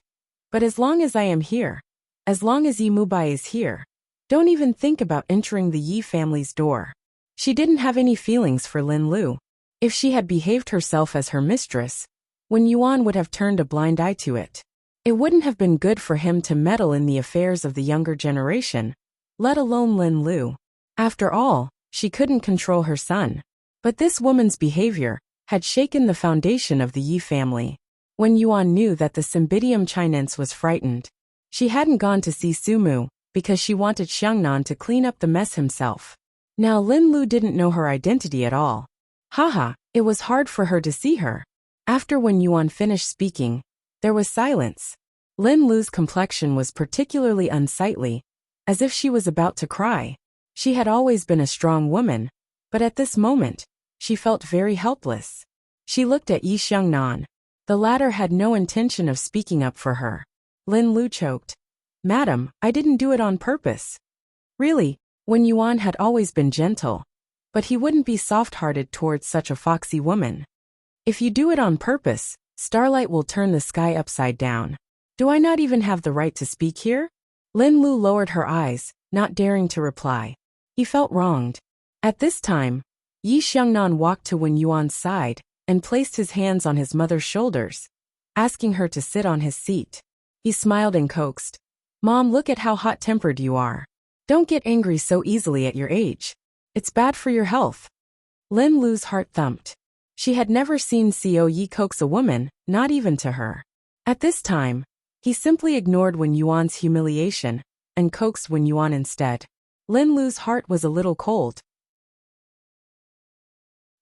But as long as I am here, as long as Yi Mubai is here, don't even think about entering the Yi family's door." She didn't have any feelings for Lin Lu. If she had behaved herself as her mistress, Wen Yuan would have turned a blind eye to it. It wouldn't have been good for him to meddle in the affairs of the younger generation, let alone Lin Lu. After all, she couldn't control her son. But this woman's behavior had shaken the foundation of the Yi family. Wen Yuan knew that the Cymbidium Chinense was frightened. She hadn't gone to see Sumu because she wanted Xiangnan to clean up the mess himself. Now Lin Lu didn't know her identity at all. Haha, it was hard for her to see her. After Wen Yuan finished speaking, there was silence. Lin Lu's complexion was particularly unsightly, as if she was about to cry. She had always been a strong woman, but at this moment, she felt very helpless. She looked at Yi Xiangnan. The latter had no intention of speaking up for her. Lin Lu choked. Madam, I didn't do it on purpose. Really, Wen Yuan had always been gentle. But he wouldn't be soft-hearted towards such a foxy woman. If you do it on purpose, starlight will turn the sky upside down. Do I not even have the right to speak here? Lin Lu lowered her eyes, not daring to reply. He felt wronged. At this time, Yi Xiangnan walked to Wen Yuan's side and placed his hands on his mother's shoulders, asking her to sit on his seat. He smiled and coaxed. Mom, look at how hot-tempered you are. Don't get angry so easily at your age. It's bad for your health. Lin Lu's heart thumped. She had never seen Xiao Yi coax a woman, not even to her. At this time, he simply ignored Wen Yuan's humiliation and coaxed Wen Yuan instead. Lin Lu's heart was a little cold.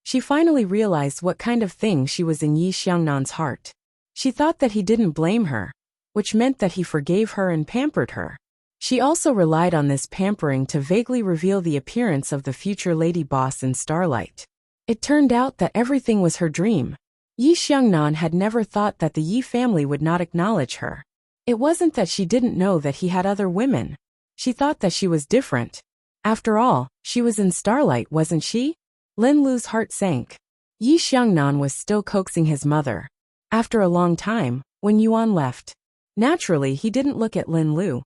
She finally realized what kind of thing she was in Yi Xiangnan's heart. She thought that he didn't blame her, which meant that he forgave her and pampered her. She also relied on this pampering to vaguely reveal the appearance of the future lady boss in Starlight. It turned out that everything was her dream. Yi Xiangnan had never thought that the Yi family would not acknowledge her. It wasn't that she didn't know that he had other women. She thought that she was different. After all, she was in Starlight, wasn't she? Lin Lu's heart sank. Yi Xiangnan was still coaxing his mother. After a long time, when Yuan left, naturally he didn't look at Lin Lu.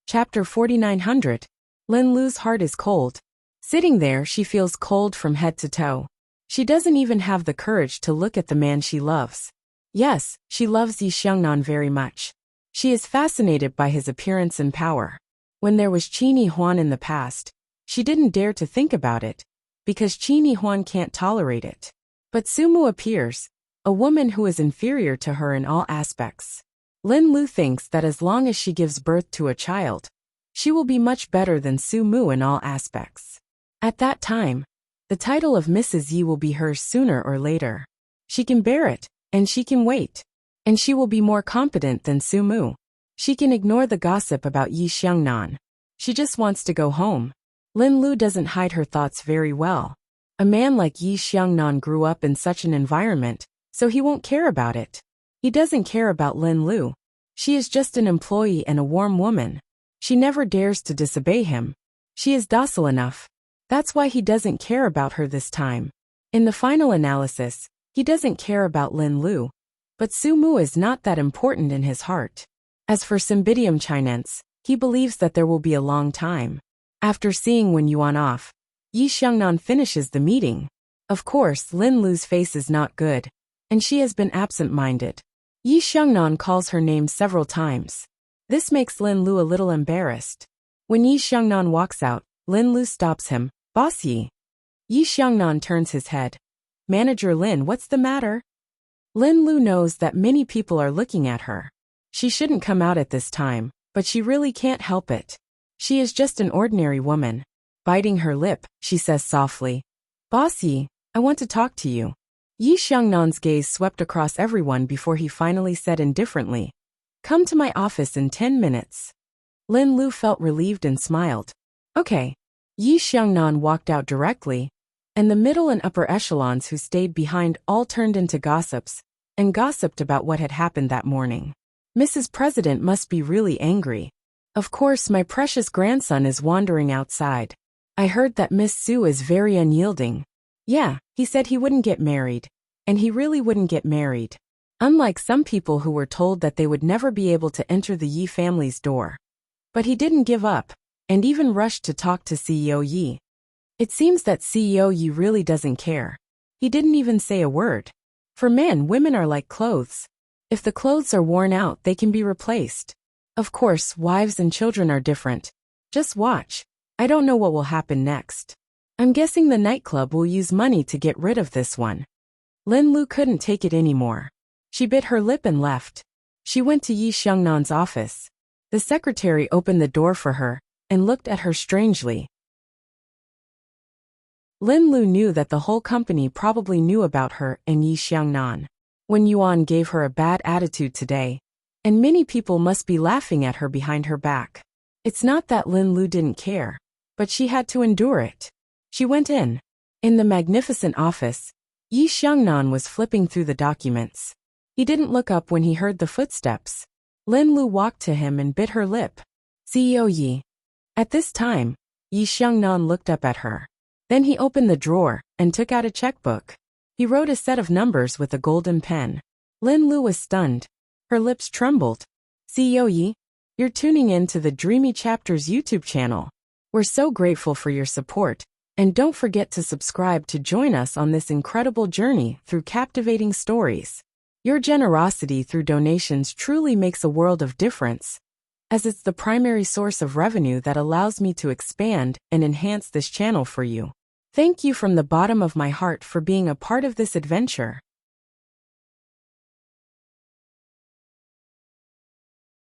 Chapter 4900. Lin Lu's heart is cold. Sitting there, she feels cold from head to toe. She doesn't even have the courage to look at the man she loves. Yes, she loves Yi Xiangnan very much. She is fascinated by his appearance and power. When there was Qin Huan in the past, she didn't dare to think about it, because Qin Huan can't tolerate it. But Sumu appears, a woman who is inferior to her in all aspects. Lin Lu thinks that as long as she gives birth to a child, she will be much better than Sumu in all aspects. At that time, the title of Mrs. Yi will be hers sooner or later. She can bear it, and she can wait. And she will be more competent than Sumu. She can ignore the gossip about Yi Xiangnan. She just wants to go home. Lin Lu doesn't hide her thoughts very well. A man like Yi Xiangnan grew up in such an environment, so he won't care about it. He doesn't care about Lin Lu. She is just an employee and a warm woman. She never dares to disobey him. She is docile enough. That's why he doesn't care about her this time. In the final analysis, he doesn't care about Lin Lu. But Sumu is not that important in his heart. As for Cymbidium Chinense, he believes that there will be a long time. After seeing Wen Yuan off, Yi Xiangnan finishes the meeting. Of course, Lin Lu's face is not good, and she has been absent-minded. Yi Xiangnan calls her name several times. This makes Lin Lu a little embarrassed. When Yi Xiangnan walks out, Lin Lu stops him. Boss Yi. Yi Xiangnan turns his head. Manager Lin, what's the matter? Lin Lu knows that many people are looking at her. She shouldn't come out at this time, but she really can't help it. She is just an ordinary woman. Biting her lip, she says softly, Boss Yi, I want to talk to you. Yi Xiangnan's gaze swept across everyone before he finally said indifferently, Come to my office in 10 minutes. Lin Lu felt relieved and smiled. Okay. Yi Xiangnan walked out directly, and the middle and upper echelons who stayed behind all turned into gossips, and gossiped about what had happened that morning. Mrs. President must be really angry. Of course, my precious grandson is wandering outside. I heard that Miss Su is very unyielding. Yeah, he said he wouldn't get married. And he really wouldn't get married. Unlike some people who were told that they would never be able to enter the Yi family's door. But he didn't give up, and even rushed to talk to CEO Yi. It seems that CEO Yi really doesn't care. He didn't even say a word. For men, women are like clothes. If the clothes are worn out, they can be replaced. Of course, wives and children are different. Just watch. I don't know what will happen next. I'm guessing the nightclub will use money to get rid of this one. Lin Lu couldn't take it anymore. She bit her lip and left. She went to Yi Xiangnan's office. The secretary opened the door for her and looked at her strangely. Lin Lu knew that the whole company probably knew about her and Yi Xiangnan. Wen Yuan gave her a bad attitude today, and many people must be laughing at her behind her back. It's not that Lin Lu didn't care, but she had to endure it. She went in. In the magnificent office, Yi Xiangnan was flipping through the documents. He didn't look up when he heard the footsteps. Lin Lu walked to him and bit her lip. CEO Yi. At this time, Yi Xiangnan looked up at her. Then he opened the drawer and took out a checkbook. He wrote a set of numbers with a golden pen. Lin Lu was stunned. Her lips trembled. CEO Yi, you're tuning in to the Dreamy Chapters YouTube channel. We're so grateful for your support, and don't forget to subscribe to join us on this incredible journey through captivating stories. Your generosity through donations truly makes a world of difference, as it's the primary source of revenue that allows me to expand and enhance this channel for you. Thank you from the bottom of my heart for being a part of this adventure.